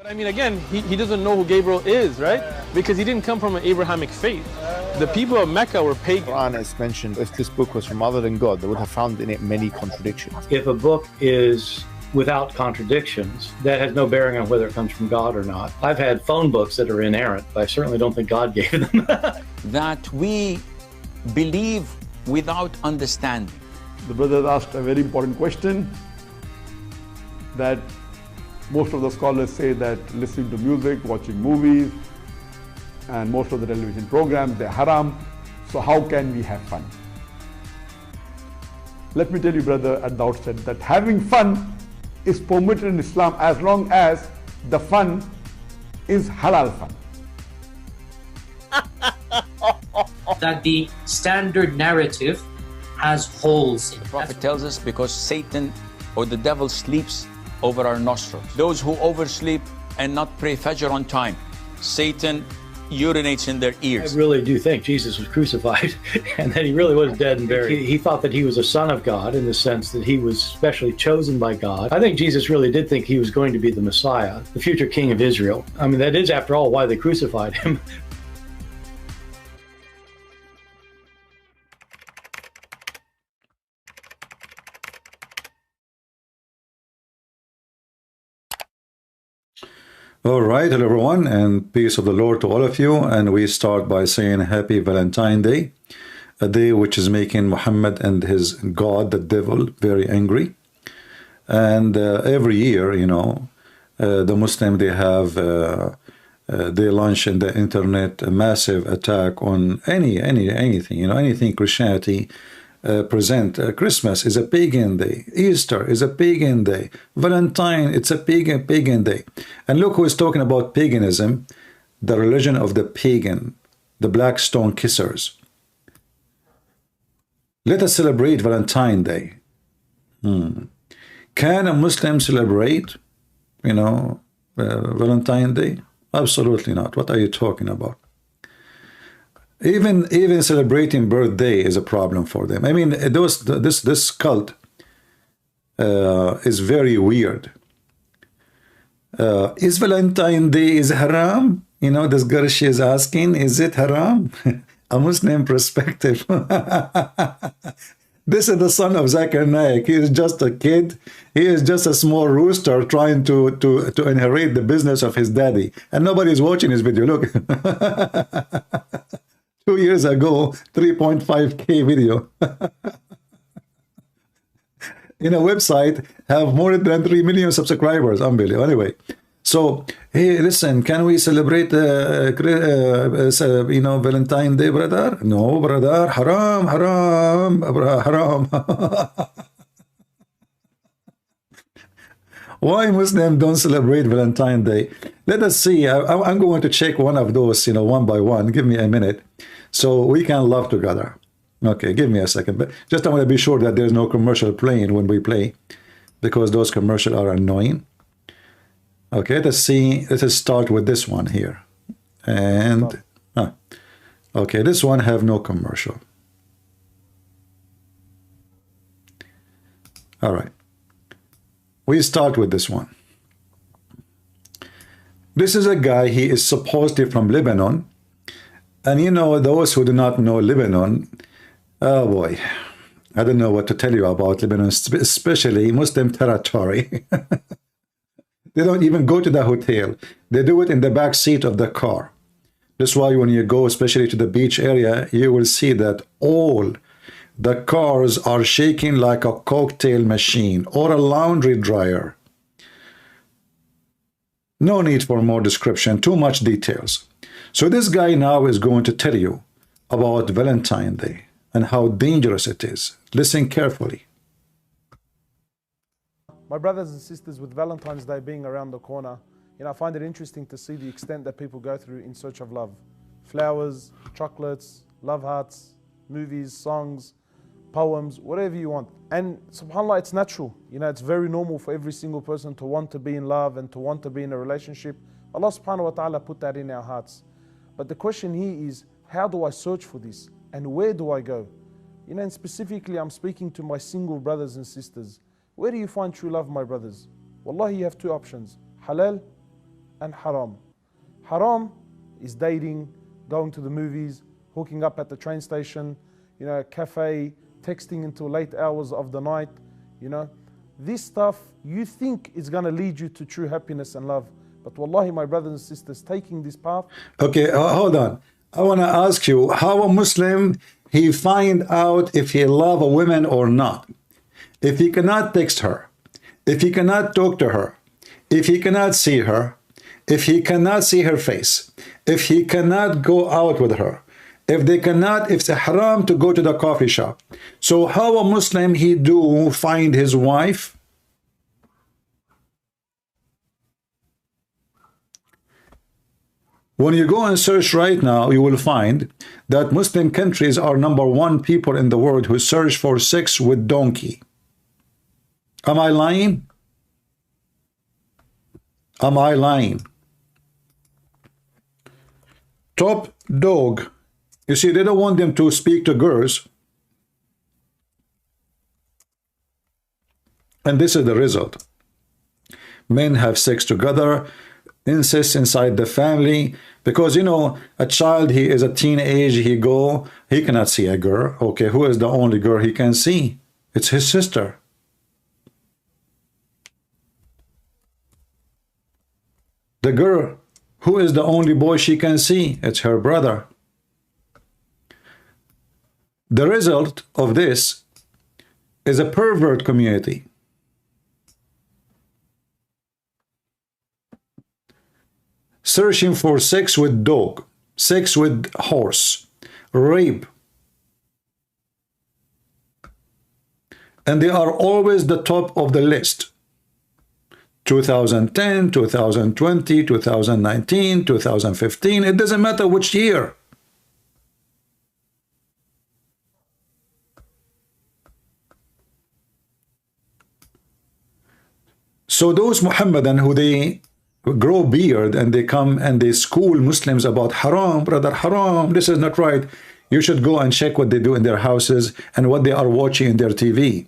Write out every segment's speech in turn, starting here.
I mean, again, he doesn't know who Gabriel is, right? Because he didn't come from an Abrahamic faith. The people of Mecca were pagan. Quran is mentioned, if this book was from other than God, they would have found in it many contradictions. If a book is without contradictions, that has no bearing on whether it comes from God or not. I've had phone books that are inerrant, but I certainly don't think God gave them. That we believe without understanding. The brother asked a very important question, that most of the scholars say that listening to music, watching movies, and most of the television programs, they're haram. So how can we have fun? Let me tell you, brother, at the outset, that having fun is permitted in Islam as long as the fun is halal fun. That the standard narrative has holes in it. The Prophet tells us because Satan or the devil sleeps over our nostrils. Those who oversleep and not pray Fajr on time, Satan urinates in their ears. I really do think Jesus was crucified and that he really was dead and buried. He thought that he was a son of God in the sense that he was specially chosen by God. I think Jesus really did think he was going to be the Messiah, the future king of Israel. I mean, that is, after all, why they crucified him. All right, hello everyone, and peace of the Lord to all of you. And we start by saying Happy Valentine Day, a day which is making Muhammad and his God, the devil, very angry. And every year, you know, the Muslim, they have they launch in the internet a massive attack on anything, you know, anything Christianity present. Christmas is a pagan day. Easter is a pagan day. Valentine, it's a pagan day. And look who is talking about paganism, the religion of the pagan, the black stone kissers. Let us celebrate Valentine Day. Can a Muslim celebrate, you know, Valentine Day? Absolutely not. What are you talking about? Even celebrating birthday is a problem for them. I mean, this cult is very weird. Is Valentine Day is haram? You know, this Garshi is asking, is it haram? A Muslim perspective. This is the son of Zakir Naik. He is just a kid. He is just a small rooster trying to inherit the business of his daddy. And nobody is watching his video. Look. 2 years ago, 3.5K video. In a website, have more than 3 million subscribers. Unbelievable. Anyway, so, hey, listen, can we celebrate, you know, Valentine Day, brother? No, brother. Haram, haram, haram. Why Muslims don't celebrate Valentine Day? Let us see. I'm going to check one of those, you know, one by one. Give me a minute so we can love together. Okay, give me a second. But just I want to be sure that there's no commercial playing when we play, because those commercials are annoying. Okay, let's see. Let us start with this one here. And, okay, this one have no commercial. All right. We start with this one. This is a guy, he is supposedly from Lebanon. And you know, those who do not know Lebanon, oh boy, I don't know what to tell you about Lebanon, especially Muslim territory. They don't even go to the hotel. They do it in the back seat of the car. That's why when you go, especially to the beach area, you will see that all the cars are shaking like a cocktail machine or a laundry dryer. No need for more description, too much details. So this guy now is going to tell you about Valentine Day and how dangerous it is. Listen carefully. My brothers and sisters, with Valentine's Day being around the corner, you know, I find it interesting to see the extent that people go through in search of love. Flowers, chocolates, love hearts, movies, songs, poems, whatever you want. And subhanAllah, it's natural. You know, it's very normal for every single person to want to be in love and to want to be in a relationship. Allah subhanahu wa ta'ala put that in our hearts. But the question here is, how do I search for this? And where do I go? You know, and specifically I'm speaking to my single brothers and sisters. Where do you find true love, my brothers? Wallahi, you have two options, halal and haram. Haram is dating, going to the movies, hooking up at the train station, cafe, texting until late hours of the night, This stuff you think is going to lead you to true happiness and love. But wallahi, my brothers and sisters, taking this path... Okay, hold on. I want to ask you, how a Muslim, he find out if he love a woman or not? If he cannot text her, if he cannot talk to her, if he cannot see her, if he cannot see her face, if he cannot go out with her, if it's a haram to go to the coffee shop. So how a Muslim he do find his wife? When you go and search right now, you will find that Muslim countries are #1 people in the world who search for sex with donkey. Am I lying? Am I lying? Top dog. You see, they don't want them to speak to girls. And this is the result. Men have sex together, incest inside the family, because, a child, he is a teenage, he cannot see a girl. Okay, who is the only girl he can see? It's his sister. The girl, who is the only boy she can see? It's her brother. The result of this is a pervert community. Searching for sex with dog, sex with horse, rape. And they are always the top of the list. 2010, 2020, 2019, 2015, it doesn't matter which year. So those Muhammadan who they grow beard and they come and they school Muslims about haram, brother, haram, this is not right. You should go and check what they do in their houses and what they are watching in their TV.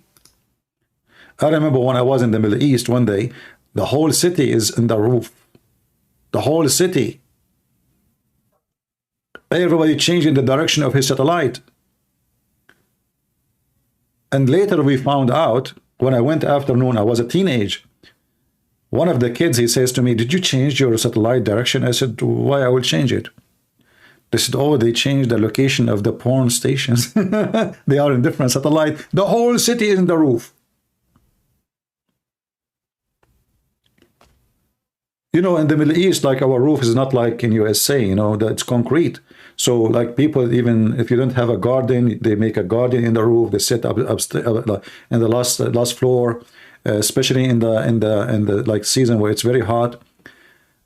I remember when I was in the Middle East one day, the whole city is in the roof. The whole city. Everybody changing the direction of his satellite. And later we found out, when I went afternoon, I was a teenage. One of the kids, he says to me, did you change your satellite direction? I said, why I will change it? They said, oh, they changed the location of the porn stations. They are in different satellite. The whole city is in the roof. In the Middle East, like our roof is not like in USA, that it's concrete. So like people, even if you don't have a garden, they make a garden in the roof. They set up in the last floor. Especially in the like season where it's very hot,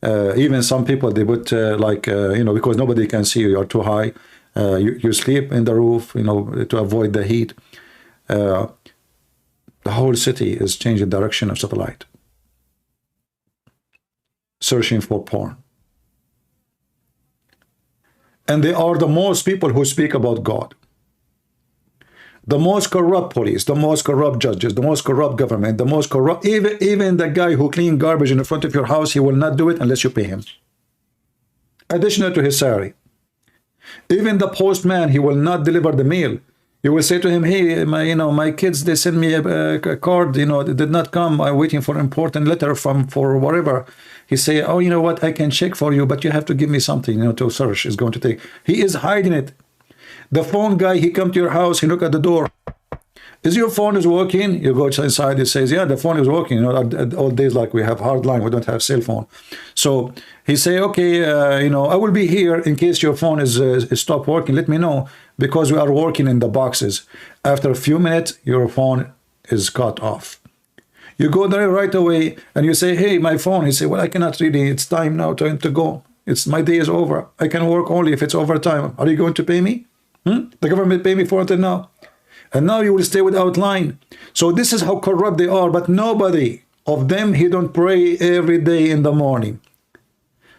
even some people they put because nobody can see you, you're too high, you sleep in the roof, to avoid the heat. The whole city is changing direction of satellite, searching for porn, and they are the most people who speak about God. The most corrupt police, the most corrupt judges, the most corrupt government, the most corrupt, even the guy who cleans garbage in the front of your house, he will not do it unless you pay him. Additional to his salary. Even the postman, he will not deliver the mail. You will say to him, hey, my kids, they sent me a card, it did not come. I'm waiting for an important letter for whatever. He say, oh, you know what, I can check for you, but you have to give me something, to search. It's going to take. He is hiding it. The phone guy, he come to your house, he look at the door. Is your phone is working? You go inside, he says, yeah, the phone is working. All days like we have hard line, we don't have cell phone. So he say, okay, I will be here in case your phone is stop working. Let me know, because we are working in the boxes. After a few minutes, your phone is cut off. You go there right away and you say, hey, my phone. He say, well, I cannot really, it's time now to go. My day is over. I can work only if it's overtime. Are you going to pay me? The government pay me for it now. And now you will stay without line. So this is how corrupt they are. But nobody of them, he don't pray every day in the morning.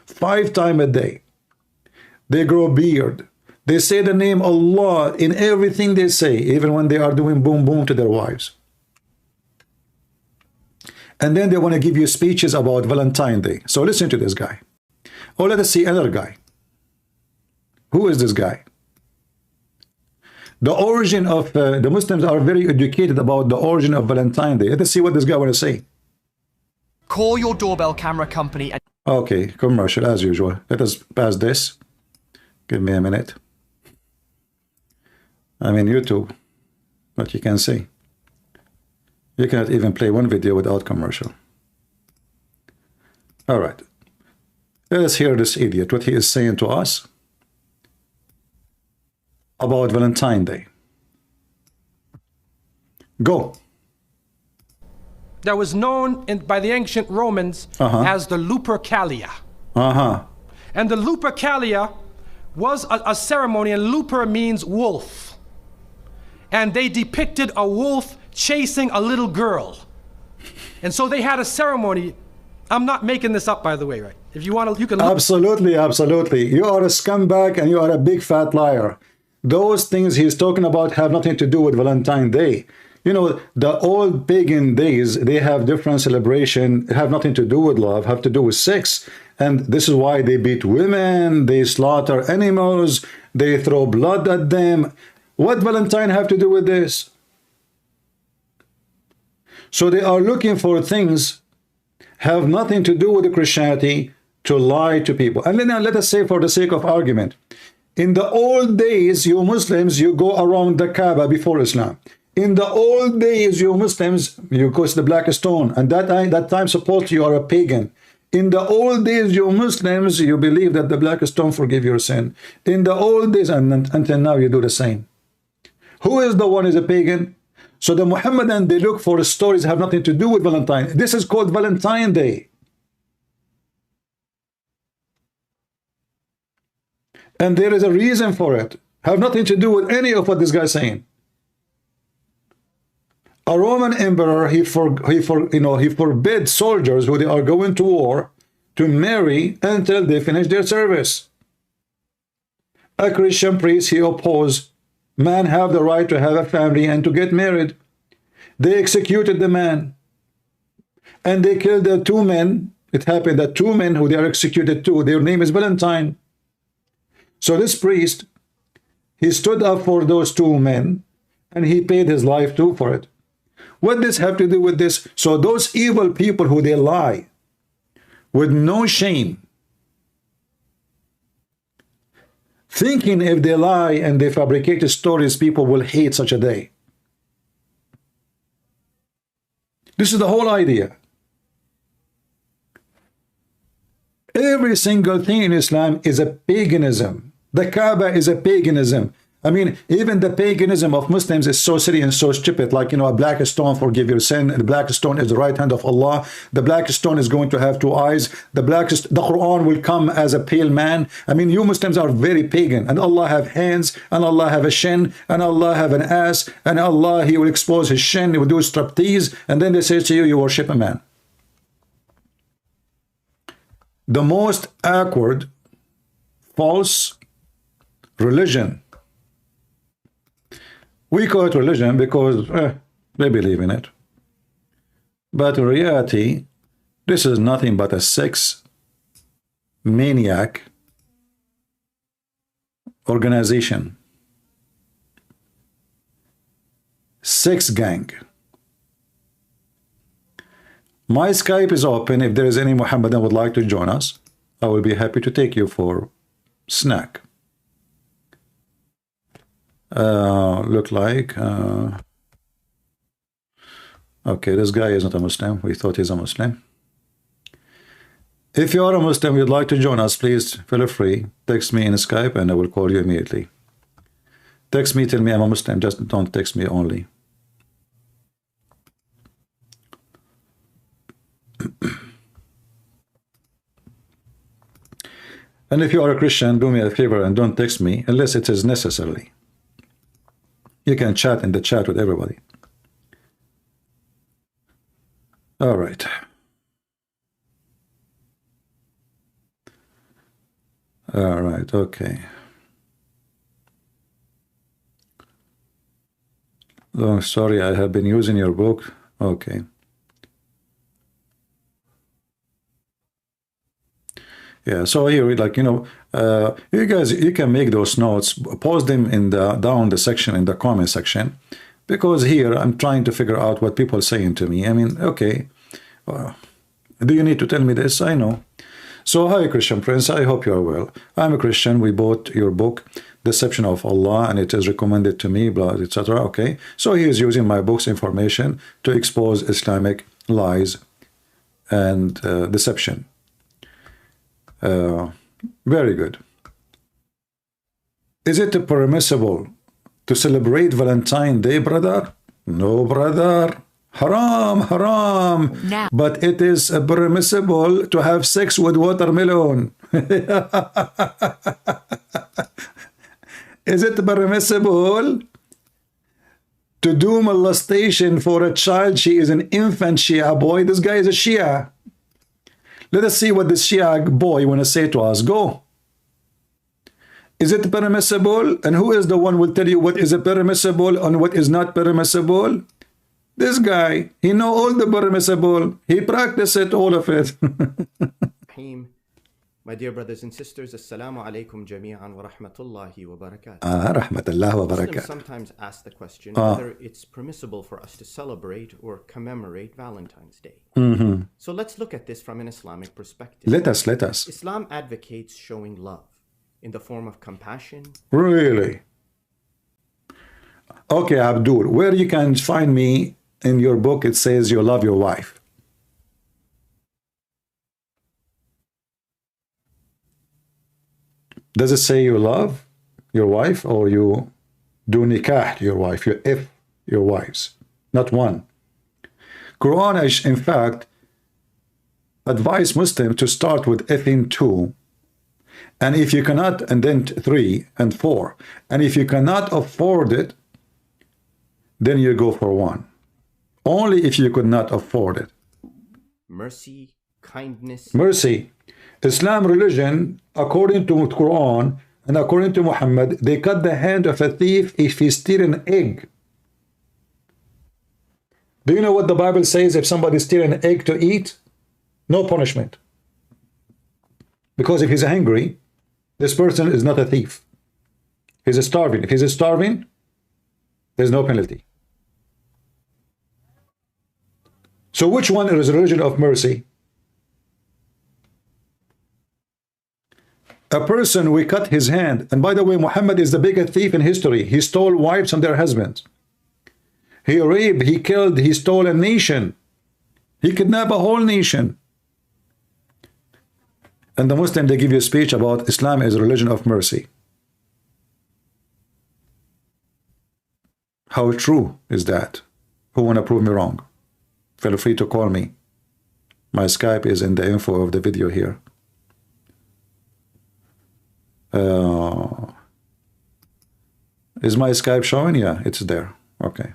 5 times a day. They grow beard. They say the name Allah in everything they say, even when they are doing boom boom to their wives. And then they want to give you speeches about Valentine's Day. So listen to this guy. Or let us see another guy. Who is this guy? The origin of the Muslims are very educated about the origin of Valentine's Day. Let us see what this guy want to say. Call your doorbell camera company and... Okay, commercial as usual. Let us pass this. Give me a minute. I'm in YouTube. What you can see. You cannot even play one video without commercial. All right. Let us hear this idiot, what he is saying to us about Valentine's Day. Go. That was known by the ancient Romans as the Lupercalia. And the Lupercalia was a ceremony, and Luper means wolf. And they depicted a wolf chasing a little girl. And so they had a ceremony. I'm not making this up, by the way, right? If you want to, you can look. Absolutely, absolutely. You are a scumbag and you are a big fat liar. Those things he's talking about have nothing to do with Valentine's Day. You know, the old pagan days, they have different celebration, have nothing to do with love, have to do with sex. And this is why they beat women, they slaughter animals, they throw blood at them. What Valentine have to do with this? So they are looking for things have nothing to do with the Christianity to lie to people. And then let us say, for the sake of argument, in the old days, you Muslims, you go around the Kaaba before Islam. In the old days, you Muslims, you go to the Black Stone, and that time supposedly you are a pagan. In the old days, you Muslims, you believe that the Black Stone forgive your sin. In the old days, and until now, you do the same. Who is the one who is a pagan? So the Muhammadan, they look for stories have nothing to do with Valentine. This is called Valentine's Day. And there is a reason for it. Have nothing to do with any of what this guy is saying. A Roman emperor, he forbid soldiers who they are going to war to marry until they finish their service. A Christian priest, he opposed man have the right to have a family and to get married. They executed the man. And they killed the two men. It happened that two men who they are executed to, their name is Valentine. So this priest, he stood up for those two men and he paid his life too for it. What does this have to do with this? So those evil people who they lie with no shame, thinking if they lie and they fabricate stories, people will hate such a day. This is the whole idea. Every single thing in Islam is a paganism. The Kaaba is a paganism. I mean, even the paganism of Muslims is so silly and so stupid. Like, a black stone forgive your sin. The black stone is the right hand of Allah. The black stone is going to have two eyes. The Quran will come as a pale man. I mean, you Muslims are very pagan. And Allah have hands, and Allah have a shin, and Allah have an ass, and Allah, he will expose his shin, he will do striptease, and then they say to you, you worship a man. The most awkward, false religion. We call it religion because they believe in it. But in reality, this is nothing but a sex maniac organization. Sex gang. My Skype is open. If there is any Muhammadan would like to join us, I will be happy to take you for snack. Look like okay, this guy is not a Muslim. We thought he's a Muslim. If you are a Muslim, you'd like to join us, please feel free. Text me in Skype and I will call you immediately. Text me, tell me I'm a Muslim. Just don't text me only. And if you are a Christian, do me a favor and don't text me unless it is necessary. You can chat in the chat with everybody. All right. All right, okay. Long story, I have been using your book. Okay. Yeah, so here, like, you guys, you can make those notes, post them in the down the section, in the comment section, because here I'm trying to figure out what people are saying to me. I mean, okay, do you need to tell me this? I know. So, hi, Christian Prince, I hope you are well. I'm a Christian. We bought your book, Deception of Allah, and it is recommended to me, blah, etc. Okay, so he is using my book's information to expose Islamic lies and deception. Very good. Is it permissible to celebrate Valentine's Day, brother? No, brother. Haram, haram. No. But it is permissible to have sex with watermelon. Is it permissible to do molestation for a child? She is an infant Shia boy. This guy is a Shia. Let us see what this Shia boy want to say to us. Go. Is it permissible? And who is the one who will tell you what is permissible and what is not permissible? This guy. He know all the permissible. He practice it, all of it. My dear brothers and sisters, Assalamu alaikum jami'an wa rahmatullahi wa barakatuh. Rahmatullah wa barakatuh. Muslims sometimes ask the question whether it's permissible for us to celebrate or commemorate Valentine's Day. So let's look at this from an Islamic perspective. Let us. Islam advocates showing love in the form of compassion. Really? Okay, Abdul, where you can find me in your book, it says you love your wife. Does it say you love your wife or you do nikah to your wife, you if your wives? Not one. Quran, in fact, advise Muslims to start with effing 2. And if you cannot, and then 3 and 4. And if you cannot afford it, then you go for 1. Only if you could not afford it. Mercy, kindness. Mercy. Islam religion, according to Quran and according to Muhammad, they cut the hand of a thief if he steals an egg. Do you know what the Bible says if somebody steals an egg to eat? No punishment. Because if he's hungry, this person is not a thief. He's starving. If he's starving, there's no penalty. So which one is a religion of mercy? A person, we cut his hand. And by the way, Muhammad is the biggest thief in history. He stole wives from their husbands. He raped, he killed, he stole a nation. He kidnapped a whole nation. And the Muslim, they give you a speech about Islam as a religion of mercy. How true is that? Who want to prove me wrong? Feel free to call me. My Skype is in the info of the video here. Is my Skype showing? Yeah, it's there. Okay.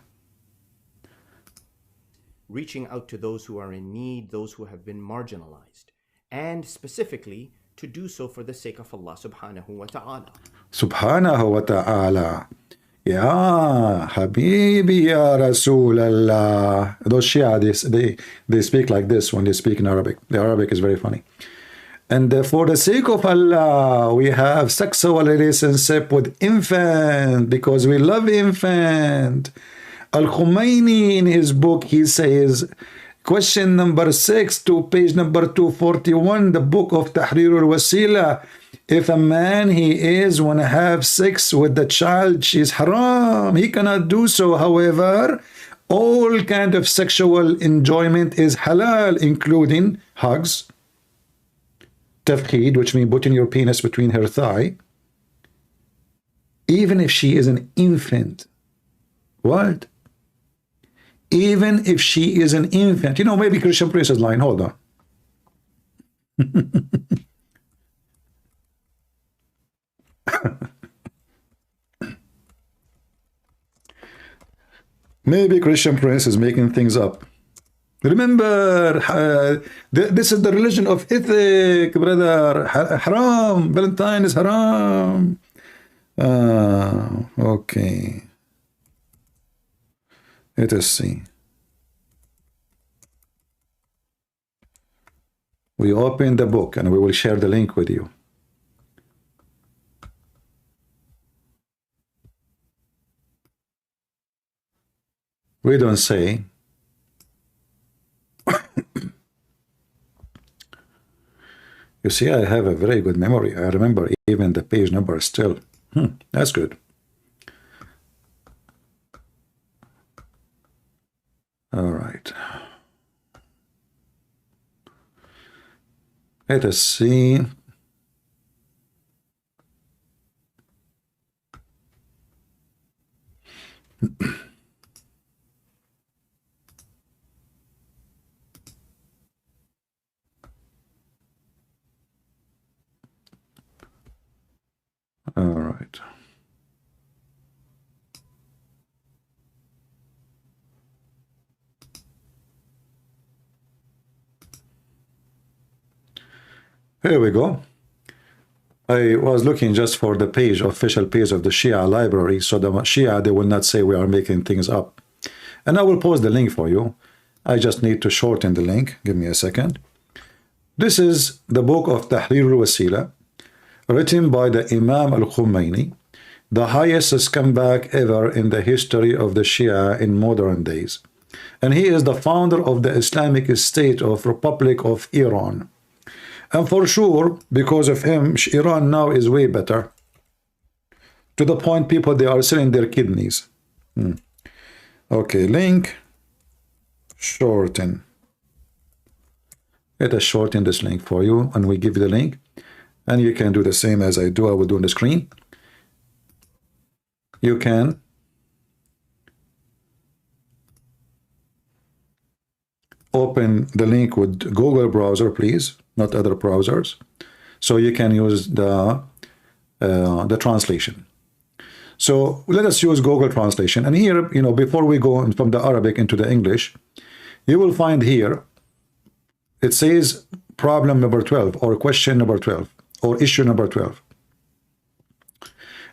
Reaching out to those who are in need, those who have been marginalized, and specifically to do so for the sake of Allah subhanahu wa ta'ala. Subhanahu wa ta'ala. Ya Habibi Ya Rasulallah. Those Shia, they speak like this when they speak in Arabic. The Arabic is very funny. And for the sake of Allah, we have sexual relationship with infant because we love infant. Al-Khumaini in his book, he says, question number 6 to page number 241, the book of Tahrir al-Wasila. If a man want to have sex with the child, she's haram. He cannot do so. However, all kind of sexual enjoyment is halal, including hugs, tafkhid, which means putting your penis between her thigh, even if she is an infant. What? Even if she is an infant. You know, maybe Christian Prince is lying. Hold on. Maybe Christian Prince is making things up. Remember, this is the religion of ethic, brother. Haram. Valentine is haram. Okay. Let us see. We open the book and we will share the link with you. We don't say you see, I have a very good memory. I remember even the page number still. That's good. All right. Let us see. All right. Here we go. I was looking just for the page, official page of the Shia library, so the Shia, they will not say we are making things up. And I will post the link for you. I just need to shorten the link. Give me a second. This is the book of Tahrir al-Wasila, written by the Imam al-Khomeini, the highest scumbag ever in the history of the Shia in modern days. And he is the founder of the Islamic State of Republic of Iran. And for sure, because of him, Iran now is way better. To the point people, they are selling their kidneys. Okay, link, shorten. Let us shorten this link for you, and we give you the link. And you can do the same as I do. I will do on the screen. You can open the link with Google browser, please, not other browsers. So you can use the translation. So let us use Google Translation. And here, you know, before we go from the Arabic into the English, you will find here, it says problem number 12 or question number 12 or issue number 12.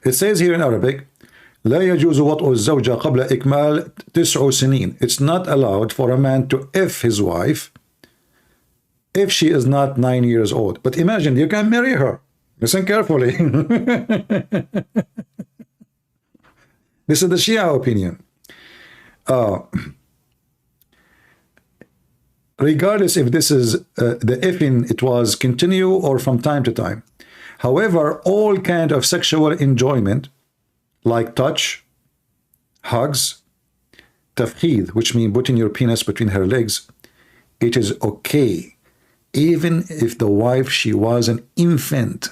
It says here in Arabic, لا يجوز وطء الزوجة قبل إكمال 9 سنين. It's not allowed for a man to F his wife if she is not 9 years old. But imagine, you can marry her. Listen carefully. This is the Shia opinion. Regardless if this is the effing, it was continue or from time to time. However, all kind of sexual enjoyment, like touch, hugs, tafkhid, which means putting your penis between her legs, it is okay, even if the wife, she was an infant.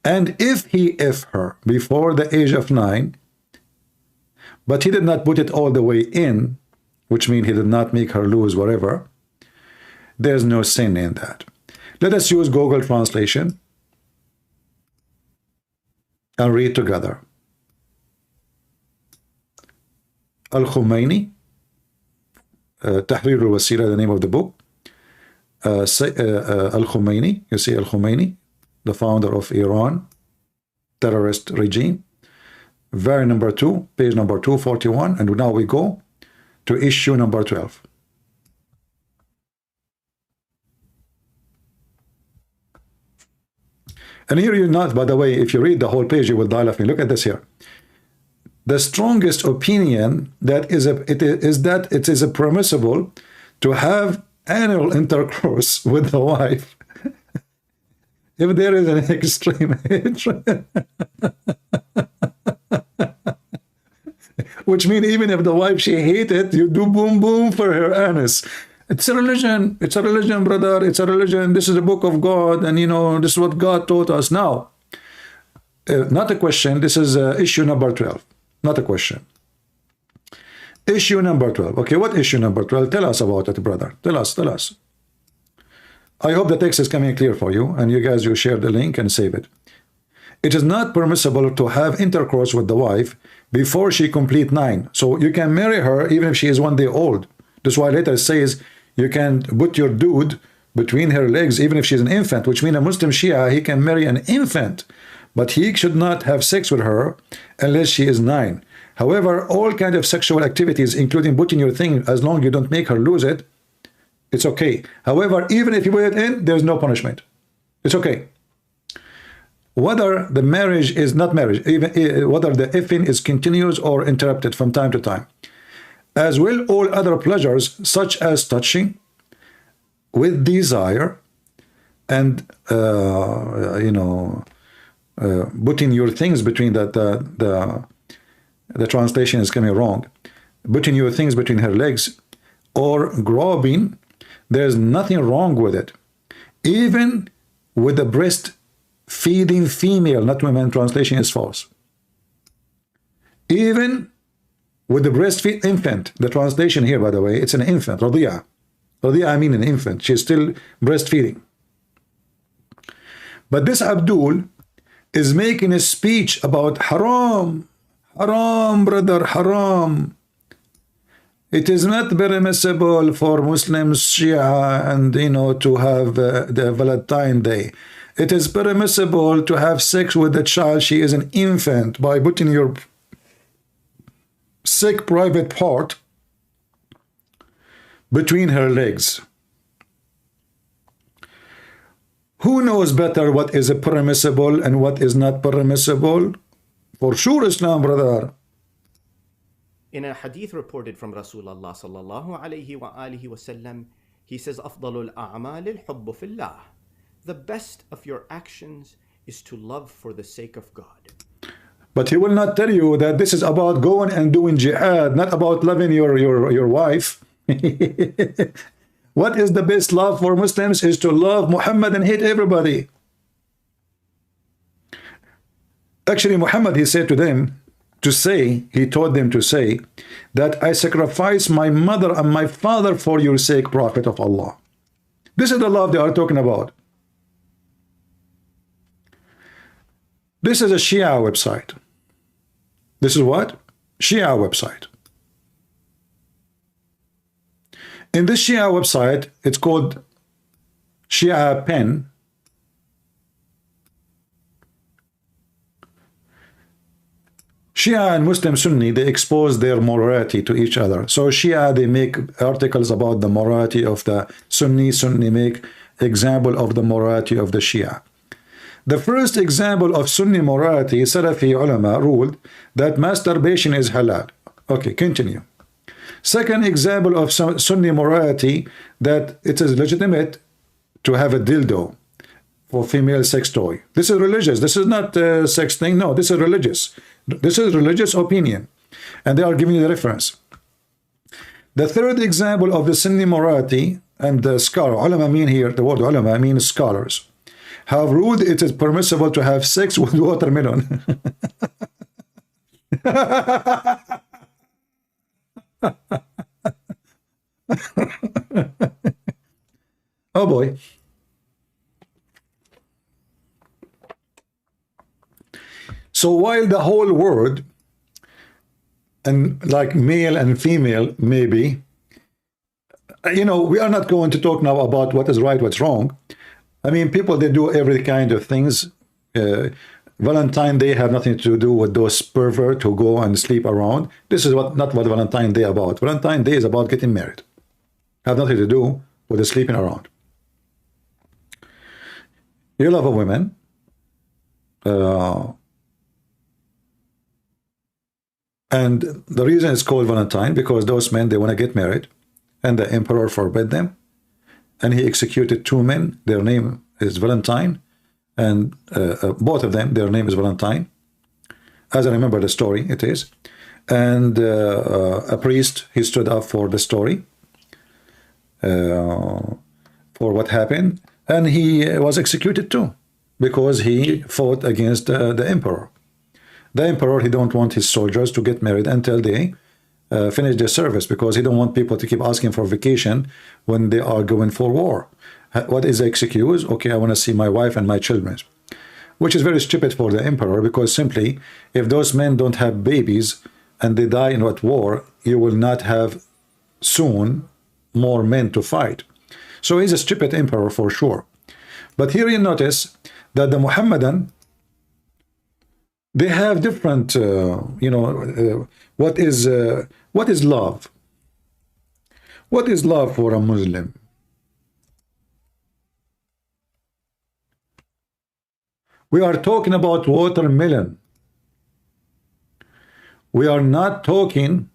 And if he F her before the age of 9, but he did not put it all the way in, which means he did not make her lose whatever, there's no sin in that. Let us use Google Translation and read together. Al-Khomeini, Tahrir al-Wasila, the name of the book. Al-Khomeini, you see Al-Khomeini, the founder of Iran, terrorist regime. Very number 2, page number 241, and now we go to issue number 12. And here you not, by the way, if you read the whole page, you will die laughing. Look at this here. The strongest opinion that is that it is permissible to have anal intercourse with the wife if there is an extreme hatred. Which means even if the wife, she hates it, you do boom boom for her anus. It's a religion. It's a religion, brother. It's a religion. This is the book of God. And, you know, this is what God taught us. Now, not a question. This is issue number 12. Not a question. Issue number 12. Okay, what issue number 12? Tell us about it, brother. Tell us. Tell us. I hope the text is coming clear for you. And you guys, you share the link and save it. It is not permissible to have intercourse with the wife before she complete 9. So you can marry her even if she is 1 day old. That's why later it says you can put your dude between her legs even if she's an infant, which means a Muslim Shia, he can marry an infant, but he should not have sex with her unless she is 9. However, all kinds of sexual activities, including putting your thing, as long as you don't make her lose it, it's okay. However, even if you put it in, there's no punishment. It's okay. Whether the marriage is not marriage, even whether the effing is continuous or interrupted from time to time, as well all other pleasures such as touching with desire and putting your things between the translation is coming wrong, putting your things between her legs or grabbing, there's nothing wrong with it. Even with the breast feeding female, not women, translation is false. Even with the breastfeed infant, the translation here, by the way, it's an infant, Radi'a. Radi'a, I mean an infant. She's still breastfeeding. But this Abdul is making a speech about haram. Haram, brother, haram. It is not permissible for Muslims, Shia, and to have the Valentine Day. It is permissible to have sex with the child. She is an infant by putting your sick private part between her legs. Who knows better what is permissible and what is not permissible? For sure, Islam, brother. In a hadith reported from Rasulullah sallallahu alayhi wa alihi wasallam, he says, "Afdalul a'mal al-hubb fillah." The best of your actions is to love for the sake of God. But he will not tell you that this is about going and doing jihad, not about loving your wife. What is the best love for Muslims is to love Muhammad and hate everybody. Actually, Muhammad, he said to them to say, he told them to say that I sacrifice my mother and my father for your sake, Prophet of Allah. This is the love they are talking about. This is a Shia website. This is what? Shia website. In this Shia website, it's called Shia Pen. Shia and Muslim Sunni, they expose their morality to each other. So Shia, they make articles about the morality of the Sunni. Sunni make example of the morality of the Shia. The first example of Sunni morality, Salafi ulama ruled that masturbation is halal. Okay, continue. Second example of Sunni morality, that it is legitimate to have a dildo for female sex toy. This is religious. This is not a sex thing. No, this is religious. This is religious opinion. And they are giving you the reference. The third example of the Sunni morality, and the scholar, ulama mean here, the word ulama means scholars, have ruled it is permissible to have sex with watermelon. Oh boy. So while the whole world, and like male and female, maybe, we are not going to talk now about what is right, what's wrong. I mean, people, they do every kind of things. Valentine Day have nothing to do with those perverts who go and sleep around. This is not what Valentine Day about. Valentine Day is about getting married. Have nothing to do with the sleeping around. You love a woman. And the reason it's called Valentine, because those men, they want to get married, and the emperor forbid them, and he executed 2 men. Their name is Valentine, and both of them, their name is Valentine. As I remember the story, it is. And a priest, he stood up for the story, for what happened, and he was executed too, because he fought against the emperor. The emperor, he don't want his soldiers to get married until they finish their service, because he don't want people to keep asking for vacation when they are going for war. What is the excuse? Okay, I want to see my wife and my children. Which is very stupid for the emperor, because simply, if those men don't have babies and they die in what war, you will not have soon more men to fight. So he's a stupid emperor for sure. But here you notice that the Muhammadan, They have different, what is love? What is love for a Muslim? We are talking about watermelon. We are not talking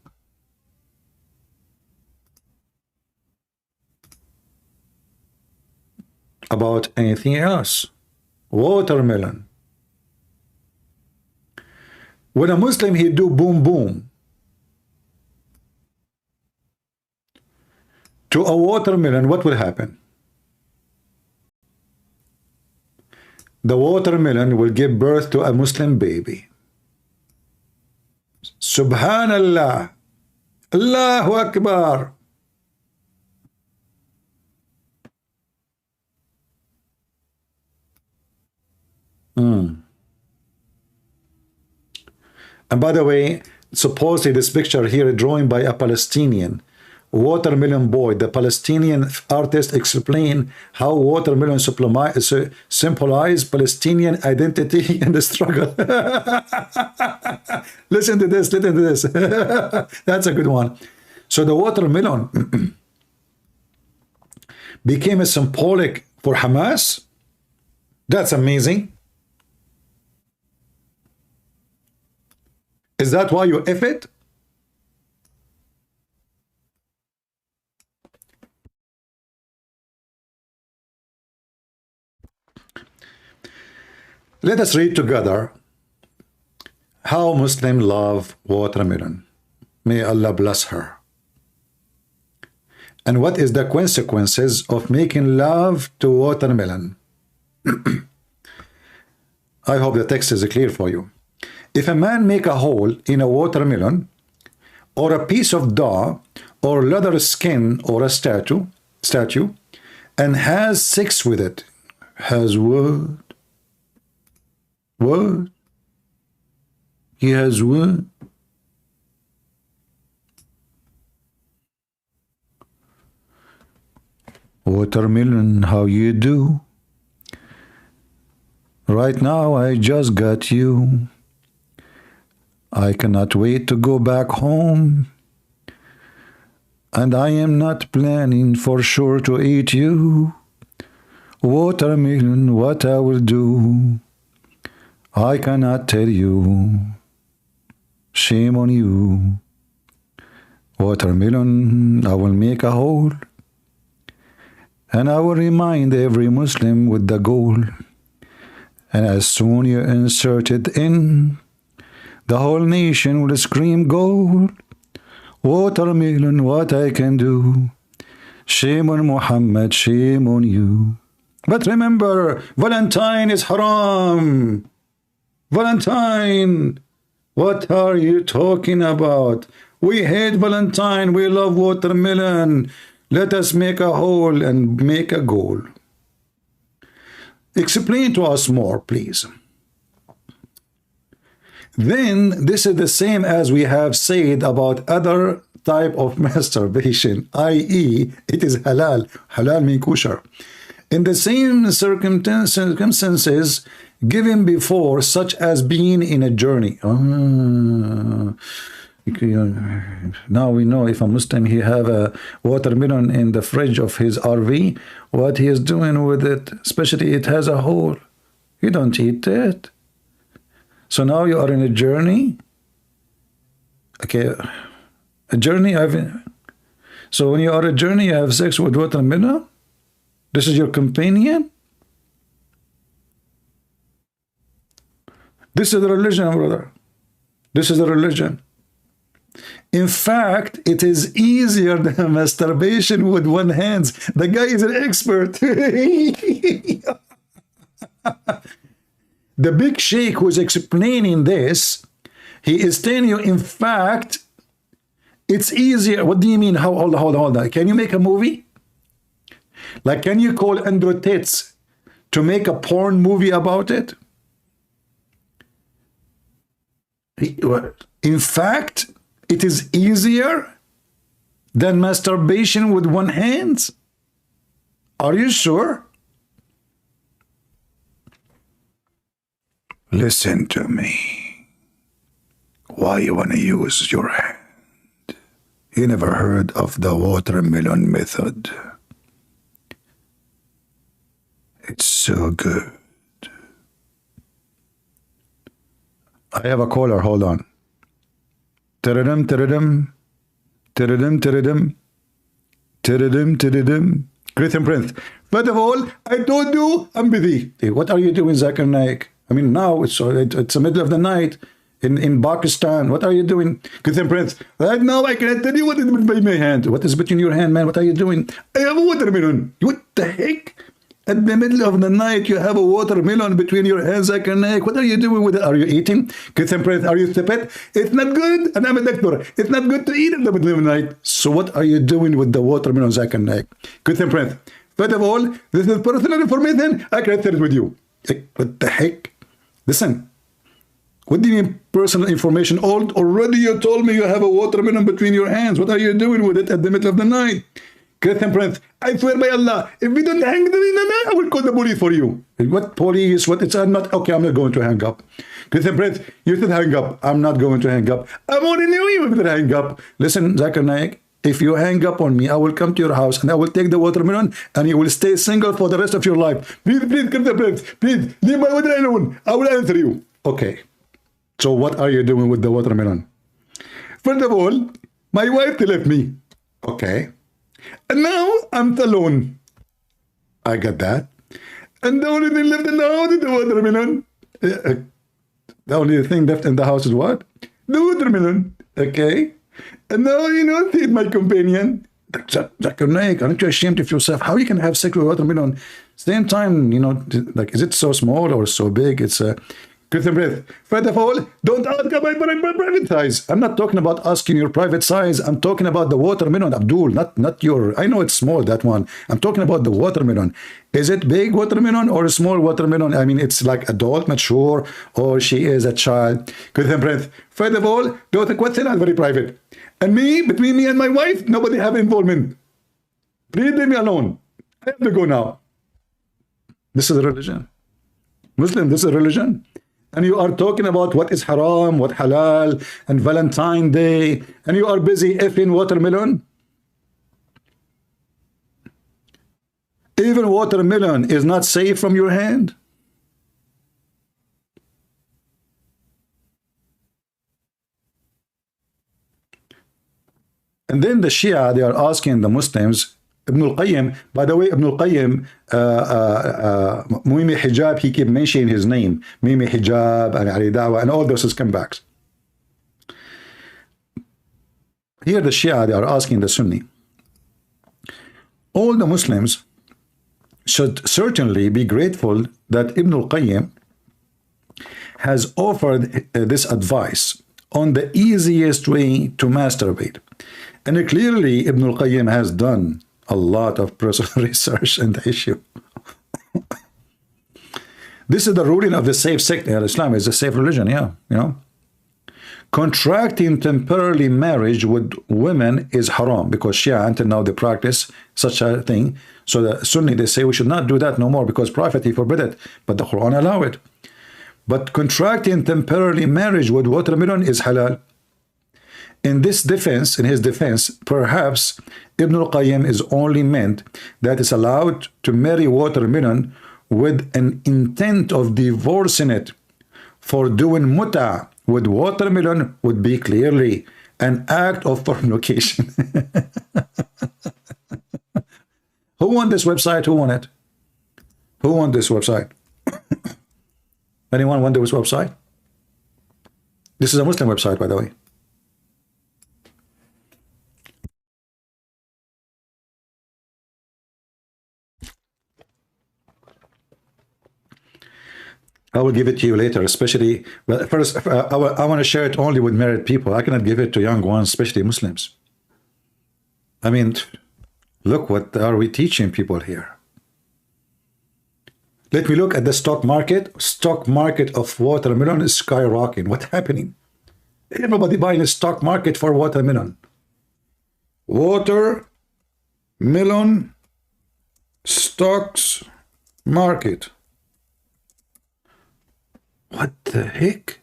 about anything else. Watermelon. When a Muslim, he do boom boom to a watermelon, what will happen? The watermelon will give birth to a Muslim baby. Subhanallah. Allahu Akbar. And by the way, supposedly this picture here is drawn by a Palestinian watermelon boy. The Palestinian artist explained how watermelon symbolize Palestinian identity in the struggle. Listen to this, listen to this. That's a good one. So the watermelon became a symbolic for Hamas. That's amazing. Is that why you F it? Let us read together how Muslims love watermelon. May Allah bless her. And what is the consequences of making love to watermelon? I hope the text is clear for you. If a man make a hole in a watermelon, or a piece of dough, or leather skin, or a statue, and has sex with it, has what? What? He has what? Watermelon, how you do? Right now I just got you. I cannot wait to go back home. And I am not planning for sure to eat you. Watermelon, what I will do, I cannot tell you. Shame on you. Watermelon, I will make a hole. And I will remind every Muslim with the goal. And as soon you insert it in, the whole nation will scream gold. Watermelon, what I can do. Shame on Muhammad, shame on you. But remember, Valentine is haram. Valentine, what are you talking about? We hate Valentine, we love watermelon. Let us make a hole and make a goal. Explain to us more, please. Then this is the same as we have said about other type of masturbation, i.e. it is halal. Halal means kosher. In the same circumstances given before, such as being in a journey. Now we know if a Muslim, he have a watermelon in the fridge of his RV, what he is doing with it, especially it has a hole. You don't eat it. So now you are in a journey. Okay, a journey. So when you are a journey, you have sex with watermelon. This is your companion. This is the religion, brother. This is the religion. In fact, it is easier than masturbation with one hand. The guy is an expert. The big sheikh who is explaining this, he is telling you, in fact, it's easier. What do you mean? Hold on. Can you make a movie? Like, can you call Andrew Tate to make a porn movie about it? In fact, it is easier than masturbation with one hand? Are you sure? Listen to me. Why you want to use your hand? You never heard of the watermelon method. It's so good. I have a caller, hold on. Tiridim, tiridim. Tiridim, tiridim. Tiridim, tiridim. Christian Prince. First of all, I told you I'm busy. Hey, what are you doing, Zakir Naik? I mean, now it's the middle of the night in Pakistan. What are you doing? Christian Prince. Right now, I cannot tell you what is between my hand. What is between your hand, man? What are you doing? I have a watermelon. What the heck? At the middle of the night, you have a watermelon between your hands, Zakir Naik. What are you doing with it? Are you eating? Christian Prince, are you stupid? It's not good. And I'm a doctor. It's not good to eat in the middle of the night. So what are you doing with the watermelon, Zakir Naik? Christian Prince, first of all, this is personal information. I can't share it with you. What the heck? Listen. What do you mean personal information? Already you told me you have a watermelon between your hands. What are you doing with it at the middle of the night? Christian Prince, I swear by Allah, if we don't hang them in the night, I will call the police for you. What police? What? It's not okay. I'm not going to hang up. Christian Prince, you should hang up. I'm not going to hang up. I'm only knew you would hang up. Listen, Zakir Naik, if you hang up on me, I will come to your house and I will take the watermelon and you will stay single for the rest of your life. Please, Christian Prince, please leave my watermelon alone. I will answer you. Okay. So what are you doing with the watermelon? First of all, my wife left me. Okay. And now I'm alone. I got that. And the only thing left in the house is the watermelon. The only thing left in the house is what? The watermelon. Okay. And now, you know, she's my companion. Zakir Naik, aren't you ashamed of yourself? How you can have sex with watermelon? Same time, you know, like, is it so small or so big? It's a... Christian Prince, first of all, don't ask about my private size. I'm not talking about asking your private size. I'm talking about the watermelon, Abdul, not your... I know it's small, that one. I'm talking about the watermelon. Is it big watermelon or a small watermelon? I mean, it's like adult, mature, or she is a child. Christian Prince, first of all, those questions are very private. And me, between me and my wife, nobody have involvement. Please leave me alone. I have to go now. This is a religion. Muslim, this is a religion. And you are talking about what is haram, what halal, and Valentine's Day, and you are busy effing watermelon. Even watermelon is not safe from your hand. And then the Shia, they are asking the Muslims, Ibn al-Qayyim, by the way, Ibn al-Qayyim, Muimi Hijab, he keep mentioning his name, Muimi Hijab, and Ali Dawah, and all those comebacks. Here the Shia, they are asking the Sunni, all the Muslims should certainly be grateful that Ibn al-Qayyim has offered this advice on the easiest way to masturbate. And clearly Ibn al-Qayyim has done a lot of personal research on the issue. This is the ruling of the safe sect. Islam is a safe religion, yeah, you know. Contracting temporarily marriage with women is haram, because Shia until now they practice such a thing. So the Sunni, they say we should not do that no more because Prophet, he forbid it, but the Quran allow it. But contracting temporarily marriage with watermelon is halal. In this defense, in his defense, perhaps Ibn al-Qayyim is only meant that it's allowed to marry watermelon with an intent of divorcing it. For doing muta with watermelon would be clearly an act of fornication. Who won this website? Who won it? Who won this website? Anyone won this website? This is a Muslim website, by the way. I will give it to you later, especially, but first, I want to share it only with married people. I cannot give it to young ones, especially Muslims. I mean, look, what are we teaching people here? Let me look at the stock market. Stock market of watermelon is skyrocketing. What's happening? Everybody buying a stock market for watermelon. Watermelon stocks market. What the heck?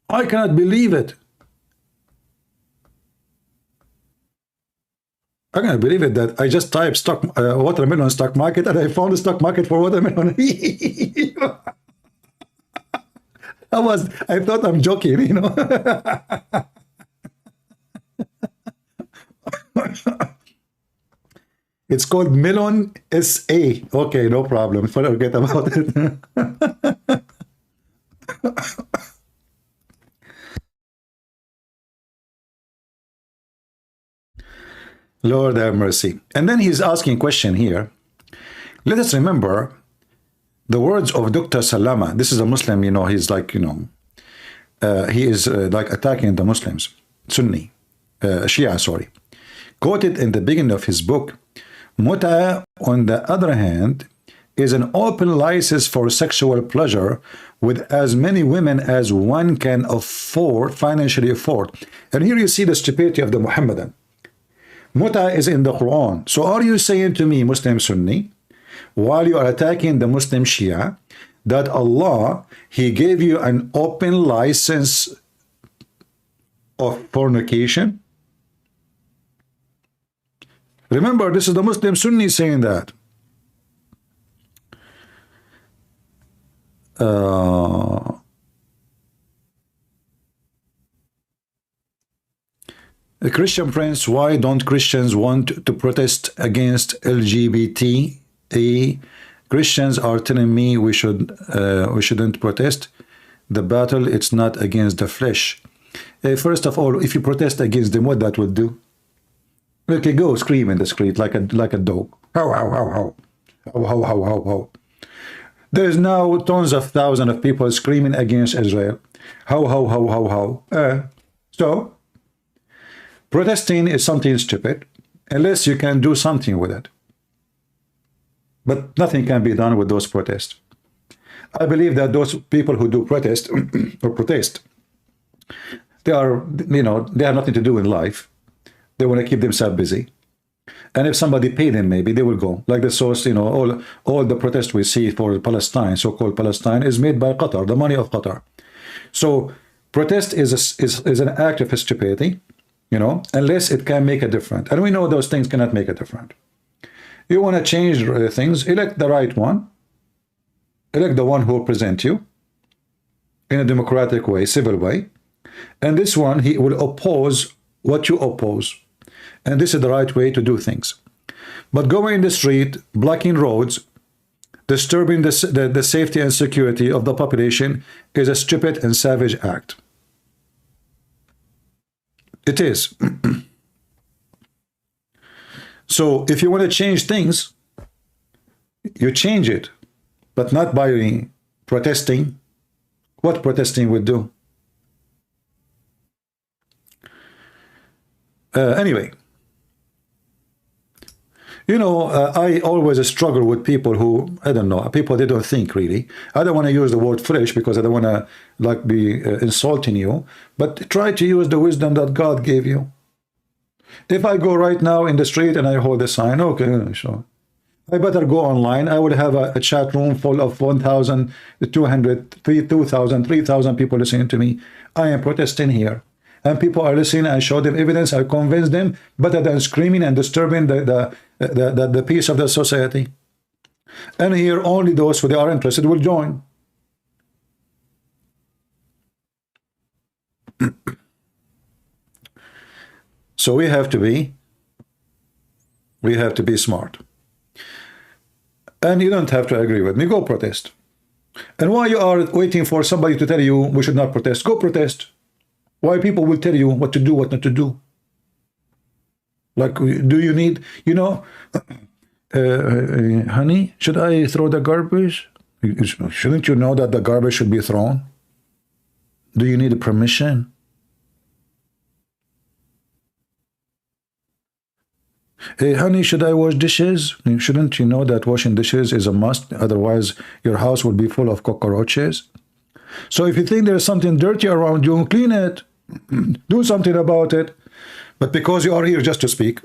I cannot believe it. I cannot believe it that I just typed stock watermelon stock market and I found a stock market for watermelon. I thought I'm joking, you know. It's called Melon SA. Okay, no problem. Forget about it. Lord have mercy. And then he's asking a question here. Let us remember the words of Dr. Salama. This is a Muslim, you know, he's like, you know, he is like attacking the Muslims, Sunni, Shia, sorry. Quoted in the beginning of his book, Muta, on the other hand, is an open license for sexual pleasure with as many women as one can afford, financially afford. And here you see the stupidity of the Muhammadan. Muta is in the Quran. So are you saying to me, Muslim Sunni, while you are attacking the Muslim Shia, that Allah, He gave you an open license of fornication? Remember, this is the Muslim Sunni saying that. A Christian Prince, why don't Christians want to protest against LGBT? Christians are telling me we shouldn't protest. The battle, it's not against the flesh. First of all, if you protest against them, what that will do? Okay, go scream in the street like a dog. How, how, how, how. How, how, how, how, how. There's now tons of thousands of people screaming against Israel. How, how, how, how, how. So, protesting is something stupid, unless you can do something with it. But nothing can be done with those protests. I believe that those people who do protest, or protest, they are, you know, they have nothing to do in life. They want to keep themselves busy. And if somebody paid them, maybe they will go. Like the source, you know, all the protests we see for Palestine, so-called Palestine, is made by Qatar, the money of Qatar. So protest is an act of stupidity, you know, unless it can make a difference. And we know those things cannot make a difference. You want to change things, elect the right one. Elect the one who will present you in a democratic way, civil way. And this one, he will oppose what you oppose. And this is the right way to do things. But going in the street, blocking roads, disturbing the safety and security of the population is a stupid and savage act. It is. So if you want to change things, you change it, but not by protesting. What protesting would do? Anyway, you know, I always struggle with people who, I don't know, people they don't think really. I don't want to use the word foolish because I don't want to like be insulting you, but try to use the wisdom that God gave you. If I go right now in the street and I hold a sign, okay, sure. I better go online. I would have a chat room full of 1,200, 2,000, 3,000 people listening to me. I am protesting here. And people are listening. I show them evidence. I convince them better than screaming and disturbing the peace of the society. And here only those who are interested will join. So we have to be smart. And you don't have to agree with me. Go protest. And while you are waiting for somebody to tell you we should not protest, go protest. Why people will tell you what to do, what not to do. Like, do you need, you know, honey, should I throw the garbage? Shouldn't you know that the garbage should be thrown? Do you need permission? Hey, honey, should I wash dishes? Shouldn't you know that washing dishes is a must? Otherwise, your house will be full of cockroaches. So if you think there's something dirty around you, clean it. Do something about it. But because you are here just to speak,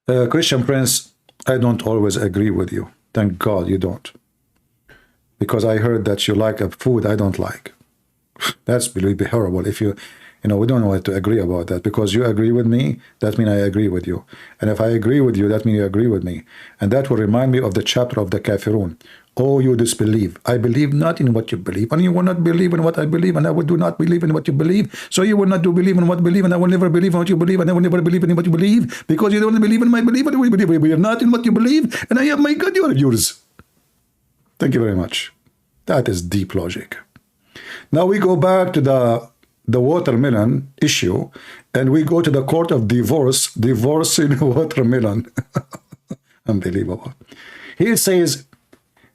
Christian Prince, I don't always agree with you. Thank God you don't. Because I heard that you like a food I don't like. That's really horrible. If you know, we don't want to agree about that. Because you agree with me, that means I agree with you. And if I agree with you, that means you agree with me. And that will remind me of the chapter of the Kafirun. Oh, you disbelieve. I believe not in what you believe, and you will not believe in what I believe, and I will do not believe in what you believe. So you will not do believe in what you believe, and I will never believe in what you believe, and I will never believe in what you believe, because you don't believe in my belief, and we believe we are not in what you believe, and I have my God, you are yours. Thank you very much. That is deep logic. Now we go back to the watermelon issue, and we go to the court of divorce, divorcing watermelon. Unbelievable. Here it says,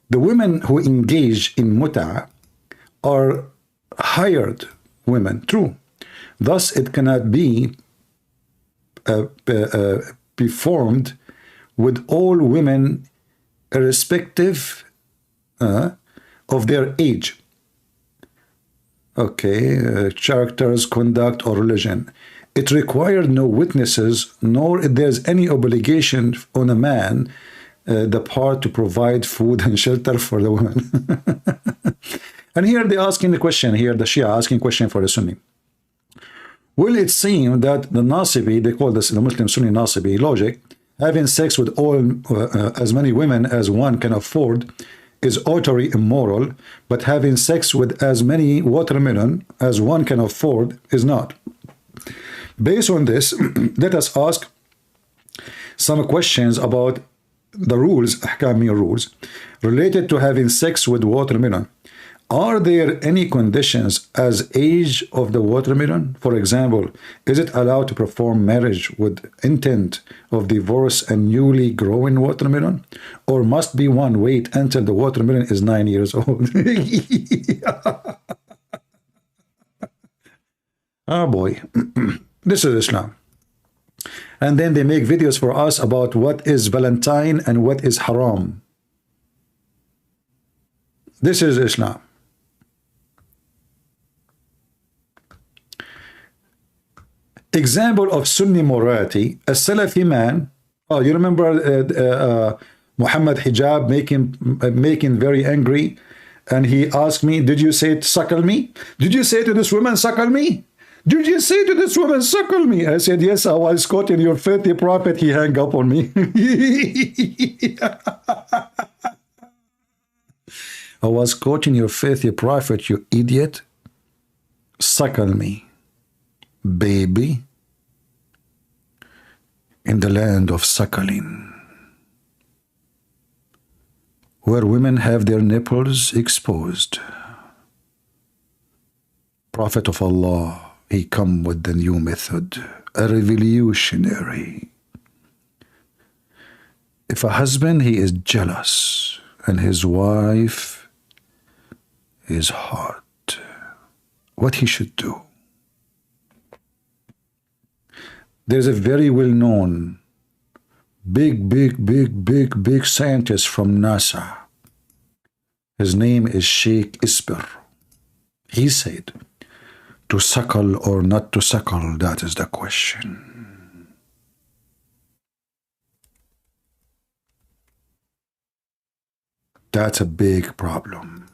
the women who engage in muta are hired women. True. Thus, it cannot be performed with all women irrespective of their age. Okay, characters, conduct, or religion. It required no witnesses, nor there's any obligation on a man the part to provide food and shelter for the women. And here they're asking the question, here the Shia asking question for the Sunni. Will it seem that the Nasibi, they call this the Muslim Sunni Nasibi logic, having sex with all as many women as one can afford is utterly immoral, but having sex with as many watermelon as one can afford is not? Based on this, let us ask some questions about the rules, ahkami rules, related to having sex with watermelon. Are there any conditions as age of the watermelon? For example, is it allowed to perform marriage with intent of divorce and newly growing watermelon? Or must be one wait until the watermelon is 9 years old? Oh boy, this is Islam. And then they make videos for us about what is Valentine and what is haram. This is Islam. Example of Sunni morality, a Salafi man. Oh, you remember Muhammad Hijab making very angry, and he asked me, did you say suckle me? Did you say to this woman, suckle me? Did you say to this woman, suckle me? I said, yes, I was quoting your filthy prophet. He hung up on me. I was quoting your filthy prophet, you idiot. Suckle me, baby, in the land of suckling, where women have their nipples exposed. Prophet of Allah, he come with the new method, a revolutionary. If a husband, he is jealous, and his wife is hot, what he should do? There's a very well-known, big scientist from NASA. His name is Sheikh Isber. He said, to suckle or not to suckle, that is the question. That's a big problem.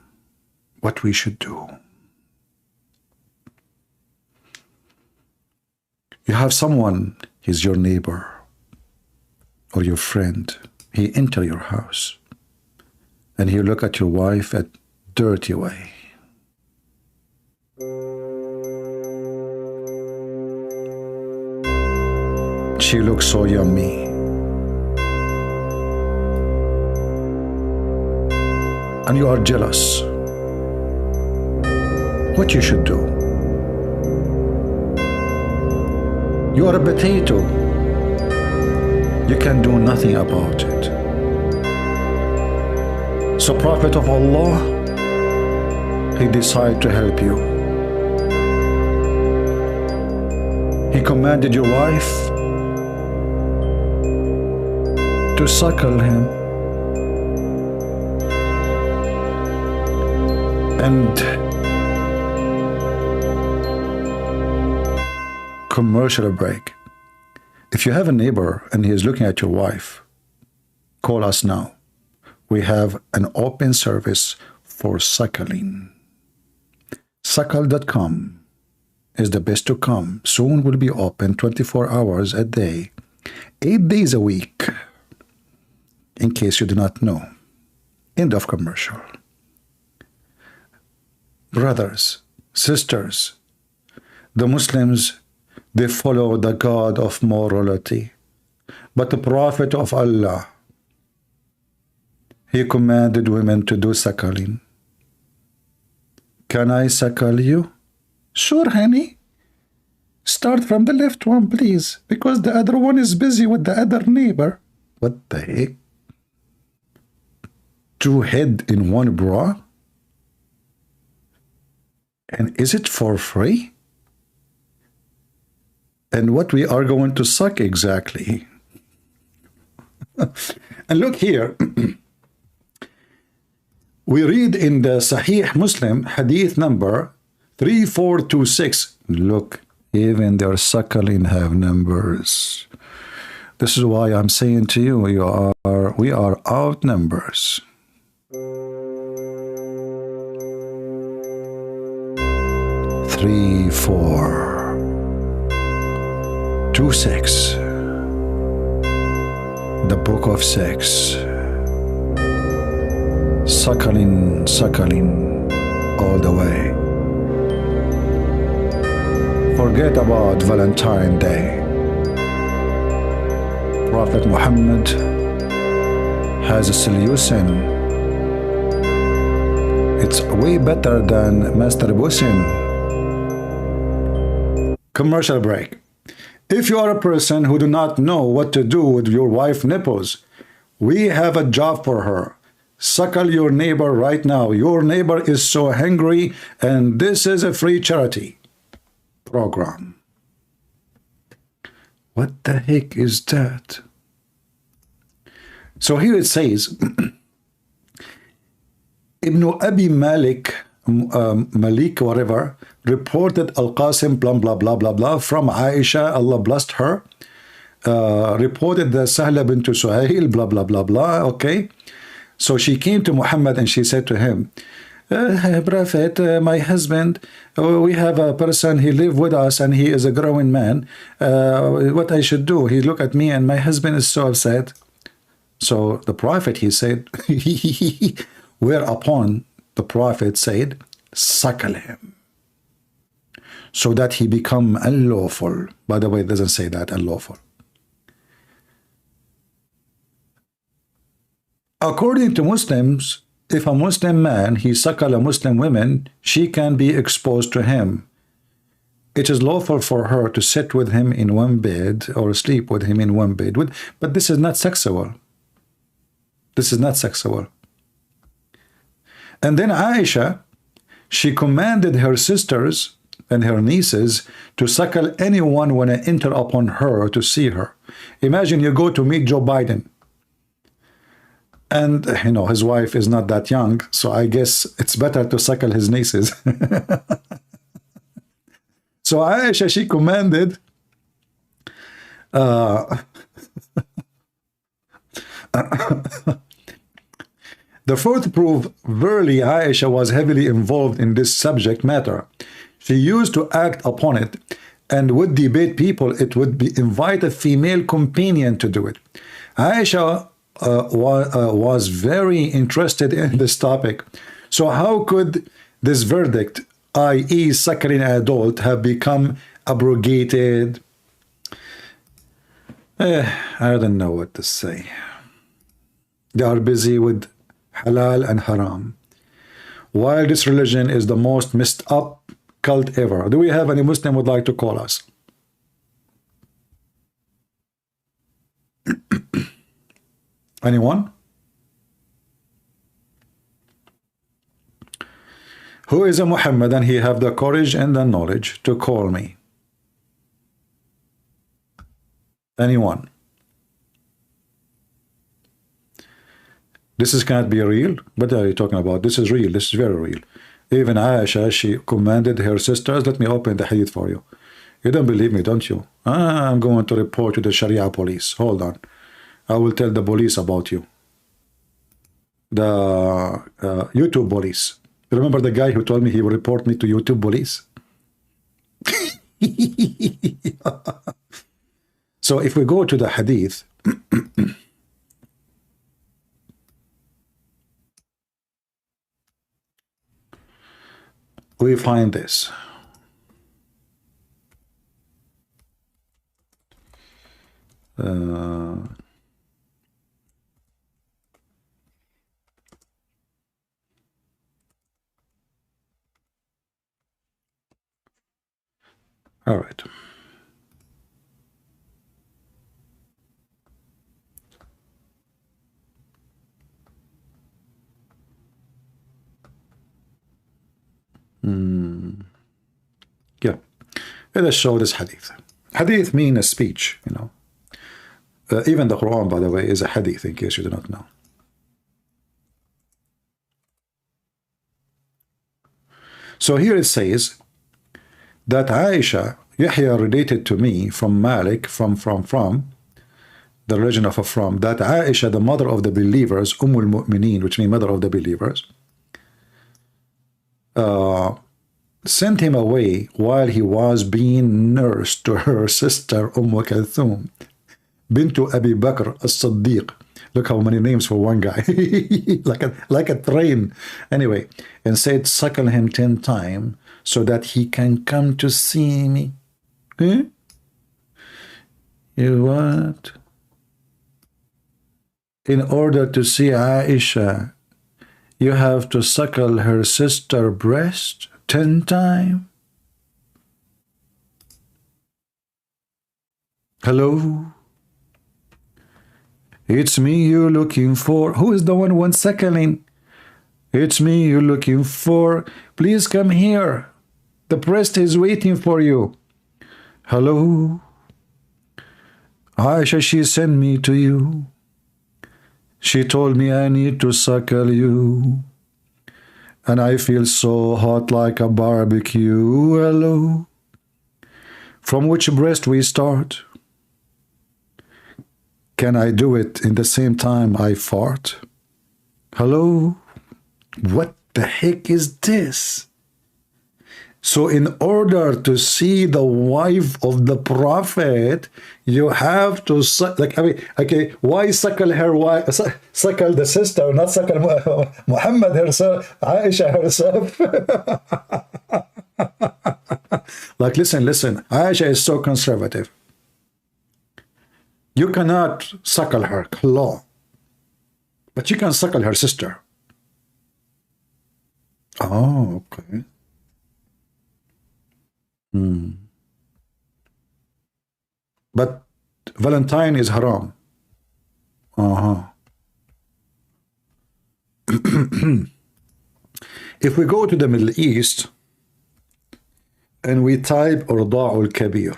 What we should do. You have someone, he's your neighbor or your friend. He enter your house and he look at your wife a dirty way. She looks so yummy. And you are jealous. What you should do? You are a potato. You can do nothing about it. So Prophet of Allah, he decided to help you. He commanded your wife to suckle him. And commercial break. If you have a neighbor and he is looking at your wife call us now. We have an open service for suckling. Suckle.com is the best to come. Soon will be open 24 hours a day, 8 days a week, in case you do not know. End of commercial. Brothers, sisters, the Muslims, they follow the God of morality. But the Prophet of Allah, he commanded women to do suckling. Can I suckle you? Sure, honey. Start from the left one, please, because the other one is busy with the other neighbor. What the heck? 2 heads in one bra? And is it for free? And what we are going to suck exactly? And look here. We read in the Sahih Muslim, hadith number 3426. Look, even their suckling have numbers. This is why I'm saying to you, we are outnumbered. 3426. The book of sex. Suckling, suckling all the way. Forget about Valentine's Day. Prophet Muhammad has a solution. It's way better than masturbation. Commercial break. If you are a person who do not know what to do with your wife's nipples, we have a job for her. Suckle your neighbor right now. Your neighbor is so hungry, and this is a free charity program. What the heck is that? So here it says, Ibn Abi Malik, whatever, reported Al-Qasim, blah, blah, blah, blah, blah, from Aisha, Allah blessed her, reported that Sahla bint Suhail, blah, blah, blah, blah, okay. So she came to Muhammad and she said to him, Prophet, my husband, we have a person, he live with us and he is a growing man. What I should do? He looked at me and my husband is so upset. So the Prophet, he said, whereupon the Prophet said, suckle him, so that he become unlawful. By the way, it doesn't say that, unlawful. According to Muslims, if a Muslim man, he suckle a Muslim woman, she can be exposed to him. It is lawful for her to sit with him in one bed or sleep with him in one bed. But this is not sexual. This is not sexual. And then Aisha, she commanded her sisters and her nieces to suckle anyone when they enter upon her to see her. Imagine you go to meet Joe Biden. And, you know, his wife is not that young, so I guess it's better to suckle his nieces. So Aisha, she commanded the fourth proof, verily Aisha was heavily involved in this subject matter. She used to act upon it and would debate people. It would be invite a female companion to do it. Aisha was very interested in this topic. So how could this verdict, i.e. suckling an adult, have become abrogated? I don't know what to say. They are busy with halal and haram, while this religion is the most messed up cult ever. Do we have any Muslim would like to call us? Anyone? Who is a Muhammad and he have the courage and the knowledge to call me? Anyone? This is cannot be real. What are you talking about? This is real. This is very real. Even Aisha, she commanded her sisters, let me open the hadith for you. You don't believe me, don't you? I'm going to report to the Sharia police. Hold on. I will tell the police about you. the YouTube police. Remember the guy who told me he will report me to YouTube police? So if we go to the hadith, we find this. All right. Yeah. Let us show this hadith. Hadith means a speech, you know. Even the Quran, by the way, is a hadith, in case you do not know. So here it says that Aisha, Yahya related to me from Malik, from the religion of from, that Aisha, the mother of the believers, Mu'mineen, which means mother of the believers, sent him away while he was being nursed to her sister Kulthum, bintu Abi Bakr as-Siddiq. Look how many names for one guy. like a train. Anyway, and said, suckle him 10 times so that he can come to see me. Huh? You what? In order to see Aisha, you have to suckle her sister breast 10 times. Hello? It's me you're looking for. Who is the one suckling? It's me you're looking for. Please come here. The priest is waiting for you. Hello? Aisha, she sent me to you. She told me I need to suckle you. And I feel so hot like a barbecue. Hello? From which breast we start? Can I do it in the same time I fart? Hello? What the heck is this? So in order to see the wife of the prophet, you have to, like, I mean, okay, why suckle her wife, suckle the sister, not suckle Muhammad herself, Aisha herself? Like, listen, Aisha is so conservative. You cannot suckle her claw, but you can suckle her sister. Oh, okay. But Valentine is haram. If we go to the Middle East and we type Urda'ul Kabir,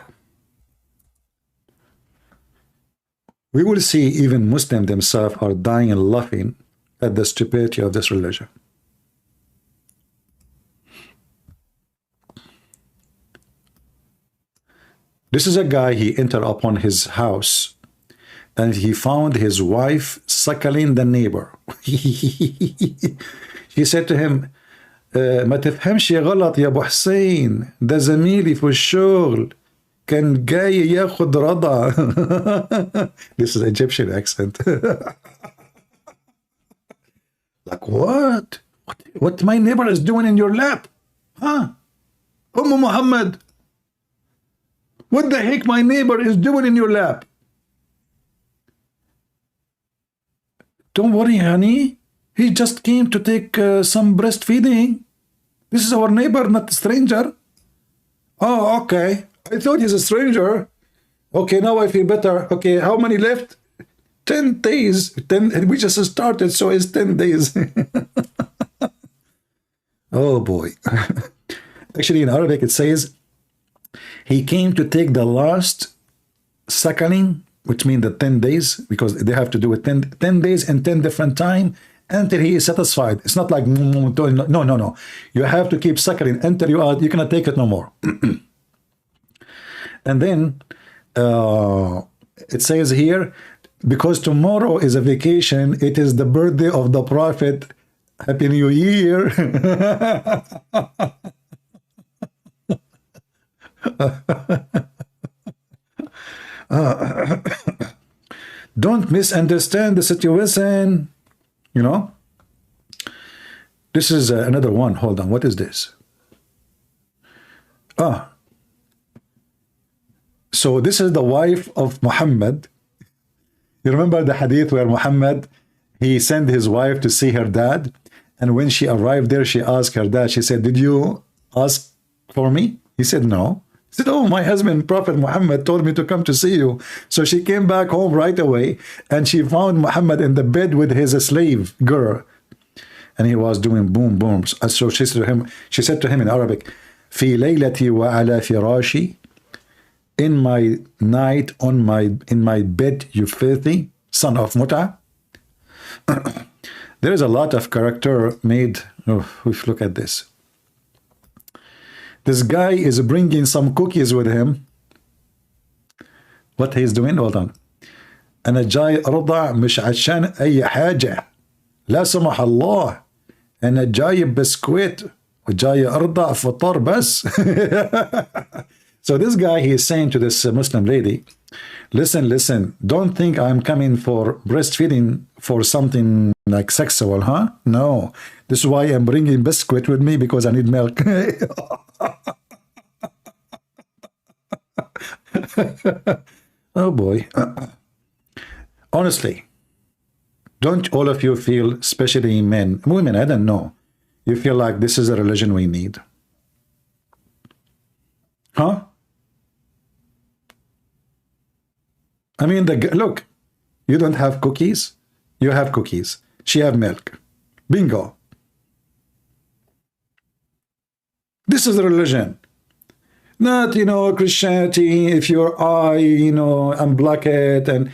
we will see even Muslims themselves are dying and laughing at the stupidity of this religion. This is a guy, he entered upon his house and he found his wife suckling the neighbor. He said to him, ما تفهمش غلط يا أبو حسين، ده زميلي في الشغل كان جاي ياخد رضا. This is Egyptian accent. Like, what? What my neighbor is doing in your lap? Huh? Muhammad, what the heck my neighbor is doing in your lap? Don't worry, honey. He just came to take some breastfeeding. This is our neighbor, not a stranger. Oh, okay. I thought he's a stranger. Okay, now I feel better. Okay, how many left? 10 days. 10. We just started, so it's 10 days. Oh, boy. Actually, in Arabic, it says, he came to take the last suckling, which means the 10 days, because they have to do it 10 days and 10 different times until he is satisfied. It's not like, no. You have to keep suckling until you cannot take it no more. And then it says here, because tomorrow is a vacation. It is the birthday of the Prophet. Happy New Year. Don't misunderstand the situation. You know, this is another one. Hold on. What is this? So this is the wife of Muhammad. You remember the hadith where Muhammad, he sent his wife to see her dad, and when she arrived there, she asked her dad, she said, did you ask for me? He said, no. He said, oh, my husband, Prophet Muhammad, told me to come to see you. So she came back home right away, and she found Muhammad in the bed with his slave girl, and he was doing boom, boom. So she said to him in Arabic, في ليلتي وعلى فراشي, in my night, in my bed, you filthy son of Muta. There is a lot of character made. Look at this. This guy is bringing some cookies with him. What he's doing? Hold on. أنا جاي أرضع مش عشان أي حاجة. لا سمح الله. أنا جاي بسكويت وجاي أرضع فطار بس. So this guy, he is saying to this Muslim lady, listen, don't think I'm coming for breastfeeding for something like sexual, huh? No, this is why I'm bringing biscuit with me, because I need milk. Oh boy. Honestly, don't all of you feel, especially men, women, I don't know, you feel like this is a religion we need? Huh? I mean, look, you don't have cookies, you have cookies. She have milk. Bingo. This is a religion. Not, you know, Christianity, if your eye, you know, unblock it, and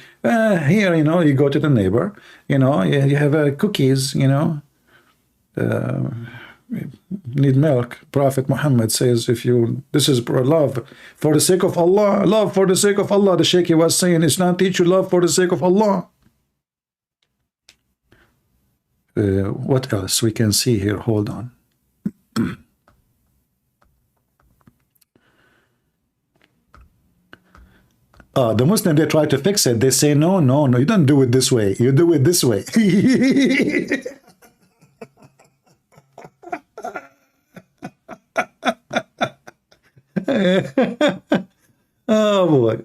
here, you know, you go to the neighbor, you know, you have cookies, you know, need milk. Prophet Muhammad says, this is love for the sake of Allah, love for the sake of Allah. The Sheikh, he was saying, Islam teach you love for the sake of Allah. What else we can see here? Hold on. The Muslim, they try to fix it. They say, no, you don't do it this way. You do it this way. Oh boy.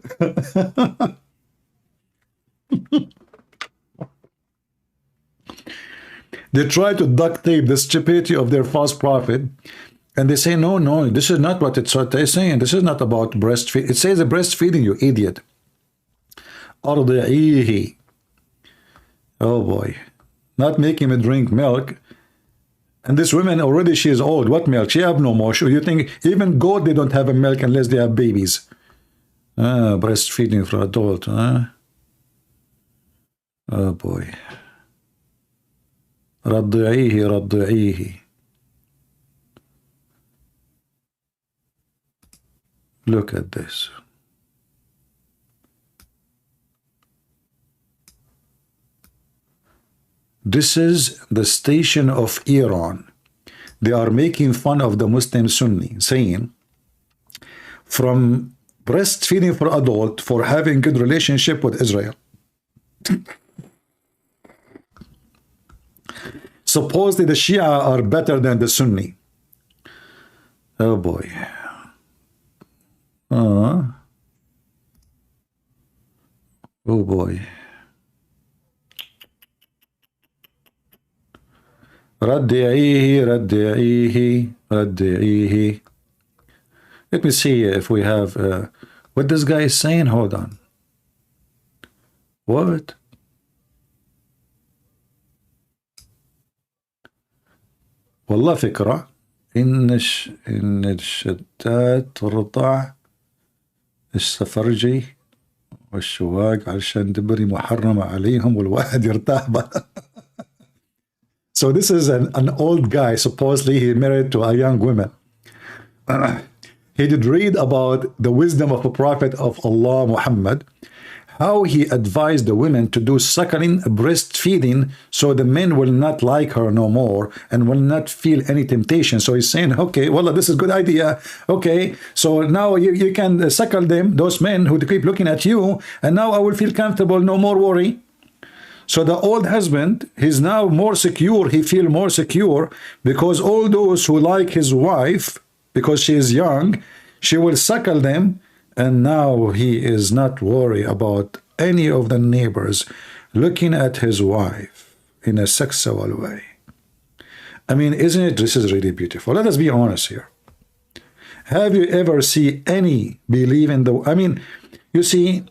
They try to duct tape the stupidity of their false prophet, and they say, no, this is not what it's saying. This is not about breastfeeding. It says breastfeeding, you idiot. أرضعيه. Oh boy. Not making me drink milk. And this woman already, she is old. What milk? She have no more. You think even goat, they don't have a milk unless they have babies. Breastfeeding for adult, huh? Oh boy. رضعيه. Look at this. This is the station of Iran. They are making fun of the Muslim Sunni, saying, from breastfeeding for adult for having good relationship with Israel. Supposedly the Shia are better than the Sunni. Oh boy. Oh boy. رضعيه. Let me see if we have what this guy is saying. Hold on. What? والله فكرة إن الشتات ترضع السفرجي والشواق علشان دبري محرمة عليهم والواحد يرتاح بها. So this is an old guy, supposedly he married to a young woman. He did read about the wisdom of a prophet of Allah, Muhammad, how he advised the women to do suckling, breastfeeding, so the men will not like her no more and will not feel any temptation. So he's saying, okay, well, this is a good idea. Okay, so now you can suckle them, those men who keep looking at you, and now I will feel comfortable, no more worry. So the old husband, he's now more secure, he feel more secure, because all those who like his wife, because she is young, she will suckle them, and now he is not worried about any of the neighbors looking at his wife in a sexual way. I mean, isn't it? This is really beautiful. Let us be honest here. Have you ever seen any believe in the... I mean, you see,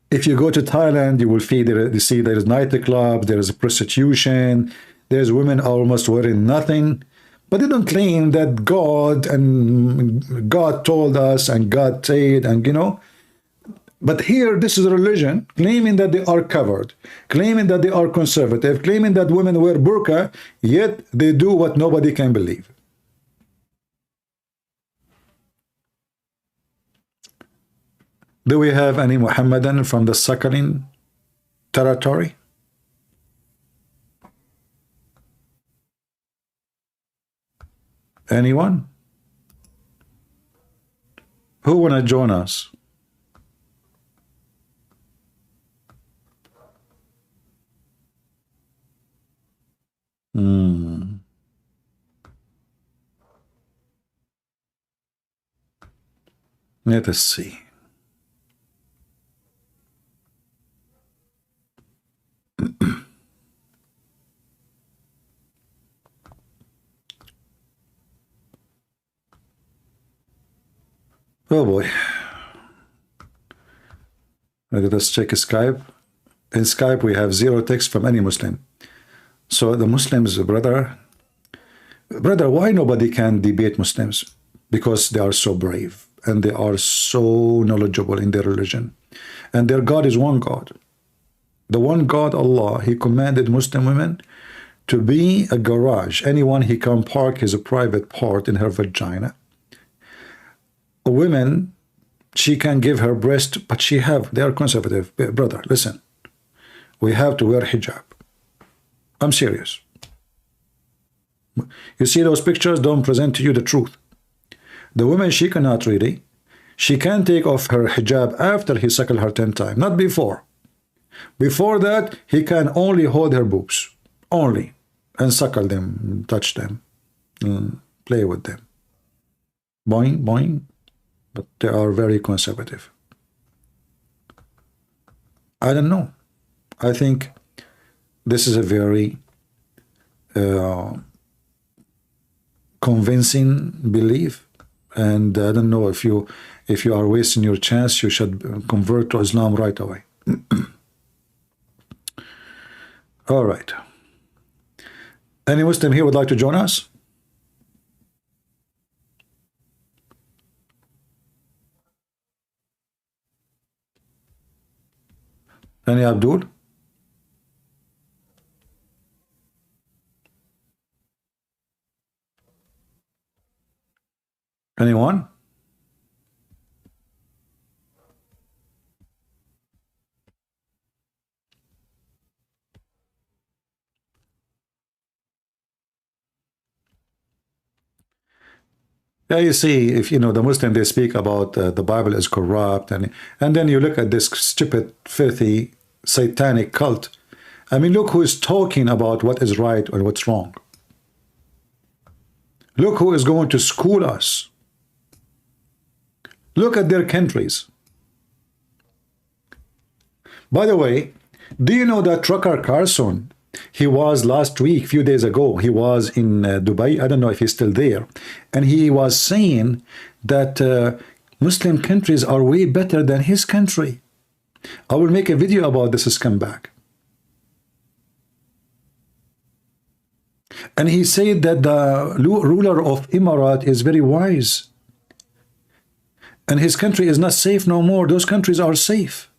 if you go to Thailand, you will see there is nightclub, there is prostitution, there's women almost wearing nothing. But they don't claim that God told us and God said, and you know. But here, this is a religion claiming that they are covered, claiming that they are conservative, claiming that women wear burqa, yet they do what nobody can believe. Do we have any Muhammadan from the suckling territory? Anyone? Who wanna join us? Let us see. Oh boy. Let us check Skype. In Skype we have 0 text from any Muslim. So the Muslims, brother, why nobody can debate Muslims? Because they are so brave and they are so knowledgeable in their religion. And their God is one God. The one God, Allah, He commanded Muslim women to be a garage. Anyone he can park his private part in her vagina. A woman, she can give her breast, but they are conservative. Brother, listen, we have to wear hijab. I'm serious. You see those pictures don't present to you the truth. The woman, she cannot really. She can take off her hijab after he suckle her 10 times, not before. Before that, he can only hold her boobs, only, and suckle them, touch them, play with them. Boing, boing. But they are very conservative. I don't know. I think this is a very convincing belief, and I don't know, if you are wasting your chance, you should convert to Islam right away. All right. Any Muslim here would like to join us? Any Abdul? Anyone? Yeah, you see, if you know the Muslim, they speak about the Bible is corrupt, and then you look at this stupid, filthy, satanic cult. I mean, look who is talking about what is right and what's wrong. Look who is going to school us. Look at their countries. By the way, do you know that Tucker Carlson, he was last week, few days ago, he was in Dubai. I don't know if he's still there. And he was saying that Muslim countries are way better than his country. I will make a video about this scumbag. And he said that the ruler of Emirat is very wise. And his country is not safe no more. Those countries are safe.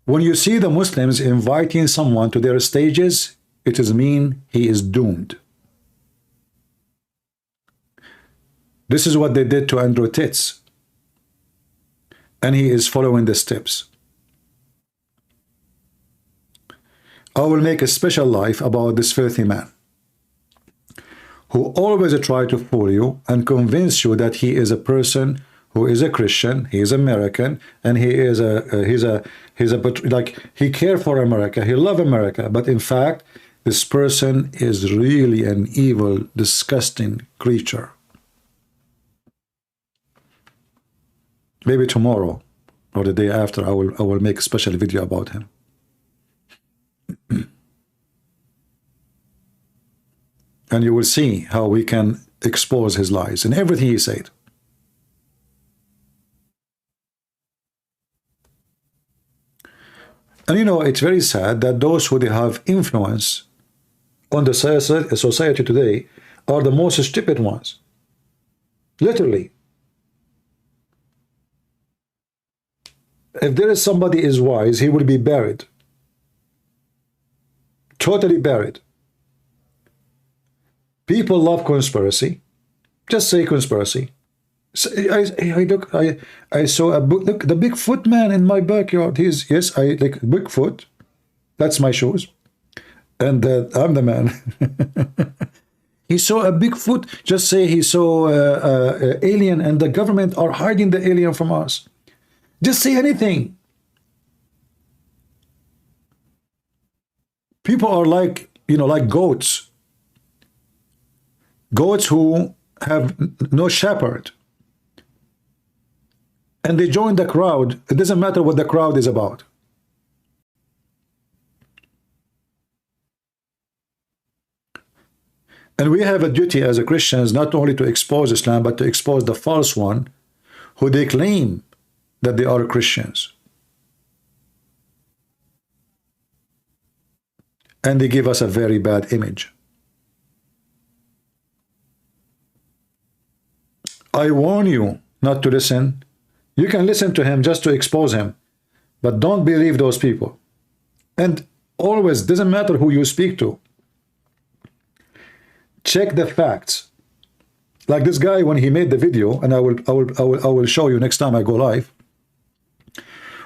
When you see the Muslims inviting someone to their stages, it is mean he is doomed. This is what they did to Andrew Tate, and he is following the steps. I will make a special life about this filthy man who always try to fool you and convince you that he is a person who is a Christian, he is American, and he is like he care for America, he love America, but in fact this person is really an evil, disgusting creature. Maybe tomorrow or the day after I will make a special video about him. And you will see how we can expose his lies and everything he said. And you know, it's very sad that those who they have influence on the society today are the most stupid ones. Literally. If there is somebody is wise, he will be buried. Totally buried. People love conspiracy. Just say conspiracy. I saw a book. Look, the Bigfoot man in my backyard. Yes, I like Bigfoot. That's my shoes, and I'm the man. He saw a Bigfoot. Just say he saw alien, and the government are hiding the alien from us. Just say anything. People are like, you know, like goats. Goats who have no shepherd. And they join the crowd. It doesn't matter what the crowd is about. And we have a duty as a Christians not only to expose Islam, but to expose the false one who they claim that they are Christians. And they give us a very bad image. I warn you not to listen. You can listen to him just to expose him, but don't believe those people. And always, doesn't matter who you speak to. Check the facts. Like this guy, when he made the video, and I will show you next time I go live,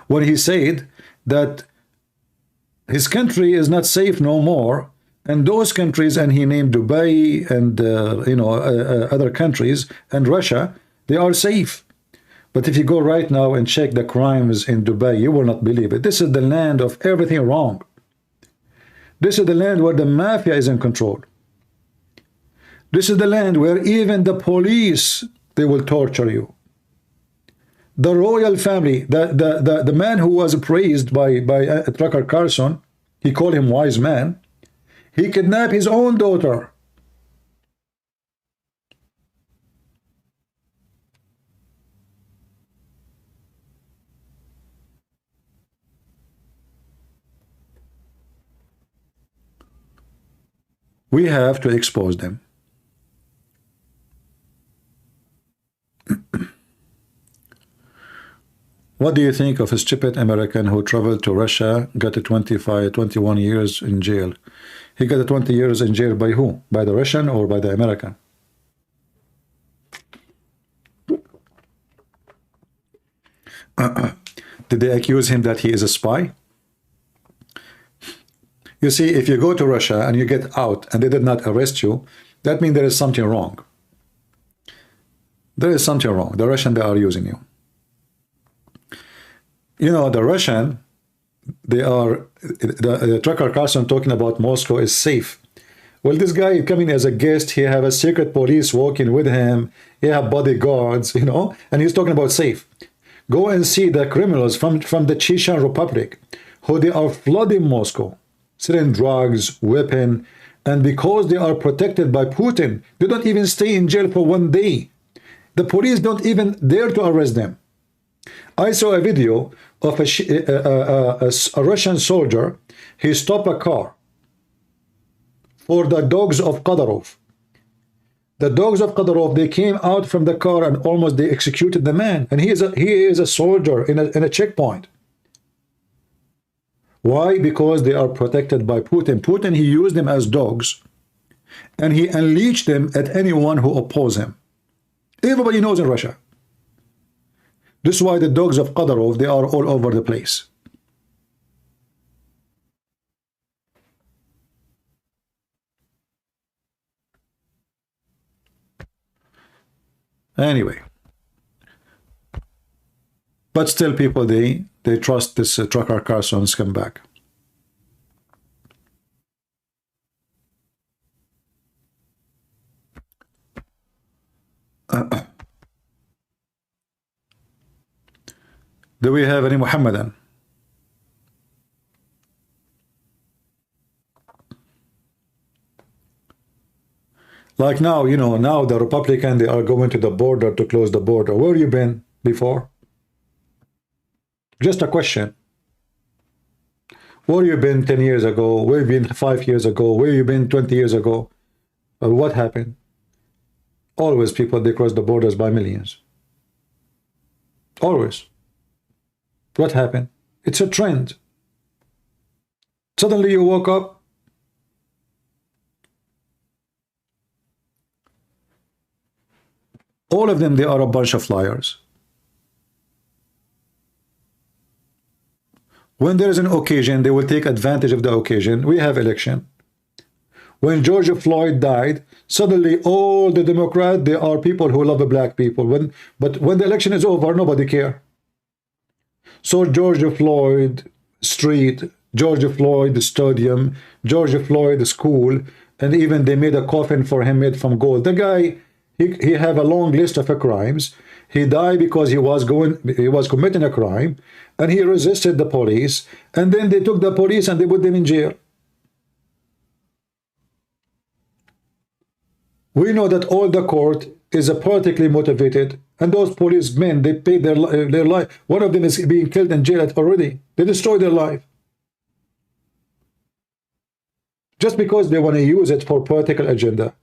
when he said that his country is not safe no more, and those countries, and he named Dubai and other countries and Russia, they are safe. But if you go right now and check the crimes in Dubai, you will not believe it. This is the land of everything wrong. This is the land where the mafia is in control. This is the land where even the police, they will torture you. The royal family, the man who was praised by Tucker Carlson, he called him wise man. He kidnapped his own daughter. We have to expose them. What do you think of a stupid American who traveled to Russia, got 21 years in jail? He got 20 years in jail by who? By the Russian or by the American? Did they accuse him that he is a spy? You see, if you go to Russia and you get out and they did not arrest you, that means there is something wrong. There is something wrong. The Russian, they are using you. You know, the Russian, they are, the Tucker Carlson talking about Moscow is safe. Well, this guy coming as a guest, he have a secret police walking with him, he have bodyguards, you know, and he's talking about safe. Go and see the criminals from the Chechen Republic, who they are flooding Moscow, selling drugs, weapon, and because they are protected by Putin, they don't even stay in jail for 1 day. The police don't even dare to arrest them. I saw a video of a Russian soldier. He stopped a car for the dogs of Kadyrov. The dogs of Kadyrov, they came out from the car and almost they executed the man. And he is a soldier in a checkpoint. Why? Because they are protected by Putin. Putin, he used them as dogs, and he unleashed them at anyone who opposed him. Everybody knows in Russia. This is why the dogs of Qaddarov, they are all over the place. Anyway, but still people, they trust this Tucker Carlson scumbag. Do we have any Muhammadan? Like now, you know, now the Republican, they are going to the border to close the border. Where you been before? Just a question. Where you been 10 years ago? Where you been 5 years ago? Where you been 20 years ago? What happened? Always people, they cross the borders by millions. Always. What happened? It's a trend. Suddenly you woke up. All of them, they are a bunch of liars. When there is an occasion, they will take advantage of the occasion. We have election. When George Floyd died, suddenly all the Democrats, they are people who love the black people. But when the election is over, nobody cares. So George Floyd Street, George Floyd Stadium, George Floyd School, and even they made a coffin for him made from gold. The guy, he have a long list of crimes. He died because he was committing a crime, and he resisted the police, and then they took the police and they put them in jail. We know that all the court is politically motivated, and those policemen, they paid their life. One of them is being killed in jail already. They destroyed their life. Just because they want to use it for political agenda.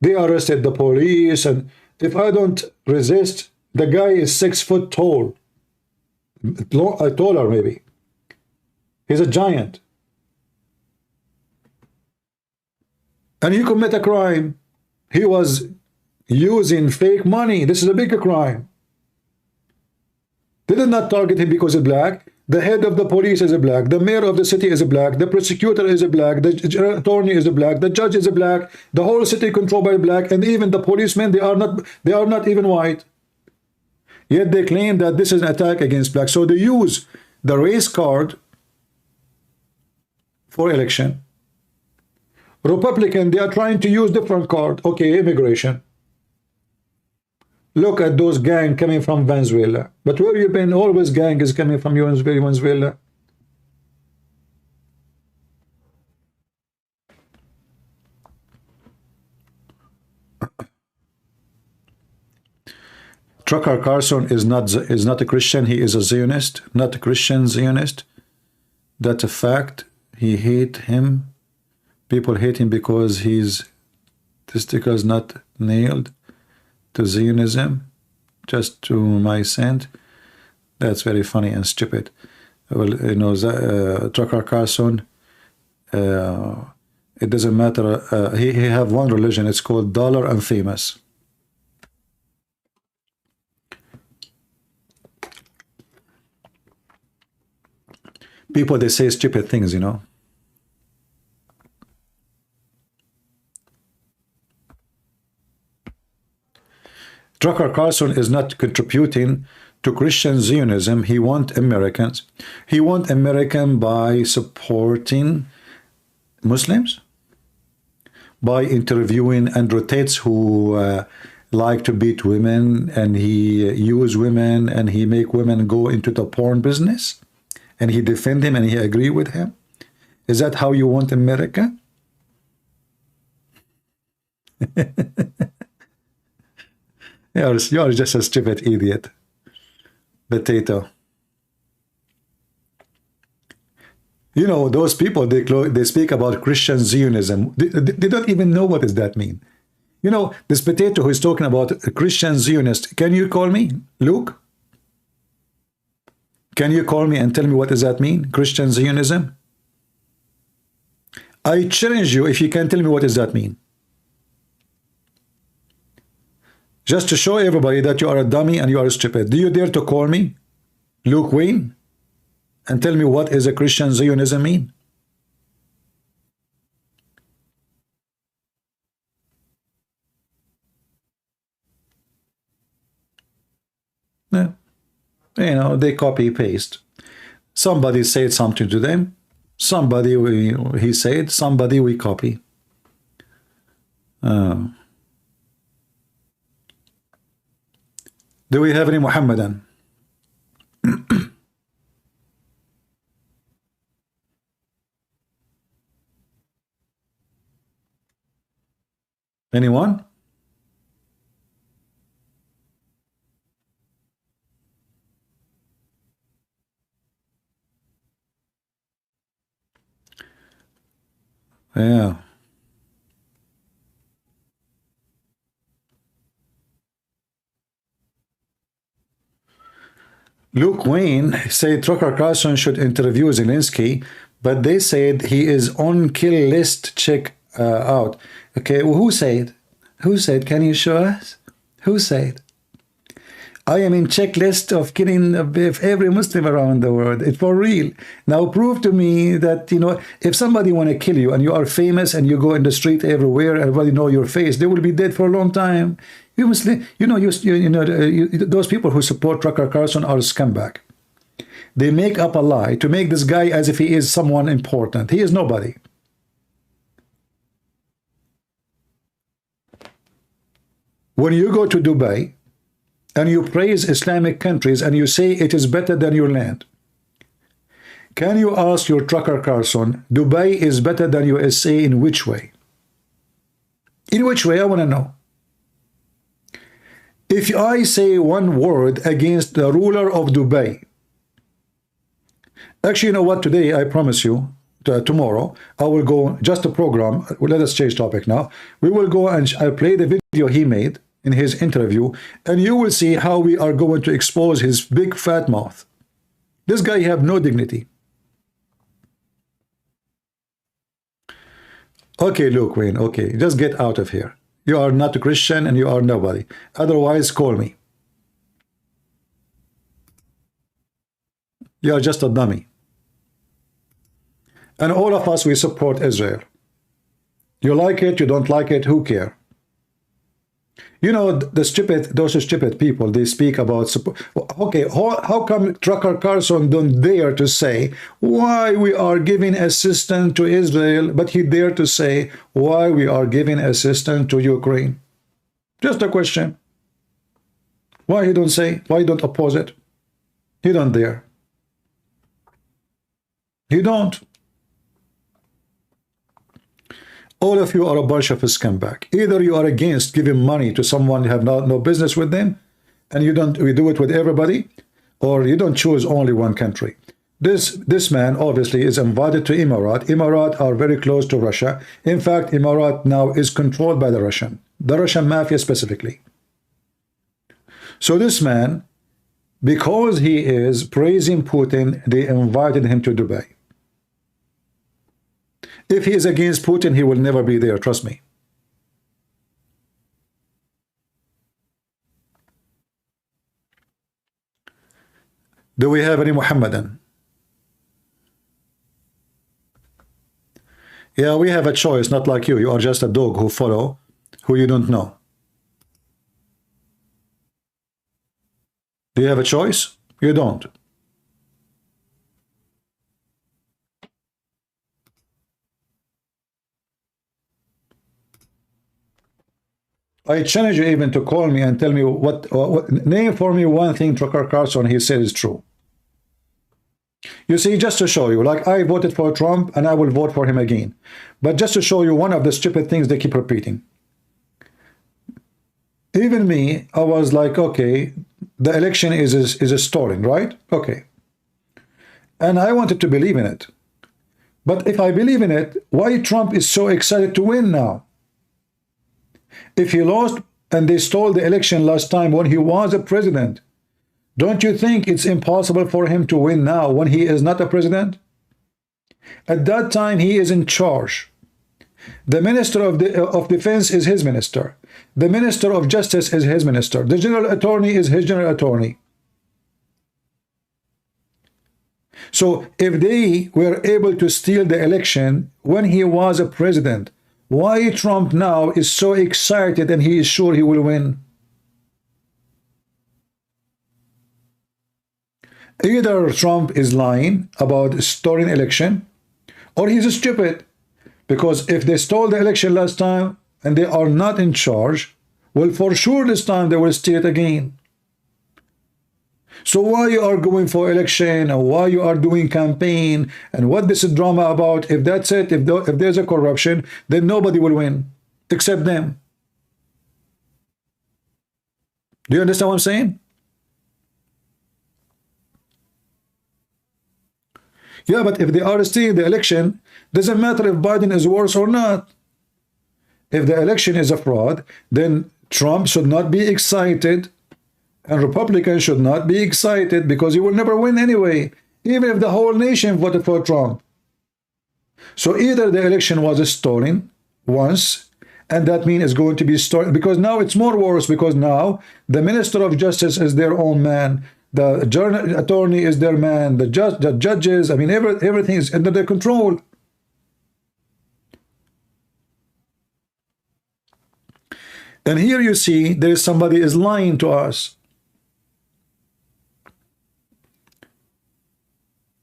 They arrested the police, and if I don't resist, the guy is 6 foot tall. Taller maybe. He's a giant. And he commit a crime. He was using fake money. This is a bigger crime. They did not target him because he's black. The head of the police is a black. The mayor of the city is a black. The prosecutor is a black. The attorney is a black. The judge is a black. The whole city controlled by black. And even the policemen, they are not even white. Yet they claim that this is an attack against black. So they use the race card for election. Republican, they are trying to use different card. Okay, immigration. Look at those gang coming from Venezuela. But where you been? Always gang is coming from Venezuela. Tucker Carlson is not a Christian. He is a Zionist, not a Christian Zionist. That's a fact. He hate him. People hate him because his testicles not nailed to Zionism, just to my scent. That's very funny and stupid. Well, you know, Tucker Carlson, it doesn't matter. He have one religion. It's called dollar and famous. People, they say stupid things, you know. Tucker Carlson is not contributing to Christian Zionism. He wants Americans. He wants American by supporting Muslims, by interviewing Andrew Tate, who like to beat women, and he use women, and he make women go into the porn business, and he defend him, and he agree with him. Is that how you want America? You're just a stupid idiot. Potato. You know, those people, they speak about Christian Zionism. They don't even know what does that mean. You know, this potato who is talking about a Christian Zionist, can you call me, Luke? Can you call me and tell me what does that mean, Christian Zionism? I challenge you if you can tell me what does that mean. just to show everybody that you are a dummy and you are stupid. Do you dare to call me Luke Wayne and tell me what is a Christian Zionism mean? No. You know, they copy paste. Somebody said something to them, somebody he said, somebody we copy. Do we have any Muhammadan? Anyone? Yeah. Luke Wayne said Tucker Carlson should interview Zelensky, but they said he is on kill list. Check out. Okay, well, who said? Who said? Can you show us? Who said? I am in checklist of killing every Muslim around the world. It's for real. Now prove to me that, you know, if somebody want to kill you and you are famous and you go in the street everywhere, everybody know your face, they will be dead for a long time. You must, those people who support Tucker Carlson are a scumbag. They make up a lie to make this guy as if he is someone important. He is nobody. When you go to Dubai and you praise Islamic countries and you say it is better than your land, can you ask your Tucker Carlson, Dubai is better than USA in which way? In which way? I want to know. If I say one word against the ruler of Dubai, actually, you know what, today, I promise you, tomorrow, I will go, just a program, let us change topic now. We will go and I'll play the video he made in his interview, and you will see how we are going to expose his big fat mouth. This guy have no dignity. Okay, Luke Wayne, okay, just get out of here. You are not a Christian and you are nobody. Otherwise, call me. You are just a dummy. And all of us, we support Israel. You like it, you don't like it, who cares? You know, those stupid people, they speak about support. Okay, how come Tucker Carlson don't dare to say why we are giving assistance to Israel, but he dare to say why we are giving assistance to Ukraine? Just a question. Why he don't say, why he don't oppose it? He don't dare. He don't. All of you are a bunch of scumbag. Either you are against giving money to someone you have no business with them, and we do it with everybody, or you don't choose only one country. This man obviously is invited to Emirat. Emirat are very close to Russia. In fact, Emirat now is controlled by the Russian mafia specifically. So this man, because he is praising Putin, they invited him to Dubai. If he is against Putin, he will never be there, trust me. Do we have any Muhammadan? Yeah, we have a choice, not like you. You are just a dog who follow who you don't know. Do you have a choice? You don't. I challenge you even to call me and tell me name for me one thing Tucker Carlson he said is true. You see, just to show you, like I voted for Trump and I will vote for him again. But just to show you one of the stupid things they keep repeating. Even me, I was like, okay, the election is a stalling, right? Okay. And I wanted to believe in it. But if I believe in it, why Trump is so excited to win now? If he lost and they stole the election last time when he was a president, don't you think it's impossible for him to win now when he is not a president? At that time, he is in charge. The Minister of Defense is his minister. The Minister of Justice is his minister. The General Attorney is his General Attorney. So if they were able to steal the election when he was a president, why Trump now is so excited and he is sure he will win? Either Trump is lying about stolen election, or he's stupid. Because if they stole the election last time and they are not in charge, well, for sure this time they will steal it again. So why you are going for election, and why you are doing campaign, and what this is drama about? If that's it, if there's a corruption, then nobody will win except them. Do you understand what I'm saying? Yeah, but if they are stealing the election, doesn't matter if Biden is worse or not. If the election is a fraud, then Trump should not be excited, and Republicans should not be excited, because he will never win anyway, even if the whole nation voted for Trump. So either the election was stolen once, and that means it's going to be stolen, because now it's more worse, because now the Minister of Justice is their own man. The General Attorney is their man. The judges, I mean, everything is under their control. And here you see there is somebody is lying to us.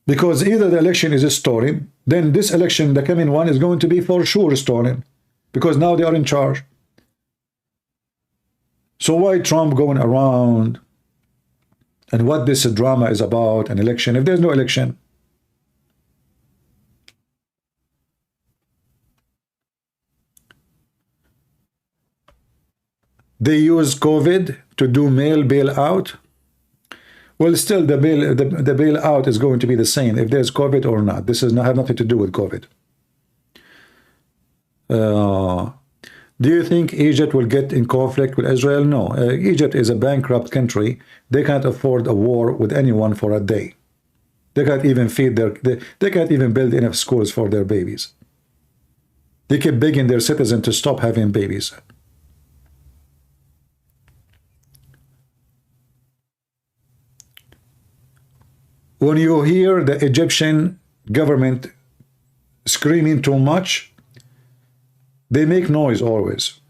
Because either the election is stolen, then this election, the coming one, is going to be for sure stolen. Because now they are in charge. So why Trump going around? And what this drama is about, an election, if there's no election? They use COVID to do mail bailout. Well, still the bailout is going to be the same if there's COVID or not. This has have nothing to do with COVID. Do you think Egypt will get in conflict with Israel? No. Egypt is a bankrupt country. They can't afford a war with anyone for a day. They can't even feed they can't even build enough schools for their babies. They keep begging their citizens to stop having babies. When you hear the Egyptian government screaming too much, they make noise always.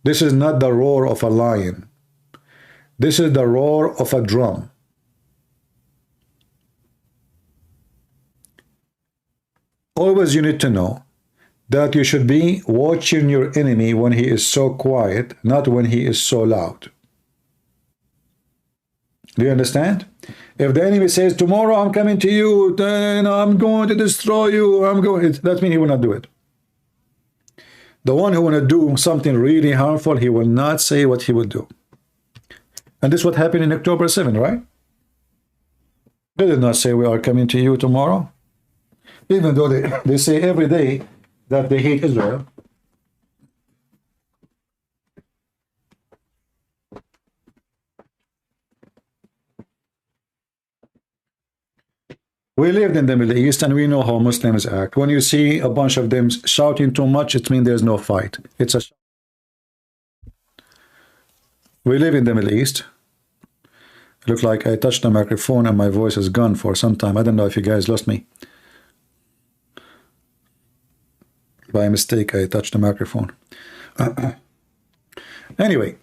This is not the roar of a lion. This is the roar of a drum. Always you need to know that you should be watching your enemy when he is so quiet, not when he is so loud. Do you understand? If the enemy says, tomorrow I'm coming to you, then I'm going to destroy you, that means he will not do it. The one who want to do something really harmful, he will not say what he will do. And this is what happened in October 7, right? They did not say we are coming to you tomorrow. Even though they say every day that they hate Israel. We lived in the Middle East and we know how Muslims act. When you see a bunch of them shouting too much, it means there's no fight. We live in the Middle East. It looks like I touched the microphone and my voice is gone for some time. I don't know if you guys lost me. By mistake, I touched the microphone. Anyway,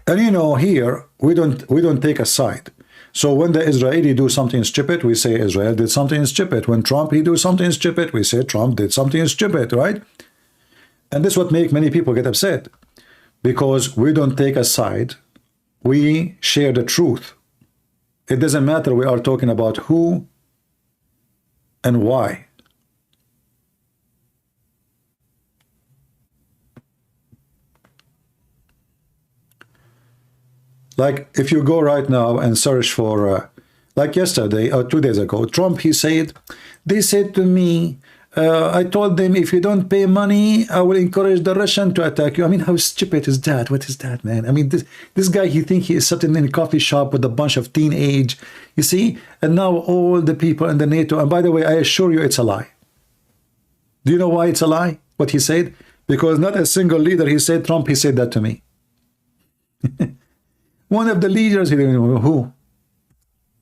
and you know, here we don't take a side. So when the Israeli do something stupid, we say Israel did something stupid. When Trump he do something stupid, we say Trump did something stupid, right? And this is what makes many people get upset, because we don't take a side. We share the truth. It doesn't matter we are talking about who and why. Like if you go right now and search for, like yesterday or 2 days ago, Trump, he said, they said to me, I told them, if you don't pay money, I will encourage the Russian to attack you. I mean, how stupid is that? What is that, man? I mean, this guy, he think he is sitting in a coffee shop with a bunch of teenage, you see? And now all the people in the NATO, and by the way, I assure you it's a lie. Do you know why it's a lie, what he said? Because not a single leader, he said, Trump, he said that to me. One of the leaders, he didn't know who?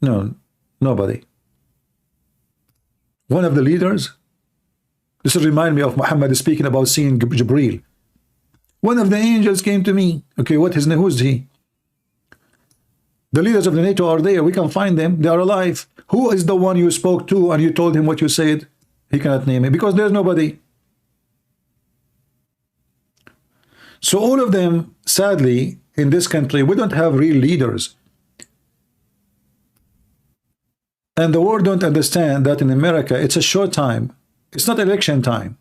No, nobody. One of the leaders? This reminds me of Muhammad speaking about seeing Jibreel. One of the angels came to me. Okay, what his name? Who's he? The leaders of the NATO are there. We can find them. They are alive. Who is the one you spoke to and you told him what you said? He cannot name it because there's nobody. So all of them, sadly, in this country, we don't have real leaders. And the world don't understand that in America, it's a short time. It's not election time.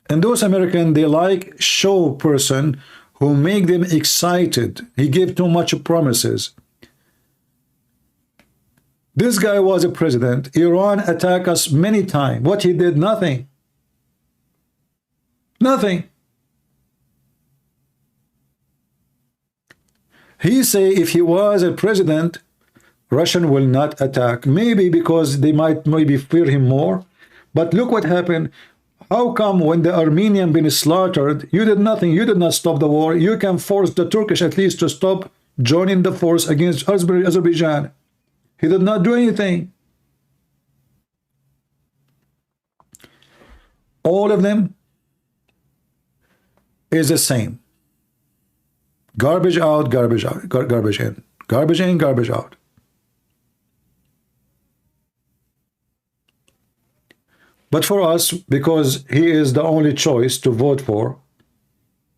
And those Americans, they like show person who make them excited. He gave too much promises. This guy was a president. Iran attacked us many times. What he did? Nothing. Nothing. He say if he was a president, Russian will not attack. Maybe because they might maybe fear him more. But look what happened. How come when the Armenian been slaughtered, you did nothing? You did not stop the war. You can force the Turkish at least to stop joining the force against Azerbaijan. He did not do anything. All of them is the same. Garbage out, garbage out, garbage in. Garbage in, garbage out. But for us, because he is the only choice to vote for,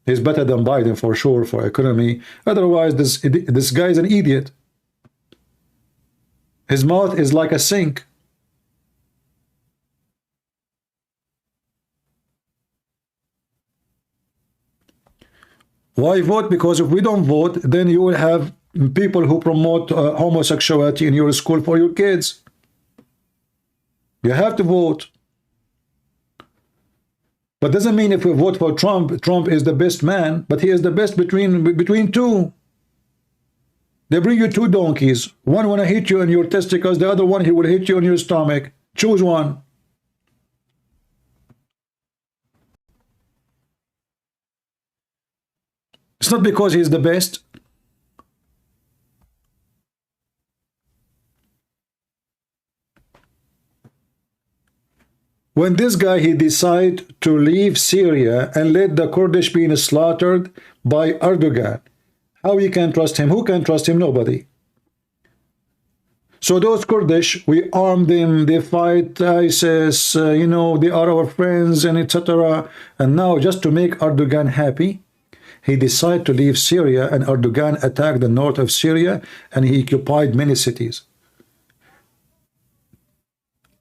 he's better than Biden for sure for economy. Otherwise, this guy is an idiot. His mouth is like a sink. Why vote? Because if we don't vote, then you will have people who promote homosexuality in your school for your kids. You have to vote. But doesn't mean if we vote for Trump, Trump is the best man, but he is the best between two. They bring you two donkeys. One want to hit you in your testicles, the other one he will hit you in your stomach. Choose one. It's not because he's the best. When this guy, he decided to leave Syria and let the Kurdish being slaughtered by Erdogan, how you can trust him? Who can trust him? Nobody. So those Kurdish, we arm them, they fight ISIS, you know, they are our friends and etc. And now just to make Erdogan happy, he decided to leave Syria, and Erdogan attacked the north of Syria and he occupied many cities.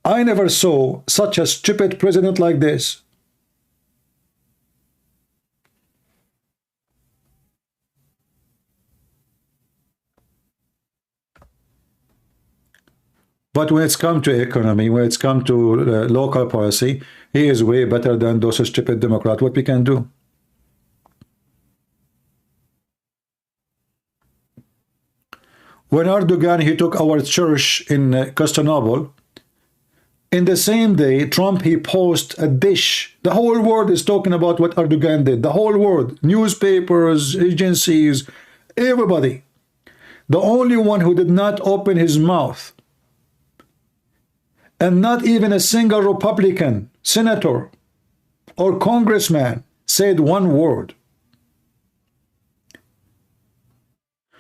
I never saw such a stupid president like this. But when it's come to economy, when it's come to local policy, he is way better than those stupid Democrats. What we can do? When Erdogan, he took our church in Constantinople, in the same day, Trump, he posted a dish. The whole world is talking about what Erdogan did. The whole world, newspapers, agencies, everybody. The only one who did not open his mouth, and not even a single Republican, senator, or congressman said one word.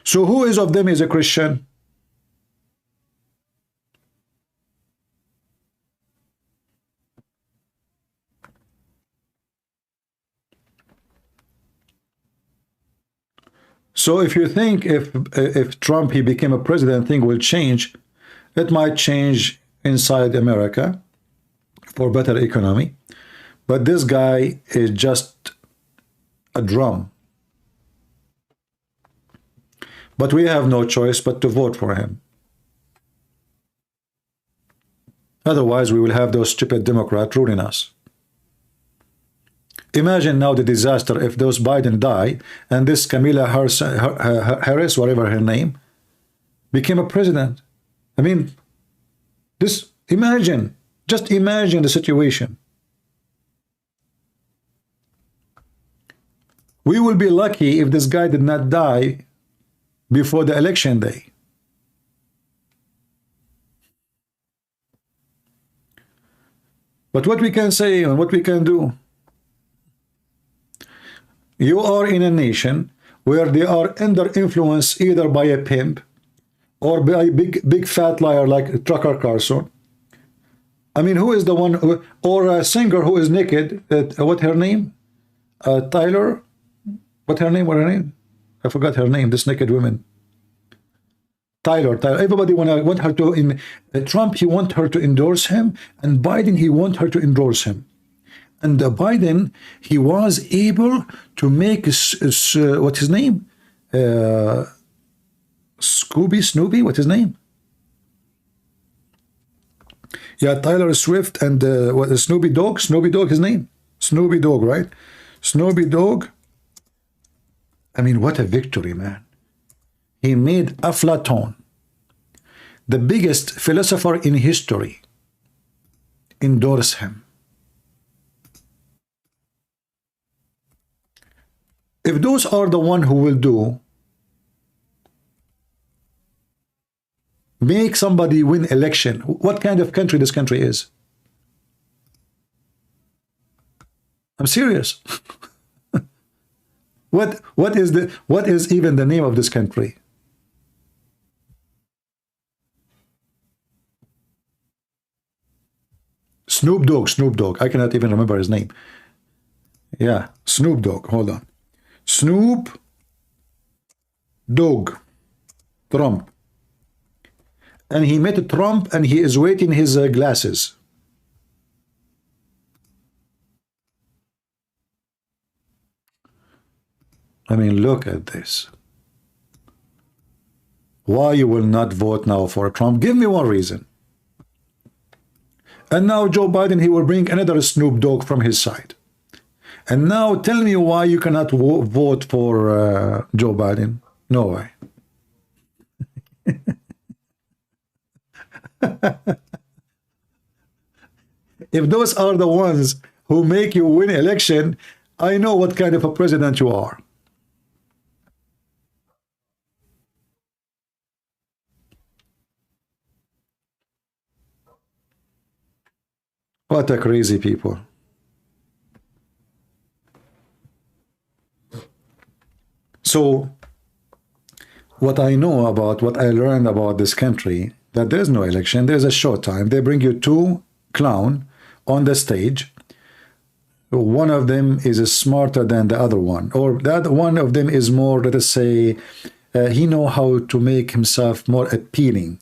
So who is of them is a Christian? So if you think if Trump, he became a president, thing will change, it might change inside America for better economy. But this guy is just a drum. But we have no choice but to vote for him. Otherwise, we will have those stupid Democrats ruling us. Imagine now the disaster if those Biden die and this Kamala Harris, whatever her name, became a president. I mean, just imagine the situation. We will be lucky if this guy did not die before the election day. But what we can say and what we can do, you are in a nation where they are under influence either by a pimp or by a big fat liar like Tucker Carlson. I mean, who is the one, or a singer who is naked, what her name? Tyler? What her name? I forgot her name, this naked woman. Tyler. Everybody want her to, in Trump, he want her to endorse him, and Biden, he want her to endorse him. And Biden, he was able to make, what's his name? Snoopy, what's his name? Yeah, Tyler Swift and what, Snoopy Dogg, his name? Snoopy Dogg, right? Snoopy Dogg. I mean, what a victory, man. He made Aflatón, the biggest philosopher in history, endorse him. If those are the one who will do, make somebody win election, what kind of country this country is? I'm serious. What is even the name of this country? Snoop Dogg. I cannot even remember his name. Yeah, Snoop Dogg. Hold on. Snoop Dogg. Trump. And he met Trump and he is waiting his glasses. I mean, look at this. Why you will not vote now for Trump? Give me one reason. And now Joe Biden, he will bring another Snoop Dogg from his side. And now tell me why you cannot vote for Joe Biden. No way. If those are the ones who make you win election, I know what kind of a president you are. What a crazy people. So, what I know about, what I learned about this country, that there's no election, there's a show time. They bring you two clowns on the stage. One of them is smarter than the other one, or that one of them is more, let us say, he know how to make himself more appealing.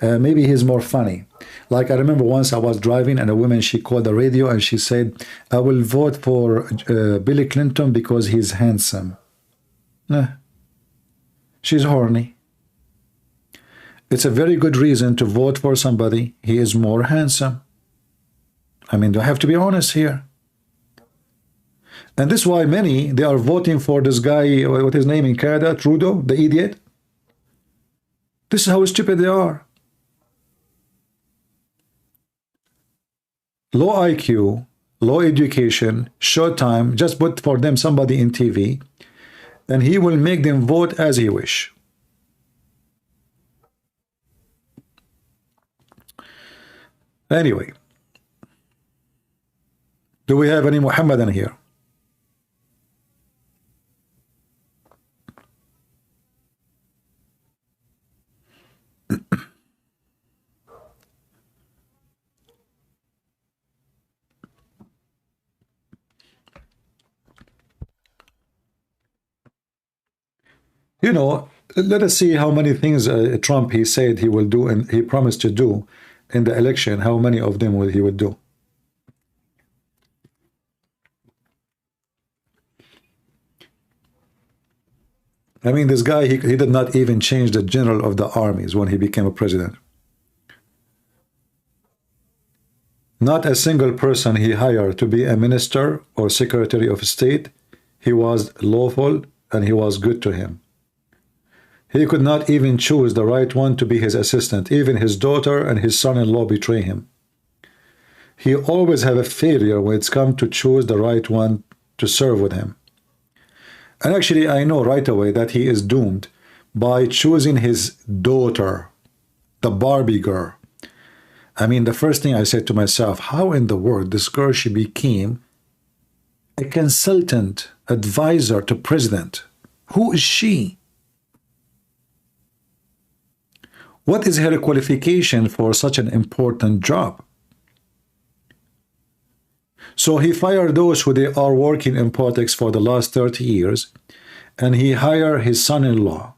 Maybe he's more funny. Like I remember once I was driving and a woman, she called the radio and she said, I will vote for Billy Clinton because he's handsome. Nah. She's horny. It's a very good reason to vote for somebody. He is more handsome. I mean, do I have to be honest here? And this is why many, they are voting for this guy, what's his name in Canada, Trudeau, the idiot. This is how stupid they are. Low IQ, low education, short time, just put for them somebody in TV, and he will make them vote as he wish. Anyway, do we have any Muhammadan here? You know, let us see how many things Trump, he said he will do and he promised to do in the election. How many of them he would do? I mean, this guy, he did not even change the general of the armies when he became a president. Not a single person he hired to be a minister or secretary of state. He was lawful and he was good to him. He could not even choose the right one to be his assistant. Even his daughter and his son-in-law betray him. He always have a failure when it's come to choose the right one to serve with him. And actually, I know right away that he is doomed by choosing his daughter, the Barbie girl. I mean, the first thing I said to myself, how in the world this girl, she became a consultant, advisor to president? Who is she? What is her qualification for such an important job? So he fired those who they are working in politics for the last 30 years, and he hired his son-in-law,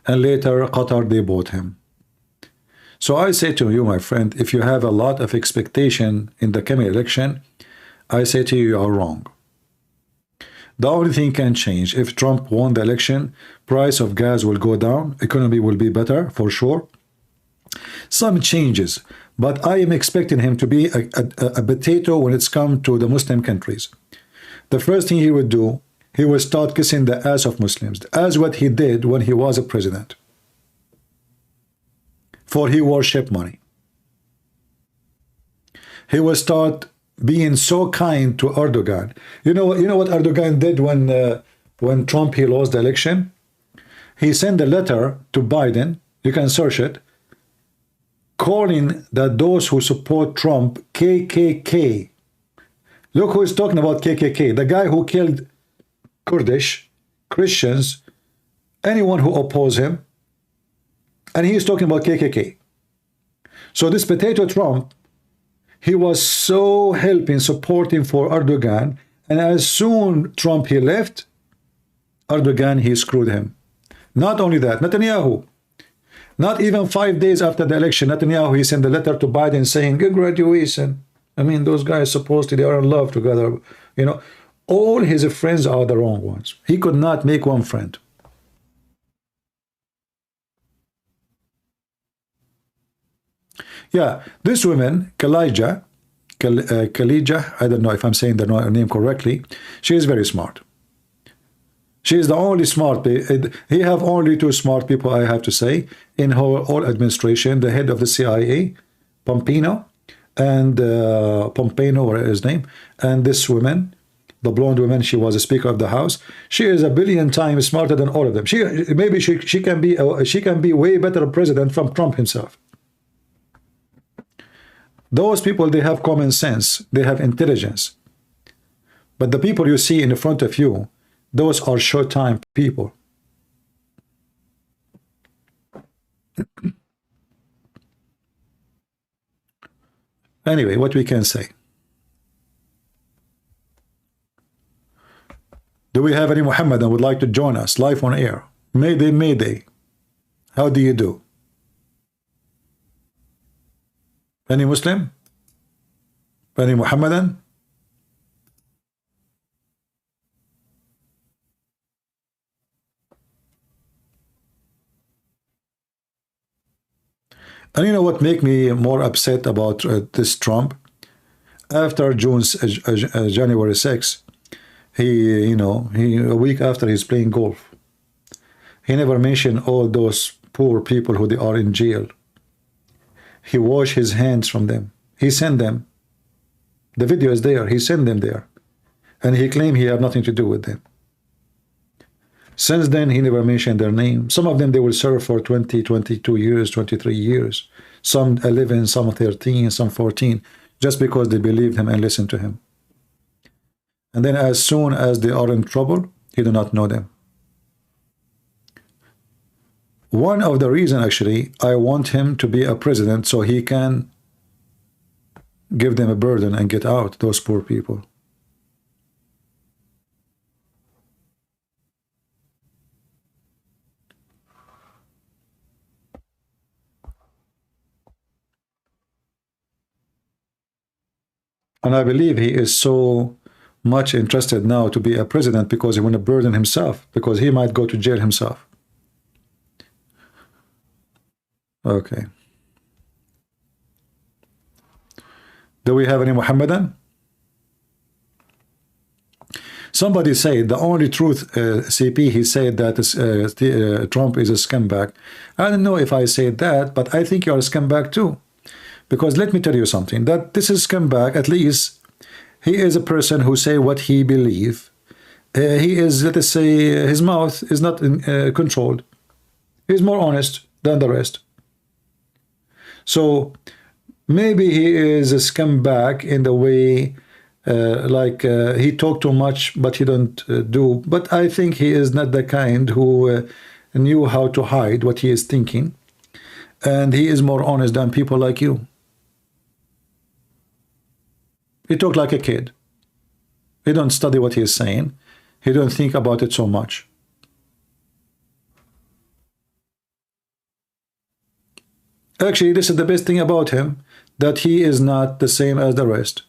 and later Qatar, they bought him. So I say to you, my friend, if you have a lot of expectation in the coming election, I say to you, you are wrong. The only thing can change. If Trump won the election, price of gas will go down, economy will be better for sure. Some changes, but I am expecting him to be a potato when it's come to the Muslim countries. The first thing he would do, he will start kissing the ass of Muslims, as what he did when he was a president. For he worshiped money. He will start being so kind to Erdogan. You know what Erdogan did when Trump he lost the election? He sent a letter to Biden, you can search it, calling that those who support Trump KKK. Look who is talking about KKK, the guy who killed Kurdish, Christians, anyone who opposed him, and he is talking about KKK. So this potato Trump, he was so helping, supporting for Erdogan, and as soon Trump he left, Erdogan he screwed him. Not only that, Netanyahu, not even 5 days after the election, Netanyahu he sent a letter to Biden saying, good graduation. I mean, those guys supposedly they are in love together. You know, all his friends are the wrong ones. He could not make one friend. Yeah, this woman, Khalija, I don't know if I'm saying the name correctly, she is very smart. She is the only smart, he have only two smart people, I have to say, in whole administration, the head of the CIA, Pompeo, and Pompeo, what is his name, and this woman, the blonde woman, she was a Speaker of the House. She is a billion times smarter than all of them. Maybe she can be way better president from Trump himself. Those people, they have common sense, they have intelligence. But the people you see in front of you, those are short-time people. Anyway, what we can say? Do we have any Muhammad that would like to join us live on air? Mayday, Mayday. How do you do? Any Muslim? Any Muhammadan? And you know what make me more upset about this Trump? After January 6th, a week after he's playing golf, he never mentioned all those poor people who they are in jail. He washed his hands from them. He sent them. The video is there. He sent them there. And he claimed he had nothing to do with them. Since then, he never mentioned their name. Some of them, they will serve for 20, 22 years, 23 years. Some 11, some 13, some 14, just because they believed him and listened to him. And then as soon as they are in trouble, he do not know them. One of the reasons, actually, I want him to be a president so he can give them a burden and get out, those poor people. And I believe he is so much interested now to be a president because he want to burden himself, because he might go to jail himself. Okay. Do we have any Muhammadan? Somebody said the only truth, CP, he said that Trump is a scumbag. I don't know if I said that, but I think you're a scumbag too. Because let me tell you something, that this is scumbag, at least he is a person who say what he believe. He is, let us say, his mouth is not controlled. He's more honest than the rest. So maybe he is a scumbag in the way he talked too much, but he don't do. But I think he is not the kind who knew how to hide what he is thinking. And he is more honest than people like you. He talk like a kid. He don't study what he is saying. He don't think about it so much. Actually, this is the best thing about him, that he is not the same as the rest.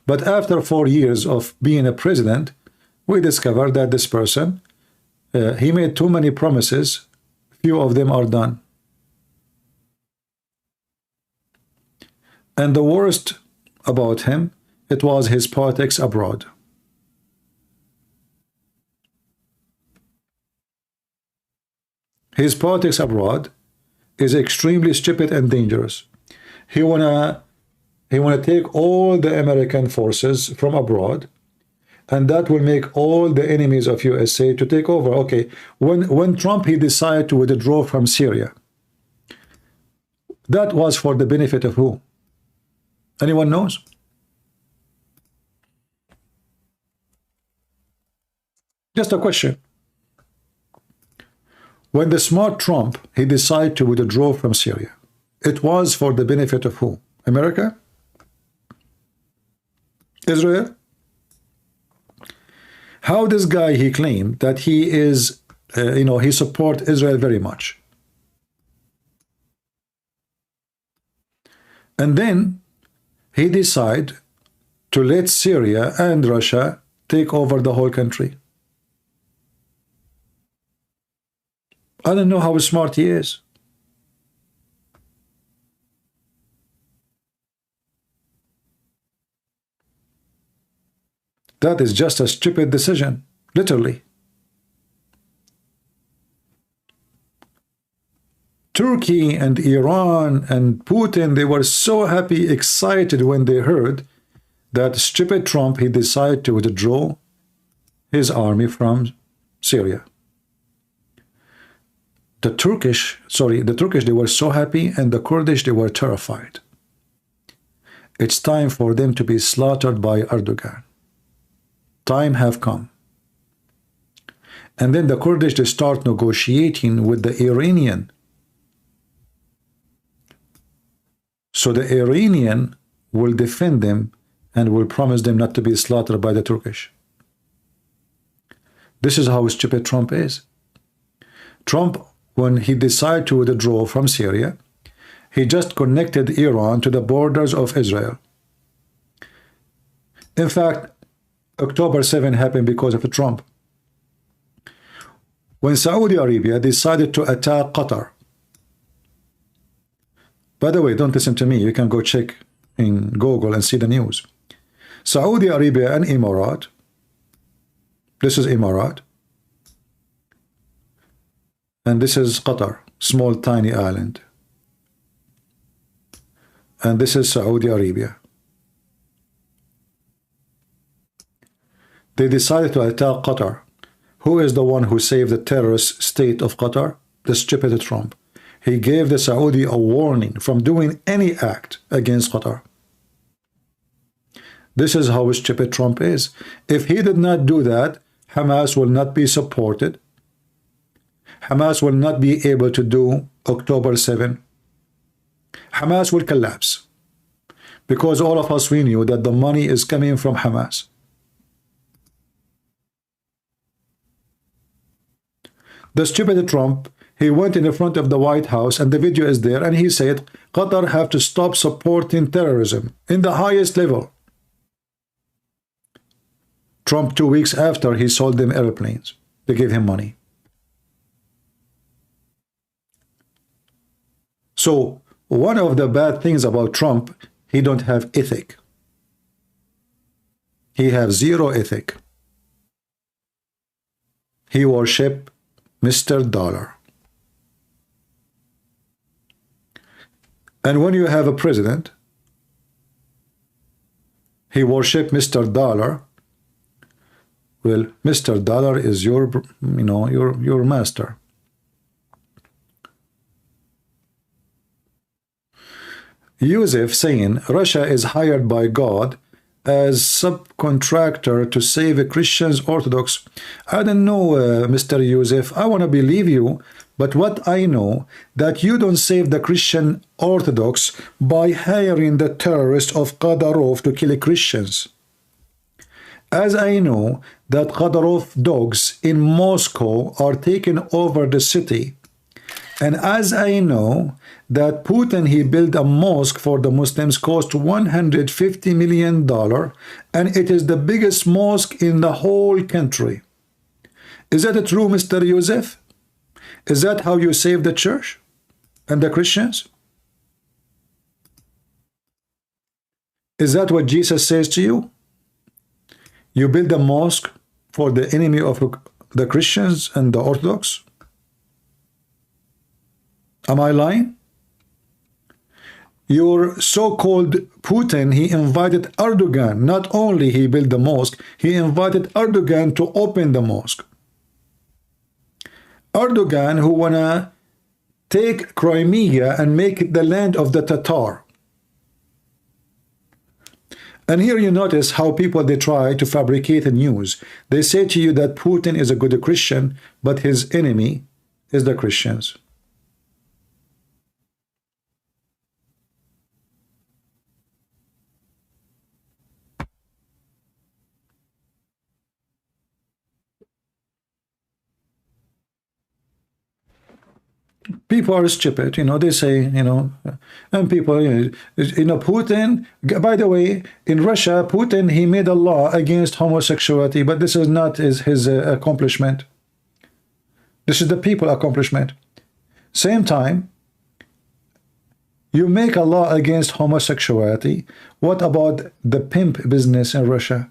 But after 4 years of being a president, we discovered that this person, he made too many promises. Few of them are done. And the worst about him, it was his politics abroad. His politics abroad is extremely stupid and dangerous. He wanna take all the American forces from abroad, and that will make all the enemies of USA to take over. Okay, when Trump, he decided to withdraw from Syria, that was for the benefit of who? Anyone knows? Just a question. When the smart Trump, he decided to withdraw from Syria, it was for the benefit of who? America? Israel? How this guy, he claimed that he is, he support Israel very much. And then he decided to let Syria and Russia take over the whole country. I don't know how smart he is. That is just a stupid decision, literally. Turkey and Iran and Putin, they were so happy, excited when they heard that stupid Trump, he decided to withdraw his army from Syria. The Turkish, they were so happy, and the Kurdish, they were terrified. It's time for them to be slaughtered by Erdogan. Time have come. And then the Kurdish, they start negotiating with the Iranian. So the Iranian will defend them and will promise them not to be slaughtered by the Turkish. This is how stupid Trump is. Trump, when he decided to withdraw from Syria, he just connected Iran to the borders of Israel. In fact, October 7 happened because of Trump. When Saudi Arabia decided to attack Qatar, by the way, don't listen to me, you can go check in Google and see the news. Saudi Arabia and Emirat, this is Emirat, and this is Qatar, small tiny island. And this is Saudi Arabia. They decided to attack Qatar. Who is the one who saved the terrorist state of Qatar? The stupid Trump. He gave the Saudi a warning from doing any act against Qatar. This is how stupid Trump is. If he did not do that, Hamas will not be supported. Hamas will not be able to do October 7. Hamas will collapse. Because all of us, we knew that the money is coming from Hamas. The stupid Trump, he went in the front of the White House, and the video is there, and he said, Qatar have to stop supporting terrorism in the highest level. Trump, 2 weeks after, he sold them airplanes. They gave him money. So, one of the bad things about Trump, he don't have ethic. He have zero ethic. He worship Mr. Dollar. And when you have a president, he worship Mr. Dollar. Well, Mr. Dollar is your, your master. Yusuf saying Russia is hired by God as subcontractor to save Christians Orthodox. I don't know, Mr. Yusuf. I want to believe you, but what I know that you don't save the Christian Orthodox by hiring the terrorists of Qadarov to kill Christians. As I know that Qadarov dogs in Moscow are taking over the city, and as I know that Putin, he built a mosque for the Muslims, cost $150 million, and it is the biggest mosque in the whole country. Is that true, Mr. Yusuf? Is that how you save the church and the Christians? Is that what Jesus says to you? You build a mosque for the enemy of the Christians and the Orthodox? Am I lying? Your so-called Putin, he invited Erdogan. Not only he built the mosque, he invited Erdogan to open the mosque. Erdogan, who wanna take Crimea and make it the land of the Tatar. And here you notice how people, they try to fabricate the news. They say to you that Putin is a good Christian, but his enemy is the Christians. People are stupid, they say, and people, Putin, by the way, in Russia, Putin, he made a law against homosexuality, but this is not his accomplishment. This is the people accomplishment. Same time, you make a law against homosexuality. What about the pimp business in Russia?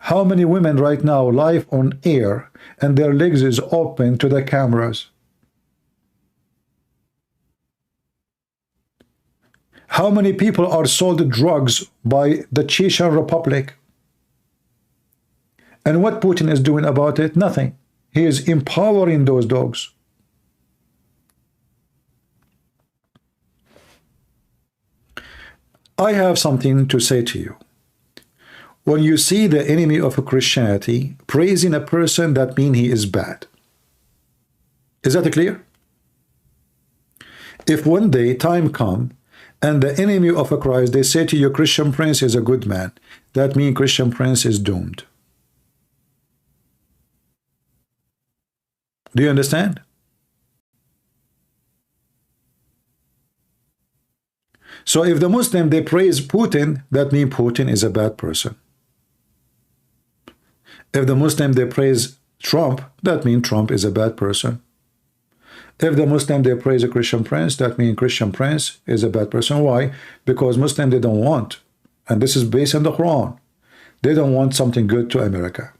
How many women right now live on air and their legs is open to the cameras? How many people are sold drugs by the Chechen Republic? And what Putin is doing about it? Nothing. He is empowering those dogs. I have something to say to you. When you see the enemy of Christianity praising a person, that means he is bad. Is that clear? If one day time comes and the enemy of Christ, they say to you, Christian Prince is a good man, that means Christian Prince is doomed. Do you understand? So if the Muslim, they praise Putin, that means Putin is a bad person. If the Muslim, they praise Trump, that means Trump is a bad person. If the Muslim, they praise a Christian Prince, that means Christian Prince is a bad person. Why? Because Muslim, they don't want, and this is based on the Quran, they don't want something good to America.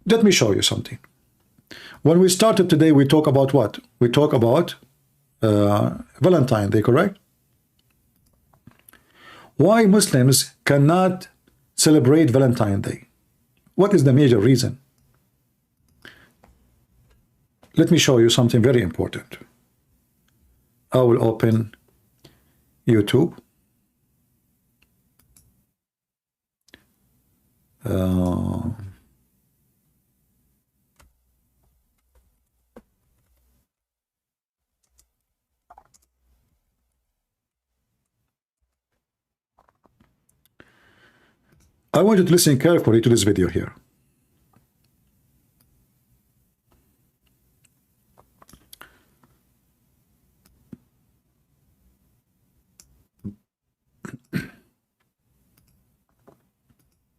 Let me show you something. When we started today, we talk about what? We talk about Valentine's Day, correct? Why Muslims cannot celebrate Valentine's Day? What is the major reason? Let me show you something very important. I will open YouTube. I want you to listen carefully to this video here.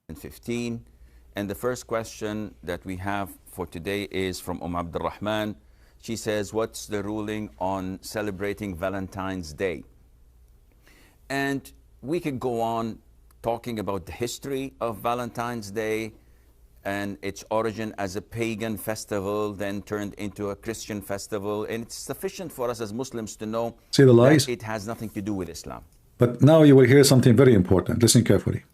And 15, and the first question that we have for today is from Abdul Rahman. She says, what's the ruling on celebrating Valentine's Day? And we could go on talking about the history of Valentine's Day and its origin as a pagan festival, then turned into a Christian festival. And it's sufficient for us as Muslims to know See the lies? that it has nothing to do with Islam. But now you will hear something very important. Listen carefully.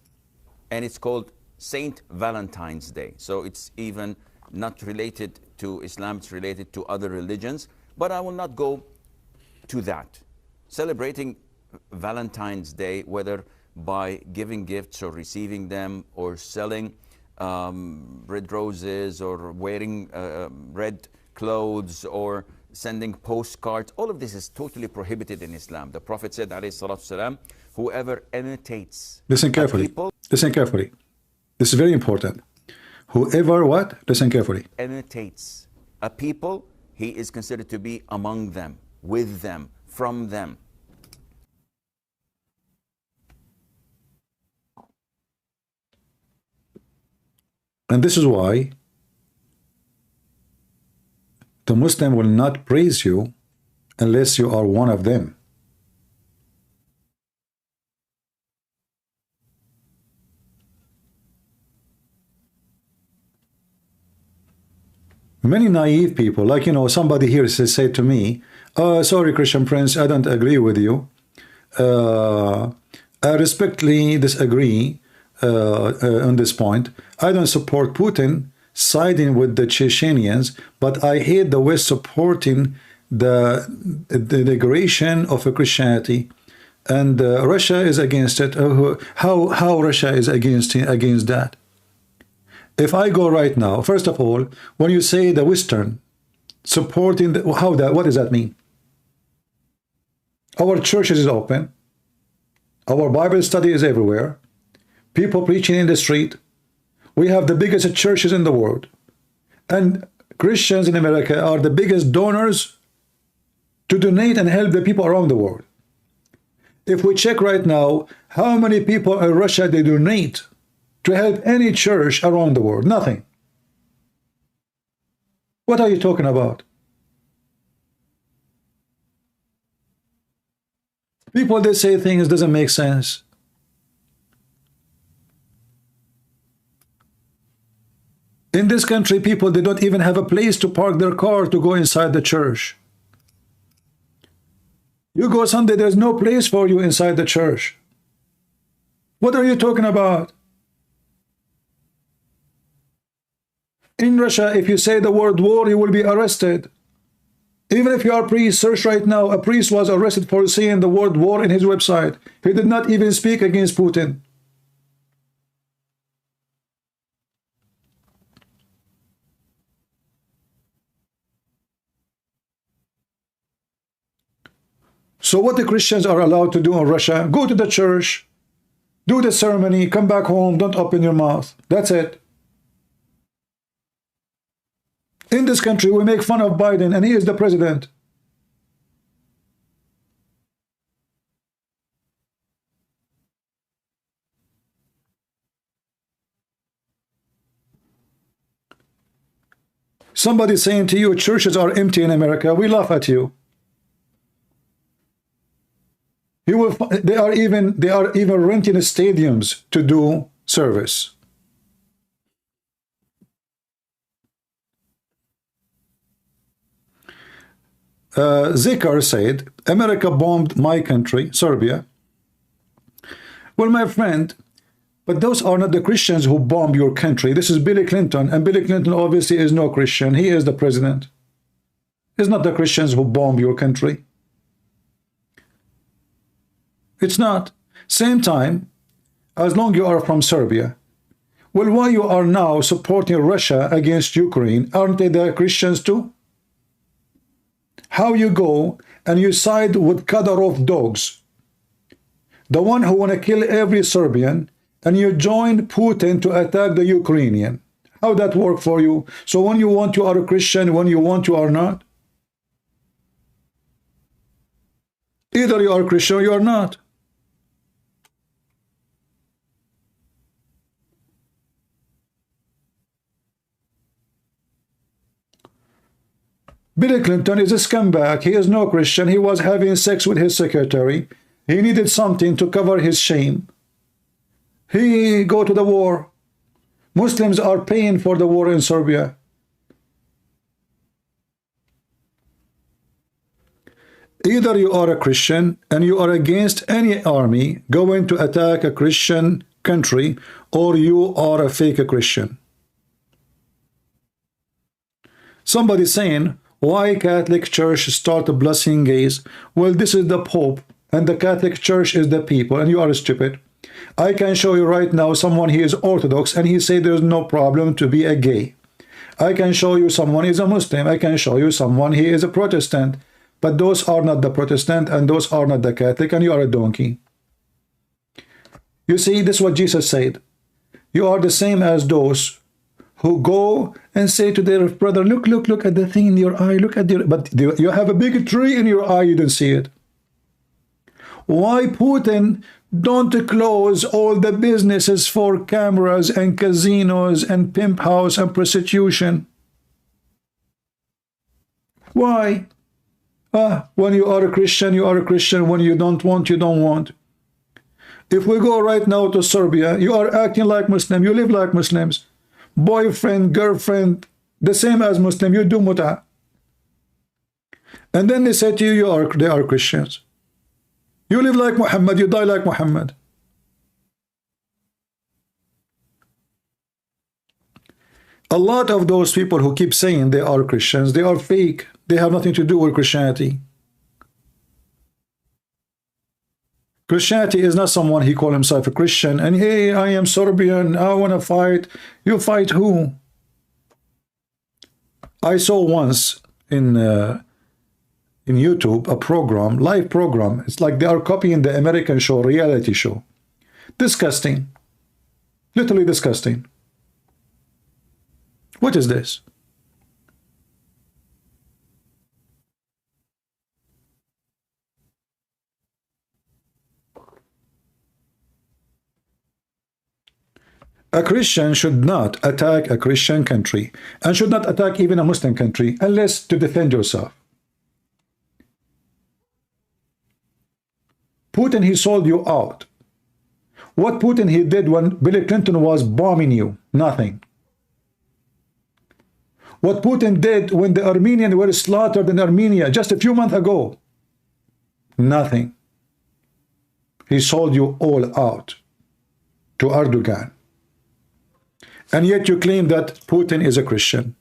And it's called Saint Valentine's Day. So it's even not related to Islam, it's related to other religions. But I will not go to that. Celebrating Valentine's Day, whether by giving gifts or receiving them or selling red roses or wearing red clothes or sending postcards, all of this is totally prohibited in Islam. The Prophet said, alayhi salatu salam, whoever imitates Listen carefully. people, Listen carefully. This is very important. Whoever what? Listen carefully. imitates a people, he is considered to be among them, with them, from them. And this is why the Muslim will not praise you unless you are one of them. Many naive people, like, you know, somebody here said to me, sorry, Christian Prince, I don't agree with you. I respectfully disagree on this point. I don't support Putin siding with the Chechenians, but I hate the West supporting the degradation of Christianity, and Russia is against it. How Russia is against that? If I go right now, first of all, when you say the Western supporting, what does that mean? Our churches is open. Our Bible study is everywhere. People preaching in the street. We have the biggest churches in the world. And Christians in America are the biggest donors to donate and help the people around the world. If we check right now, how many people in Russia they donate to help any church around the world? Nothing. What are you talking about? People, they say things doesn't make sense. In this country, people, they don't even have a place to park their car to go inside the church. You go Sunday, there's no place for you inside the church. What are you talking about? In Russia, if you say the word war, you will be arrested. Even if you are a priest, search right now, a priest was arrested for saying the word war in his website. He did not even speak against Putin. So what the Christians are allowed to do in Russia, go to the church, do the ceremony, come back home, don't open your mouth. That's it. In this country, we make fun of Biden, and he is the president. Somebody saying to you, churches are empty in America, we laugh at you. They are even renting stadiums to do service. Zikar said, America bombed my country, Serbia. Well, my friend, but those are not the Christians who bombed your country. This is Billy Clinton, and Billy Clinton obviously is no Christian. He is the president. It's not the Christians who bombed your country. It's not. Same time, as long you are from Serbia. Well, why you are now supporting Russia against Ukraine? Aren't they the Christians too? How you go and you side with Kadyrov dogs, the one who want to kill every Serbian, and you join Putin to attack the Ukrainian. How that work for you? So when you want, you are a Christian, when you want, you are not. Either you are Christian or you are not. Billy Clinton is a scumbag. He is no Christian. He was having sex with his secretary. He needed something to cover his shame. He go to the war. Muslims are paying for the war in Serbia. Either you are a Christian and you are against any army going to attack a Christian country, or you are a fake Christian. Somebody saying, why Catholic Church start blessing gays? Well, this is the Pope, and the Catholic Church is the people, and you are stupid. I can show you right now someone he is Orthodox, and he say there's no problem to be a gay. I can show you someone is a Muslim. I can show you someone he is a Protestant. But those are not the Protestant, and those are not the Catholic, and you are a donkey. You see, this is what Jesus said. You are the same as those who go and say to their brother, look at the thing in your eye, look at your, but you have a big tree in your eye, you don't see it. Why Putin don't close all the businesses for cameras and casinos and pimp house and prostitution? Why? When you are a Christian, you are a Christian. When you don't want, you don't want. If we go right now to Serbia, you are acting like Muslim, you live like Muslims. Boyfriend, girlfriend, the same as Muslim, you do muta. And then they say to you, they are Christians. You live like Muhammad, you die like Muhammad. A lot of those people who keep saying they are Christians, they are fake. They have nothing to do with Christianity. Christianity is not someone he call himself a Christian and hey, I am Serbian, I want to fight. You fight who? I saw once in YouTube a program, live program. It's like they are copying the American show, reality show. Disgusting. Literally disgusting. What is this? A Christian should not attack a Christian country and should not attack even a Muslim country unless to defend yourself. Putin, he sold you out. What Putin he did when Bill Clinton was bombing you? Nothing. What Putin did when the Armenians were slaughtered in Armenia just a few months ago? Nothing. He sold you all out to Erdogan. And yet you claim that Putin is a Christian.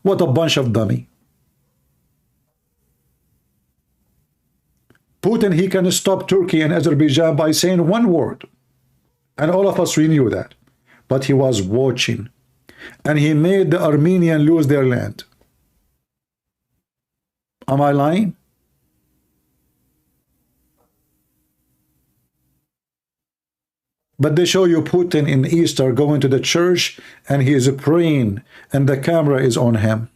What a bunch of dummy. Putin, he can stop Turkey and Azerbaijan by saying one word. And all of us, we knew that. But he was watching. And he made the Armenians lose their land. Am I lying? But they show you Putin in Easter going to the church and he is praying and the camera is on him.